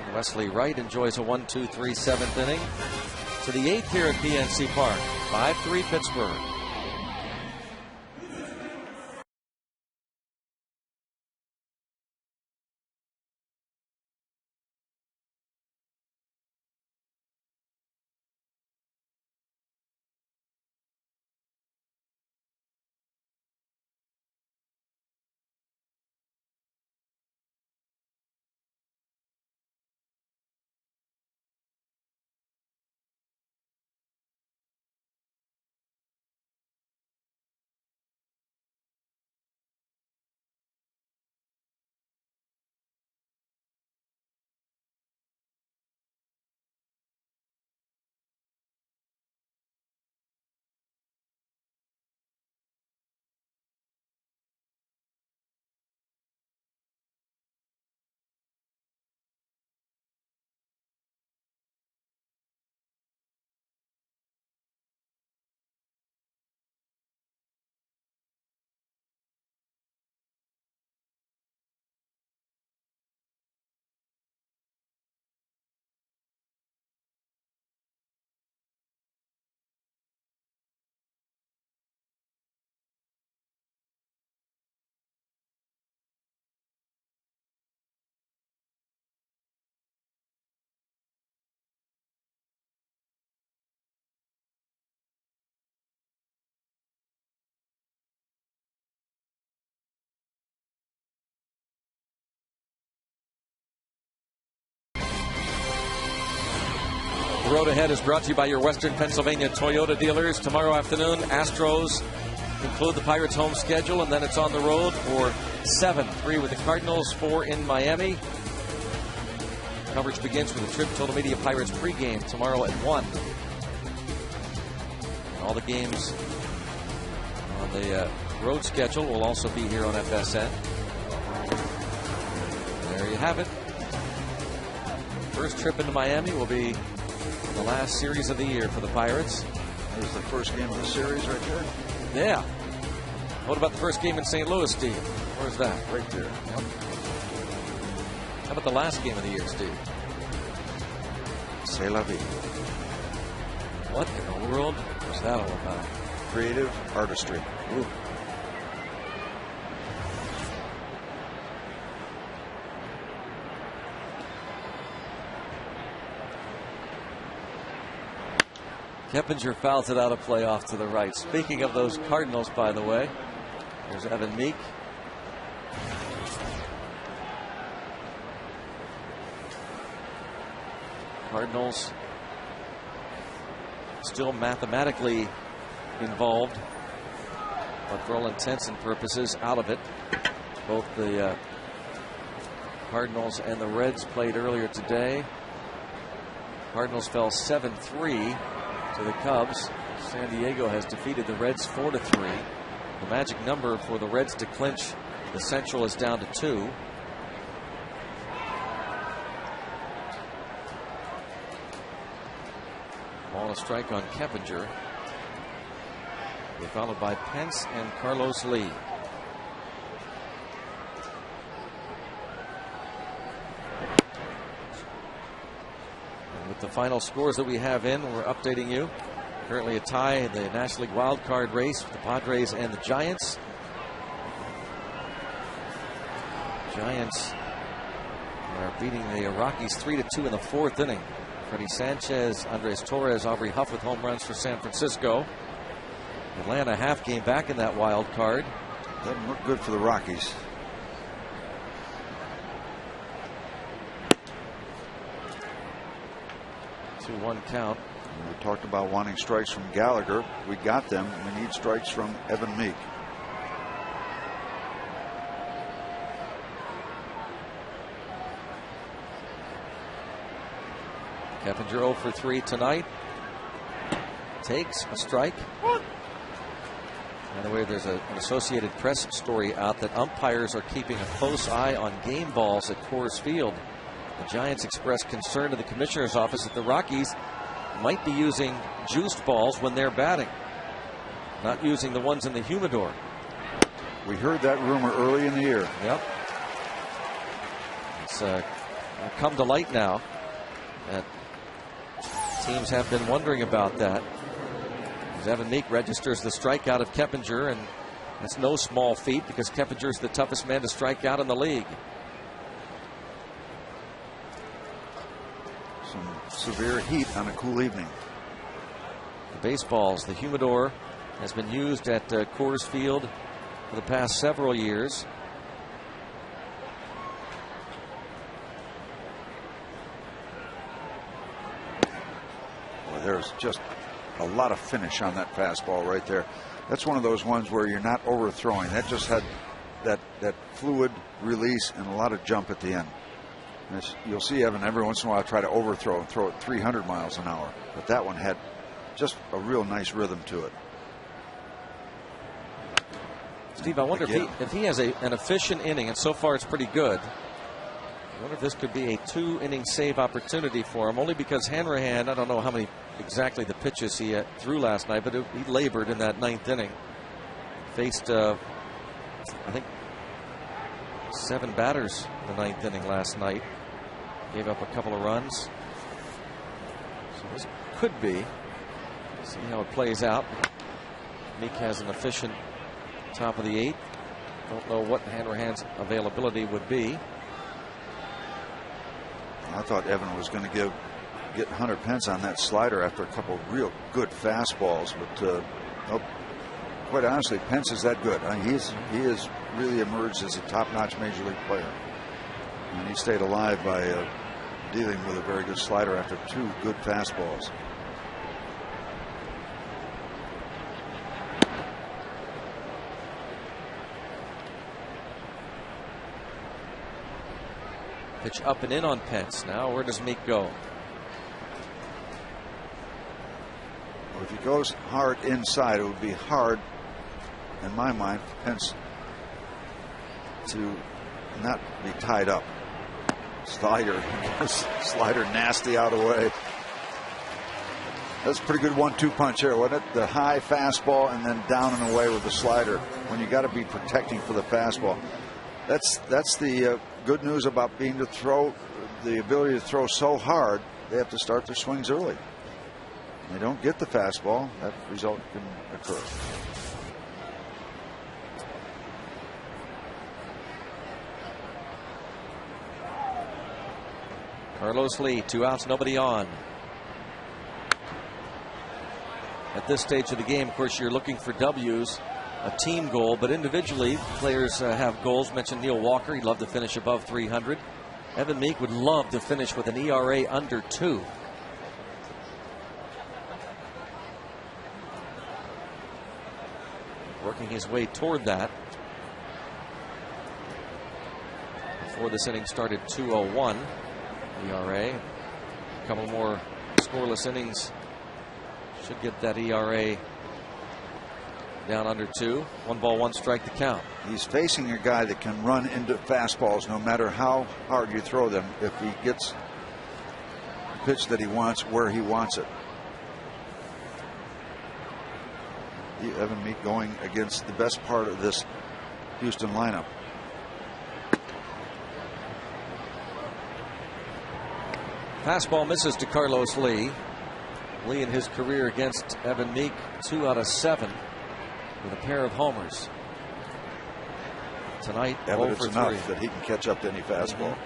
[SPEAKER 1] And Wesley Wright enjoys a 1-2-3 7th inning to the 8th here at PNC Park. 5-3 Pittsburgh. road ahead is brought to you by your Western Pennsylvania Toyota dealers. Tomorrow afternoon, Astros conclude the Pirates' home schedule, and then it's on the road for 7. 3 with the Cardinals, 4 in Miami. Coverage begins with a Trip Total Media Pirates pregame tomorrow at 1. All the games on the road schedule will also be here on FSN. There you have it. First trip into Miami will be the last series of the year for the Pirates.
[SPEAKER 7] There's the first game of the series right there.
[SPEAKER 1] Yeah. What about the first game in St. Louis, Steve? Where's that?
[SPEAKER 7] Right there. Yep.
[SPEAKER 1] How about the last game of the year, Steve?
[SPEAKER 7] C'est la vie.
[SPEAKER 1] What in the world was that all about?
[SPEAKER 7] Creative artistry.
[SPEAKER 1] Ooh. Keppinger fouls it out of play off to the right. Speaking of those Cardinals, by the way, there's Evan Meek. Cardinals still mathematically involved, but for all intents and purposes out of it. Both the Cardinals and the Reds played earlier today. Cardinals fell 7-3 to the Cubs. San Diego has defeated the Reds 4-3. The magic number for the Reds to clinch the Central is down to 2. Ball a strike on Keppinger. They're followed by Pence and Carlos Lee. And with the final scores that we have in, we're updating you. Currently a tie in the National League wild card race with the Padres and the Giants. Giants are beating the Rockies 3-2 in the 4th inning. Freddie Sanchez, Andres Torres, Aubrey Huff with home runs for San Francisco. Atlanta half game back in that wild card.
[SPEAKER 7] Doesn't look good for the Rockies.
[SPEAKER 1] Two 1 count.
[SPEAKER 7] We talked about wanting strikes from Gallagher. We got them. We need strikes from Evan Meek.
[SPEAKER 1] Keppinger 0 for 3 tonight. Takes a strike. By the way, there's an Associated Press story out that umpires are keeping a close eye on game balls at Coors Field. The Giants expressed concern to the commissioner's office that the Rockies might be using juiced balls when they're batting, not using the ones in the humidor.
[SPEAKER 7] We heard that rumor early in the year.
[SPEAKER 1] Yep. It's come to light now that teams have been wondering about that. As Evan Meek registers the strikeout of Keppinger, and that's no small feat because Keppinger is the toughest man to strike out in the league.
[SPEAKER 7] Some severe heat on a cool evening.
[SPEAKER 1] The baseballs, the humidor has been used at Coors Field for the past several years.
[SPEAKER 7] Well, there's just a lot of finish on that fastball right there. That's one of those ones where you're not overthrowing. That just had that fluid release and a lot of jump at the end. You'll see Evan every once in a while try to overthrow and throw it 300 miles an hour. But that one had just a real nice rhythm to it.
[SPEAKER 1] Steve, I wonder if he has an efficient inning, and so far it's pretty good. I wonder if this could be a 2-inning save opportunity for him, only because Hanrahan, I don't know how many exactly the pitches he threw last night, but he labored in that 9th inning. Faced, I think, 7 batters in the 9th inning last night. Gave up a couple of runs. So this could be. See how it plays out. Meek has an efficient top of the 8th. Don't know what Hanrahan's availability would be.
[SPEAKER 7] I thought Evan was going to get Hunter Pence on that slider after a couple of real good fastballs, but nope. Quite honestly, Pence is that good. He has really emerged as a top-notch major league player, and he stayed alive by dealing with a very good slider after 2 good fastballs.
[SPEAKER 1] Pitch up and in on Pence. Now where does Meek go?
[SPEAKER 7] Well, if he goes hard inside, it would be hard, in my mind, for Pence to not be tied up. Slider nasty out of the way. That's a pretty good 1-2 punch here, wasn't it? The high fastball and then down and away with the slider when you got to be protecting for the fastball. That's the good news about being to throw, the ability to throw so hard. They have to start their swings early. When they don't get the fastball, that result can occur.
[SPEAKER 1] Carlos Lee, 2 outs, nobody on. At this stage of the game, of course, you're looking for W's, a team goal, but individually, players have goals. Mentioned Neil Walker, he'd love to finish above 300. Evan Meek would love to finish with an ERA under 2. Working his way toward that. Before this inning started, 2.01 ERA. A couple more scoreless innings should get that ERA down under 2. 1 ball, 1 strike to count.
[SPEAKER 7] He's facing a guy that can run into fastballs no matter how hard you throw them if he gets the pitch that he wants where he wants it. Evan Meek going against the best part of this Houston lineup.
[SPEAKER 1] Fastball misses to Carlos Lee. Lee in his career against Evan Meek, 2 out of 7 with a pair of homers. Tonight,
[SPEAKER 7] evidence
[SPEAKER 1] 0 for
[SPEAKER 7] enough
[SPEAKER 1] 3.
[SPEAKER 7] that he can catch up to any fastball.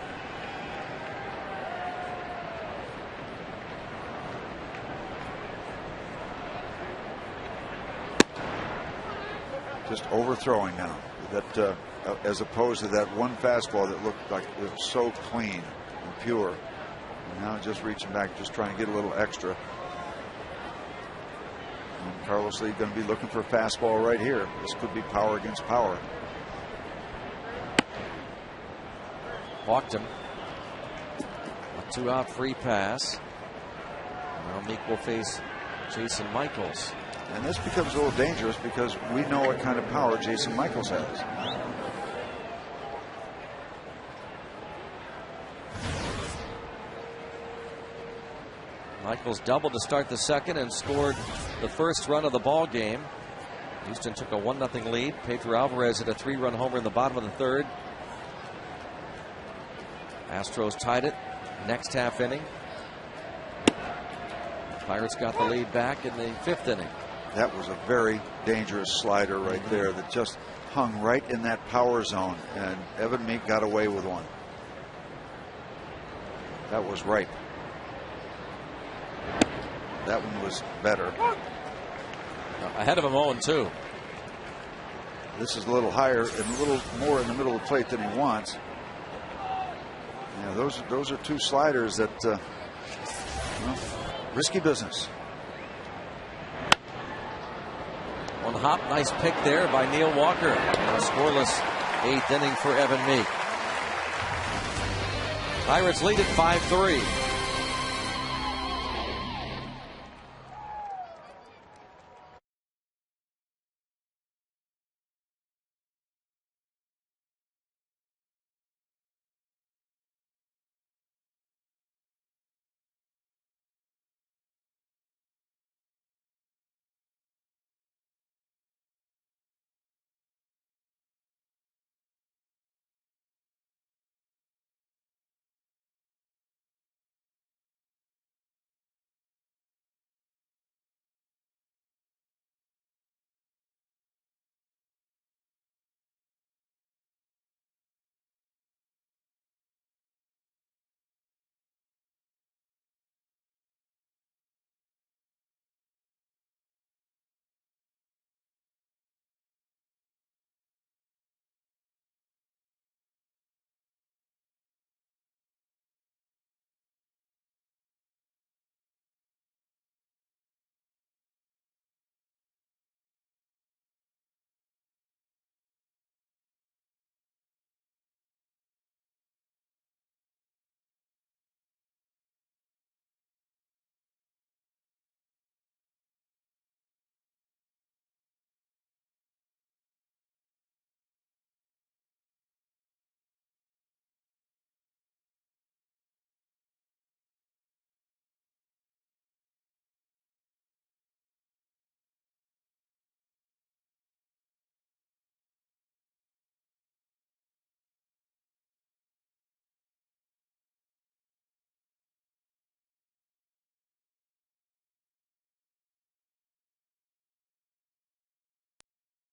[SPEAKER 7] Just overthrowing now. That as opposed to that one fastball that looked like it was so clean and pure. And now just reaching back, just trying to get a little extra. And Carlos Lee going to be looking for a fastball right here. This could be power against power.
[SPEAKER 1] Walked him. A 2-out free pass. Now Meek will face Jason Michaels.
[SPEAKER 7] And this becomes a little dangerous because we know what kind of power Jason Michaels has.
[SPEAKER 1] Michaels doubled to start the second and scored the first run of the ball game. Houston took a 1-0 lead. Pedro Alvarez hit a 3-run homer in the bottom of the third. Astros tied it next half inning. Pirates got the lead back in the 5th inning.
[SPEAKER 7] That was a very dangerous slider right there that just hung right in that power zone, and Evan Meek got away with one. That was right. That one was better.
[SPEAKER 1] Ahead of him 0-2.
[SPEAKER 7] This is a little higher and a little more in the middle of the plate than he wants. Yeah, those are 2 sliders that well, risky business.
[SPEAKER 1] One hop, nice pick there by Neil Walker. And a scoreless 8th inning for Evan Meek. Pirates lead at 5-3.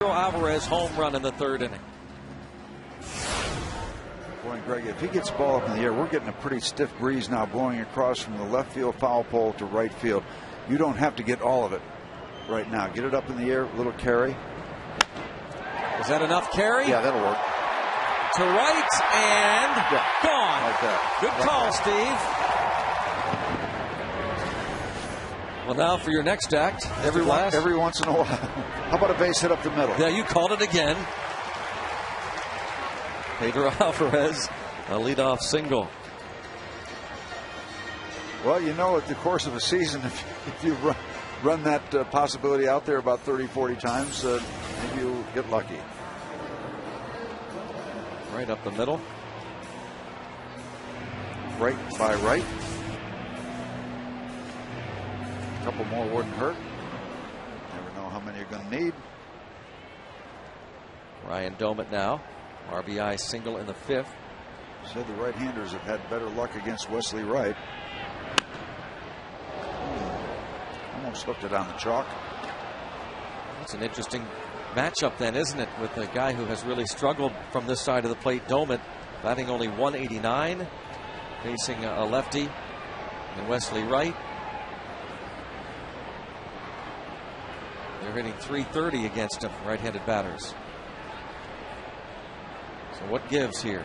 [SPEAKER 1] Pedro Alvarez home run in the third inning.
[SPEAKER 7] Boy, and Greg, if he gets the ball up in the air, we're getting a pretty stiff breeze now blowing across from the left field foul pole to right field. You don't have to get all of it right now. Get it up in the air, a little carry.
[SPEAKER 1] Is that enough carry?
[SPEAKER 7] Yeah, that'll work.
[SPEAKER 1] To right and gone.
[SPEAKER 7] Like that.
[SPEAKER 1] Good call, Steve. Well, now for your next act.
[SPEAKER 7] Every once in a while. How about a base hit up the middle?
[SPEAKER 1] Yeah, you called it again. Pedro Alvarez, a leadoff single.
[SPEAKER 7] Well, you know, at the course of a season, if you run that possibility out there about 30, 40 times, maybe you'll get lucky.
[SPEAKER 1] Right up the middle.
[SPEAKER 7] Right by right. A couple more wouldn't hurt. Never know how many you're going to need.
[SPEAKER 1] Ryan Domit now. RBI single in the fifth.
[SPEAKER 7] Said the right-handers have had better luck against Wesley Wright. Almost hooked it on the chalk.
[SPEAKER 1] That's an interesting matchup then, isn't it? With a guy who has really struggled from this side of the plate, Domit, batting only .189, facing a lefty and Wesley Wright. They're hitting .330 against him, right-handed batters. So what gives here?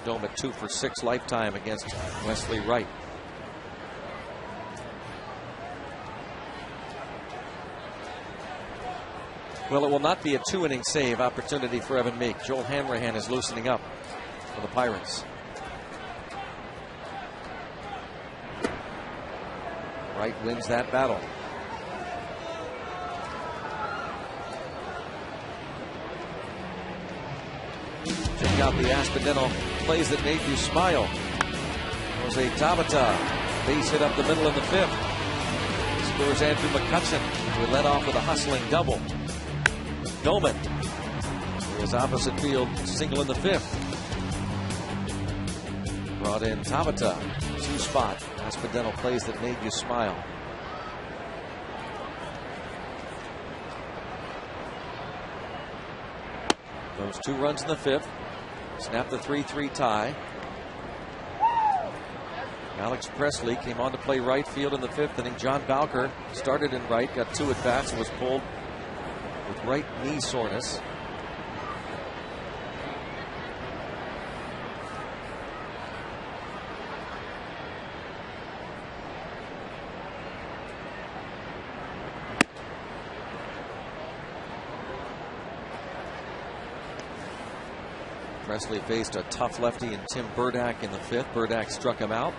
[SPEAKER 1] Domit 2 for 6 lifetime against Wesley Wright. Well, it will not be a 2-inning save opportunity for Evan Meek. Joel Hanrahan is loosening up for the Pirates. Wright wins that battle. Check out the Aspendeno plays that made you smile. Jose Tabata, base hit up the middle in the fifth. Scores Andrew McCutcheon, who led off with a hustling double. Domit, his opposite field single in the fifth. Brought in Tabata, 2-spot. Aspendeno plays that made you smile. Those 2 runs in the fifth. Snap the 3-3 tie. Alex Presley came on to play right field in the fifth inning. John Bowker started in right, got 2 at-bats, and was pulled with right knee soreness. Presley faced a tough lefty in Tim Burdack in the fifth. Burdack struck him out.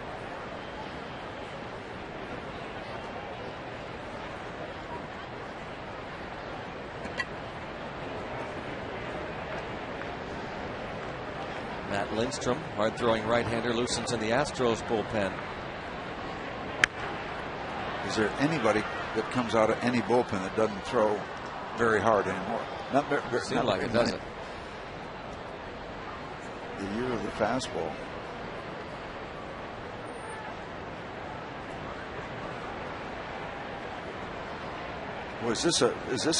[SPEAKER 1] Matt Lindstrom, hard-throwing right-hander, loosens in the Astros bullpen.
[SPEAKER 7] Is there anybody that comes out of any bullpen that doesn't throw very hard anymore?
[SPEAKER 1] Seems like it doesn't.
[SPEAKER 7] The year of the fastball. Well, is this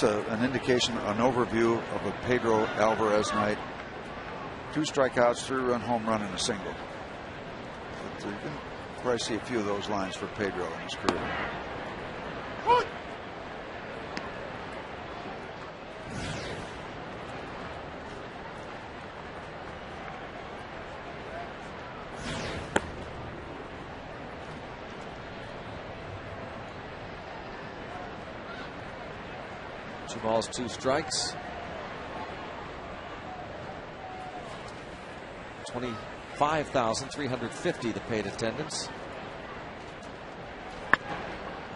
[SPEAKER 7] an indication, an overview of a Pedro Alvarez night? 2 strikeouts, 3-run home run, and a single. But you can probably see a few of those lines for Pedro in his career.
[SPEAKER 1] Two balls, 2 strikes. 25,350 the paid attendance.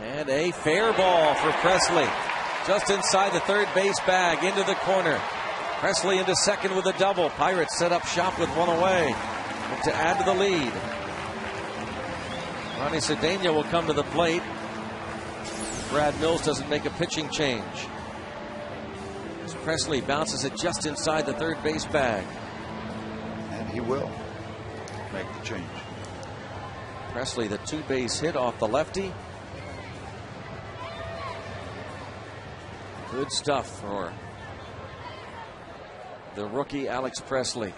[SPEAKER 1] And a fair ball for Presley. Just inside the third base bag, into the corner. Presley into second with a double. Pirates set up shop with 1 away to add to the lead. Ronnie Cedeno will come to the plate. Brad Mills doesn't make a pitching change. As Presley bounces it just inside the third base bag.
[SPEAKER 7] And he will make the change.
[SPEAKER 1] Presley, the 2-base hit off the lefty. Good stuff for the rookie Alex Presley.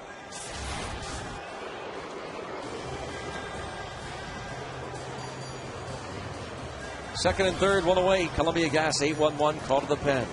[SPEAKER 1] Second and third, one away. Columbia Gas 8-1-1, call to the pen.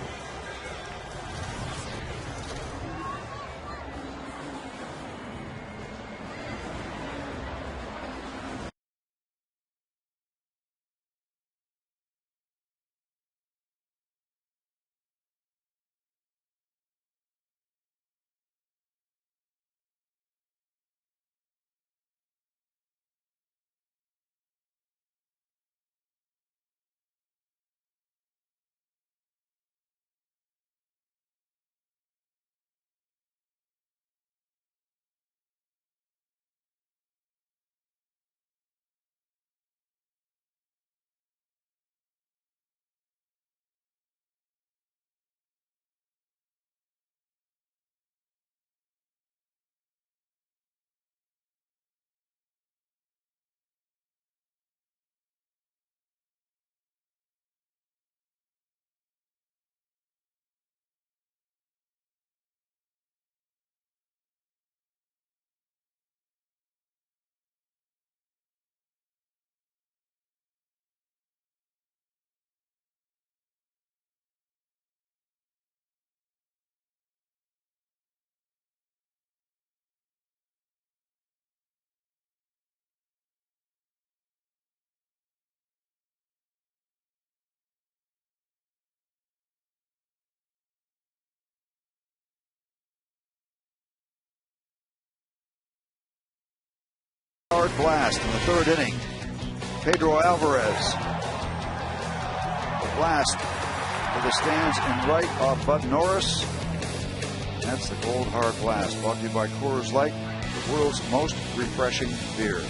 [SPEAKER 7] Hard blast in the third inning. Pedro Alvarez. The blast to the stands and right off Bud Norris. That's the Gold Hard Blast, brought to you by Coors Light, the world's most refreshing beer.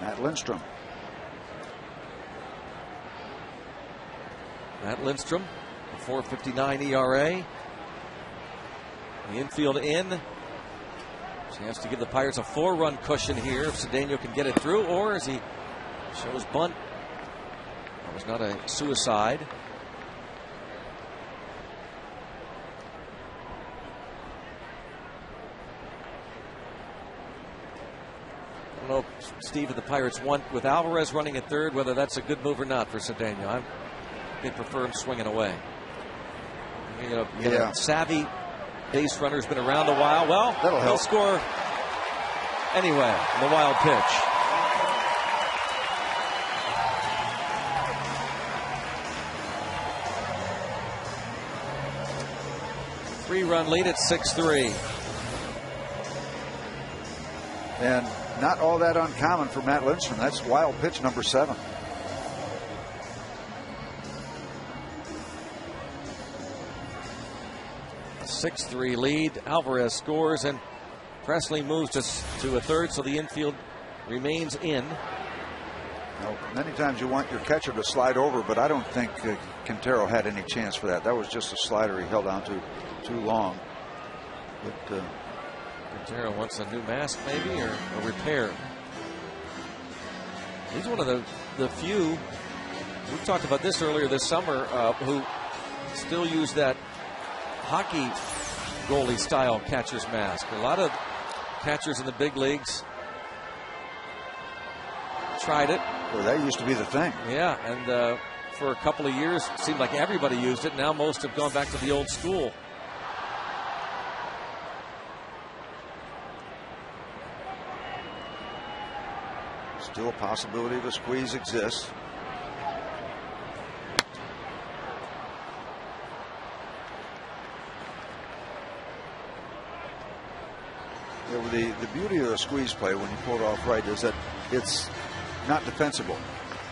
[SPEAKER 7] Matt Lindstrom.
[SPEAKER 1] Matt Lindstrom, a 4.59 ERA. The infield in. So he has to give the Pirates a 4-run cushion here if Cedeno can get it through, or as he shows bunt. That was not a suicide. I don't know, Steve, if the Pirates want, with Alvarez running at third, whether that's a good move or not for Cedeno. They prefer him swinging away. You know, a savvy base runner has been around a while. Well, he'll score anyway. The wild pitch. Three-run lead at 6-3.
[SPEAKER 7] And not all that uncommon for Matt Lindstrom. That's wild pitch number 7.
[SPEAKER 1] A 6-3 lead. Alvarez scores and Presley moves to a third, so the infield remains in.
[SPEAKER 7] Now, many times you want your catcher to slide over, but I don't think Quintero had any chance for that. That was just a slider he held on to too long. But
[SPEAKER 1] Quintero wants a new mask maybe, or a repair. He's one of the few, we talked about this earlier this summer, who still use that hockey goalie style catcher's mask. A lot of catchers in the big leagues tried it.
[SPEAKER 7] Well, that used to be the thing.
[SPEAKER 1] Yeah, and for a couple of years it seemed like everybody used it. Now most have gone back to the old school.
[SPEAKER 7] Still a possibility of a squeeze exists. Yeah, the beauty of a squeeze play when you pull it off right is that it's not defensible.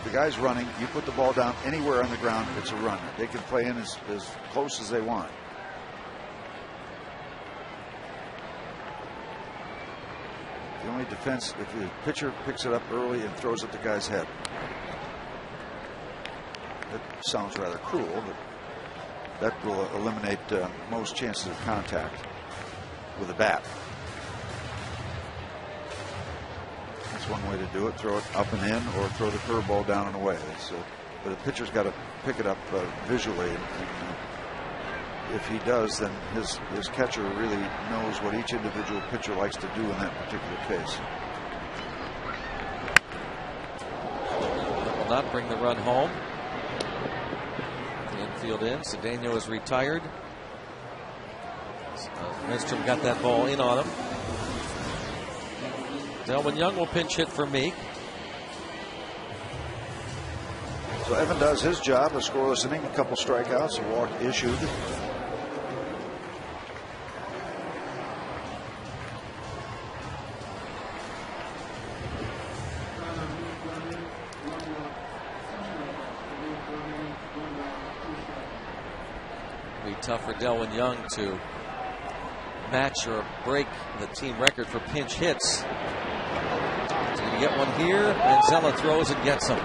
[SPEAKER 7] The guy's running, you put the ball down anywhere on the ground, it's a run. They can play in as close as they want. The only defense, if the pitcher picks it up early and throws at the guy's head. That sounds rather cruel, but That will eliminate most chances of contact with a bat. That's one way to do it. Throw it up and in, or throw the curveball down and away. But the pitcher's got to pick it up visually. And if he does, then his catcher really knows what each individual pitcher likes to do in that particular case.
[SPEAKER 1] Will not bring the run home. The infield in. Cedeno is retired. Lindstrom got that ball in on him. Delwyn Young will pinch hit for Meek.
[SPEAKER 2] So Evan does his job, a scoreless inning, a couple strikeouts, a walk issued.
[SPEAKER 1] Be tough for Delwyn Young to match or break the team record for pinch hits. He's going to get one here. Manzella throws and gets him.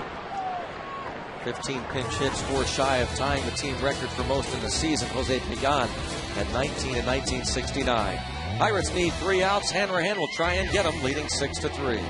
[SPEAKER 1] 15 pinch hits, 4 shy of tying the team record for most in the season. Jose Pagan had 19 in 1969. Pirates need 3 outs. Hanrahan will try and get them, leading 6-3.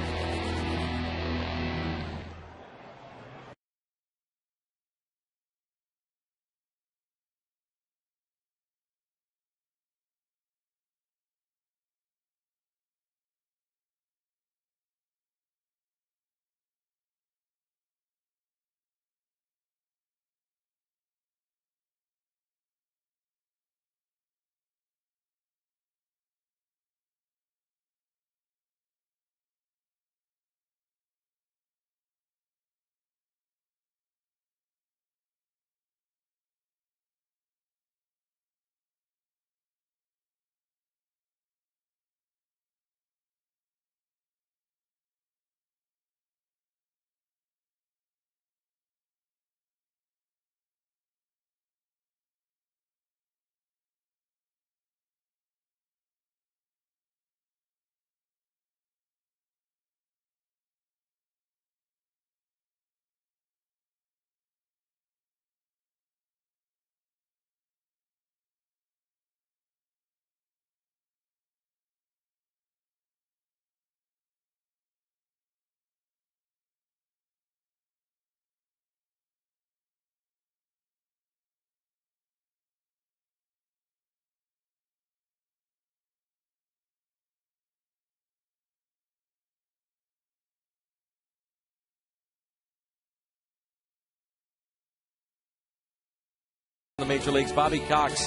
[SPEAKER 1] The major leagues, Bobby Cox,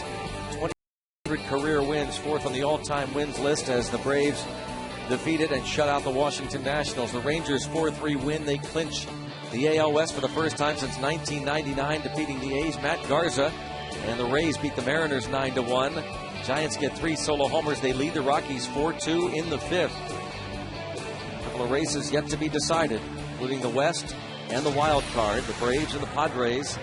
[SPEAKER 1] 2,000 career wins, 4th on the all-time wins list as the Braves defeated and shut out the Washington Nationals. The Rangers 4-3 win. They clinch the AL West for the first time since 1999, defeating the A's. Matt Garza and the Rays beat the Mariners 9-1. Giants get 3 solo homers. They lead the Rockies 4-2 in the 5th. A couple of races yet to be decided, including the West and the wild card. The Braves and the Padres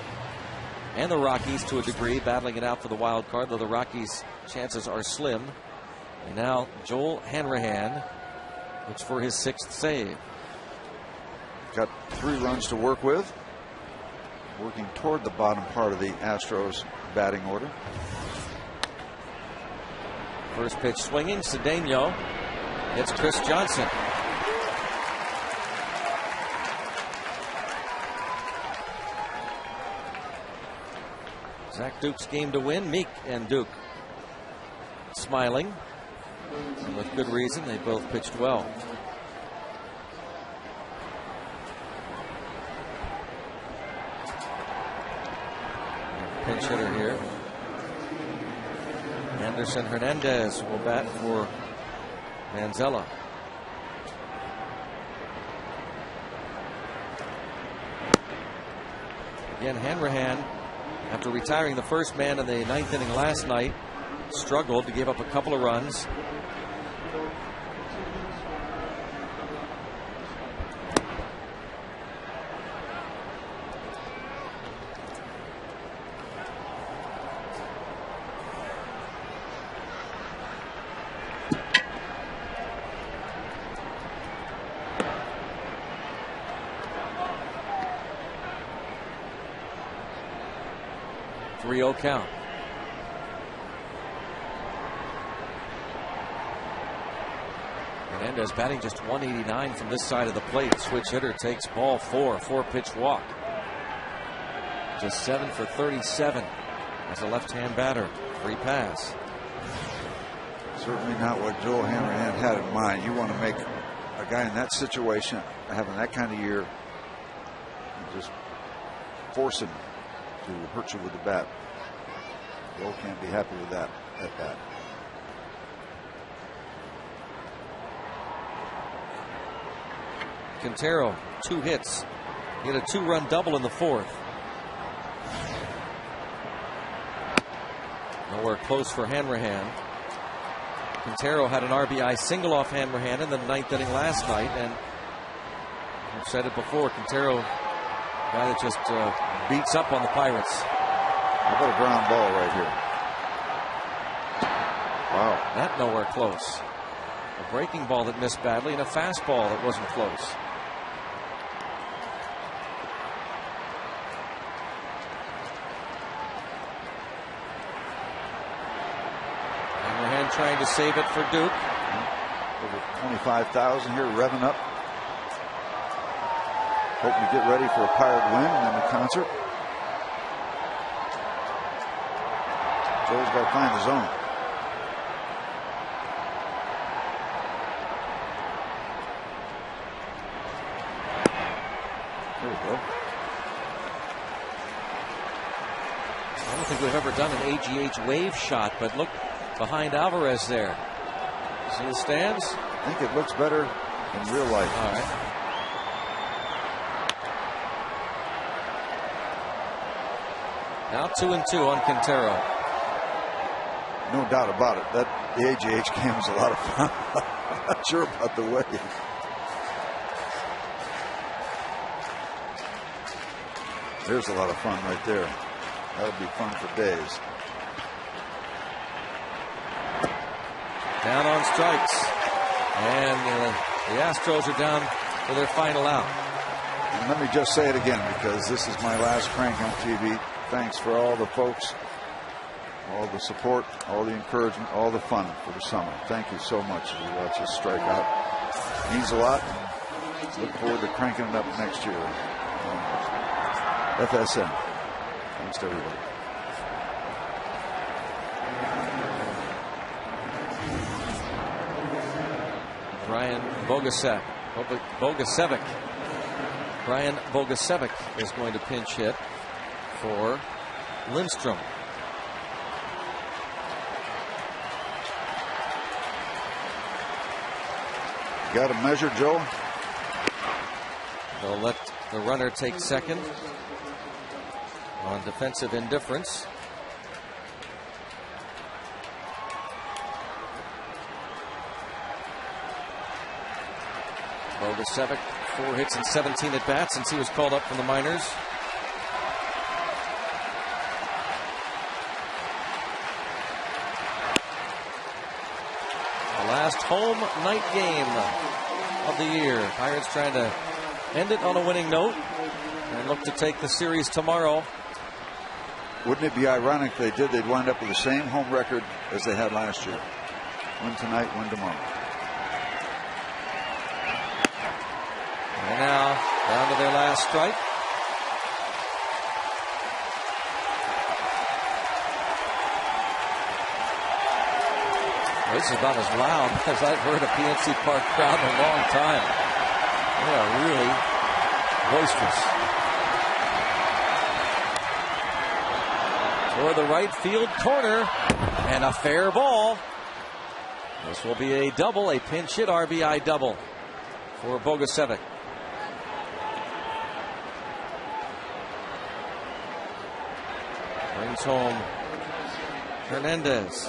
[SPEAKER 1] and the Rockies, to a degree, battling it out for the wild card, though the Rockies' chances are slim. And now Joel Hanrahan looks for his 6th save.
[SPEAKER 7] Got 3 runs to work with. Working toward the bottom part of the Astros batting order.
[SPEAKER 1] First pitch swinging. Cedeno hits Chris Johnson. Zach Duke's game to win. Meek and Duke smiling, and with good reason. They both pitched well. Pinch hitter here. Anderson Hernandez will bat for Manzella. Again, Hanrahan, after retiring the first man in the 9th inning last night, struggled to give up a couple of runs. Count. Hernandez batting just 189 from this side of the plate. Switch hitter takes ball 4, 4-pitch walk. Just 7 for 37 as a left-hand batter. Free pass.
[SPEAKER 7] Certainly not what Joel Hanrahan had in mind. You want to make a guy in that situation, having that kind of year, and just force him to hurt you with the bat. Joel can't be happy with that at bat.
[SPEAKER 1] Quintero, 2 hits. He had a 2-run double in the 4th. Nowhere close for Hanrahan. Quintero had an RBI single off Hanrahan in the 9th inning last night, and I've said it before, Quintero, a guy that just beats up on the Pirates.
[SPEAKER 7] How about a ground ball right here? Wow.
[SPEAKER 1] That nowhere close. A breaking ball that missed badly and a fastball that wasn't close. Hanrahan trying to save it for Duke.
[SPEAKER 7] Over 25,000 here, revving up. Hoping to get ready for a Pirate win and then the concert. Joel's got to find the zone. There we go.
[SPEAKER 1] I don't think we've ever done an AGH wave shot, but look behind Alvarez there. See the stands?
[SPEAKER 7] I think it looks better in real life.
[SPEAKER 1] All right. Now 2-2 on Quintero.
[SPEAKER 7] No doubt about it. The AGH game is a lot of fun. I'm not sure about the wave. There's a lot of fun right there. That'll be fun for days.
[SPEAKER 1] Down on strikes. And the Astros are down for their final out.
[SPEAKER 7] And let me just say it again, because this is my last crank on TV. Thanks for all the folks, all the support, all the encouragement, all the fun for the summer. Thank you so much as you watch us strike out. It means a lot. Look forward to cranking it up next year. FSN. Thanks to everybody.
[SPEAKER 1] Brian Bogusevic. Brian Bogusevic is going to pinch hit for Lindstrom.
[SPEAKER 7] Got a measure, Joe?
[SPEAKER 1] They'll let the runner take second on defensive indifference. Bogusevic, 4 hits and 17 at bats since he was called up from the minors. The last home night game of the year. Pirates trying to end it on a winning note and look to take the series tomorrow.
[SPEAKER 7] Wouldn't it be ironic if they did? They'd wind up with the same home record as they had last year. Win tonight, win tomorrow.
[SPEAKER 1] And now down to their last strike. This is about as loud as I've heard a PNC Park crowd in a long time. They are really boisterous. For the right field corner, and a fair ball. This will be a double, a pinch hit RBI double for Bogusevic. Brings home Hernandez.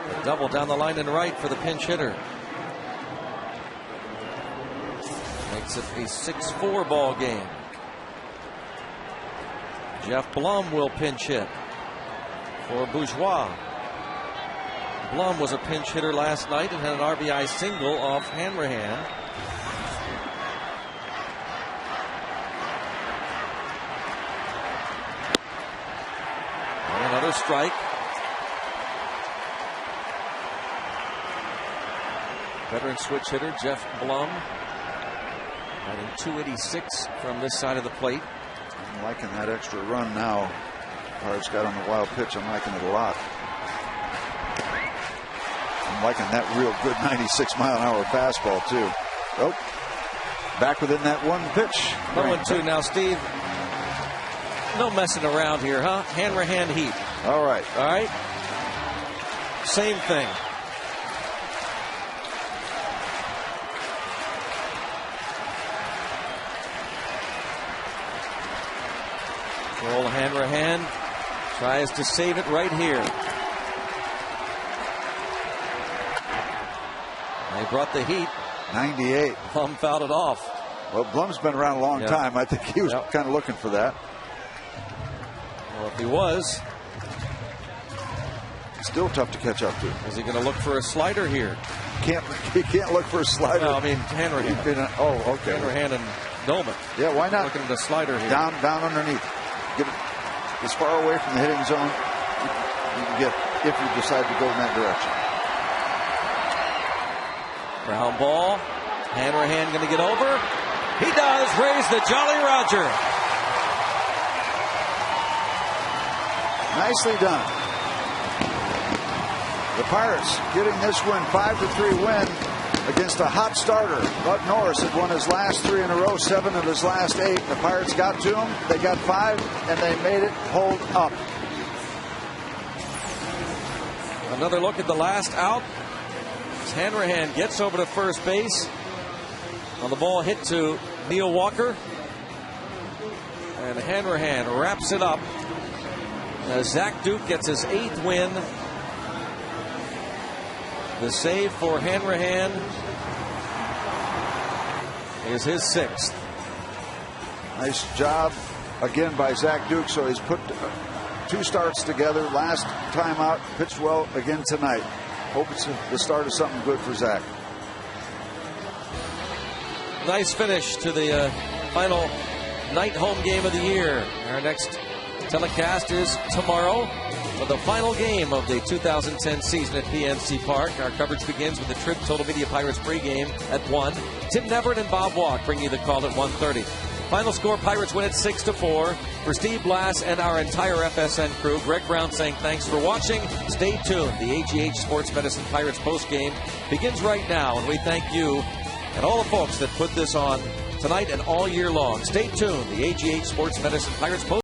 [SPEAKER 1] A double down the line and right for the pinch hitter. Makes it a 6-4 ball game. Jeff Blum will pinch hit for Bourgeois. Blum was a pinch hitter last night and had an RBI single off Hanrahan. And another strike. Veteran switch hitter Jeff Blum batting .286 from this side of the plate.
[SPEAKER 7] I'm liking that extra run now. Pirates got on the wild pitch. I'm liking it a lot. I'm liking that real good 96-mile-an-hour fastball, too. Oh, back within that one pitch.
[SPEAKER 1] 0-2 now, Steve. No messing around here, huh? Hanrahan Heat.
[SPEAKER 7] All right.
[SPEAKER 1] All right. Same thing. Joel Hanrahan tries to save it right here. They brought the heat.
[SPEAKER 7] 98.
[SPEAKER 1] Blum fouled it off.
[SPEAKER 7] Well, Blum's been around a long time. I think he was kind of looking for that.
[SPEAKER 1] Well, if he was,
[SPEAKER 7] still tough to catch up to.
[SPEAKER 1] Is he going to look for a slider here?
[SPEAKER 7] He can't look for a slider.
[SPEAKER 1] No, I mean Hanrahan.
[SPEAKER 7] Okay.
[SPEAKER 1] Hanrahan and Dolman.
[SPEAKER 7] Yeah, why not?
[SPEAKER 1] Looking at the slider here.
[SPEAKER 7] Down underneath. Get it as far away from the hitting zone you can get if you decide to go in that direction.
[SPEAKER 1] Ground ball. Hanrahan going to get over. He does. Raise the Jolly Roger.
[SPEAKER 7] Nicely done. The Pirates getting this win, 5-3 win against a hot starter. Bud Norris had won his last 3 in a row, 7 of his last 8. The Pirates got to him. They got 5, and they made it hold up.
[SPEAKER 1] Another look at the last out. Hanrahan gets over to first base. On the ball hit to Neil Walker. And Hanrahan wraps it up. Zach Duke gets his 8th win. The save for Hanrahan is his 6th.
[SPEAKER 7] Nice job again by Zach Duke. So he's put 2 starts together. Last time out, pitched well again tonight. Hope it's the start of something good for Zach.
[SPEAKER 1] Nice finish to the final night home game of the year. Our next telecast is tomorrow for the final game of the 2010 season at PNC Park. Our coverage begins with the Trib Total Media Pirates pregame at 1. Tim Neverett and Bob Walk bring you the call at 1:30. Final score, Pirates win at 6-4. For Steve Blass and our entire FSN crew, Greg Brown saying thanks for watching. Stay tuned. The HEH Sports Medicine Pirates postgame begins right now, and we thank you and all the folks that put this on tonight and all year long. Stay tuned. The HEH Sports Medicine Pirates post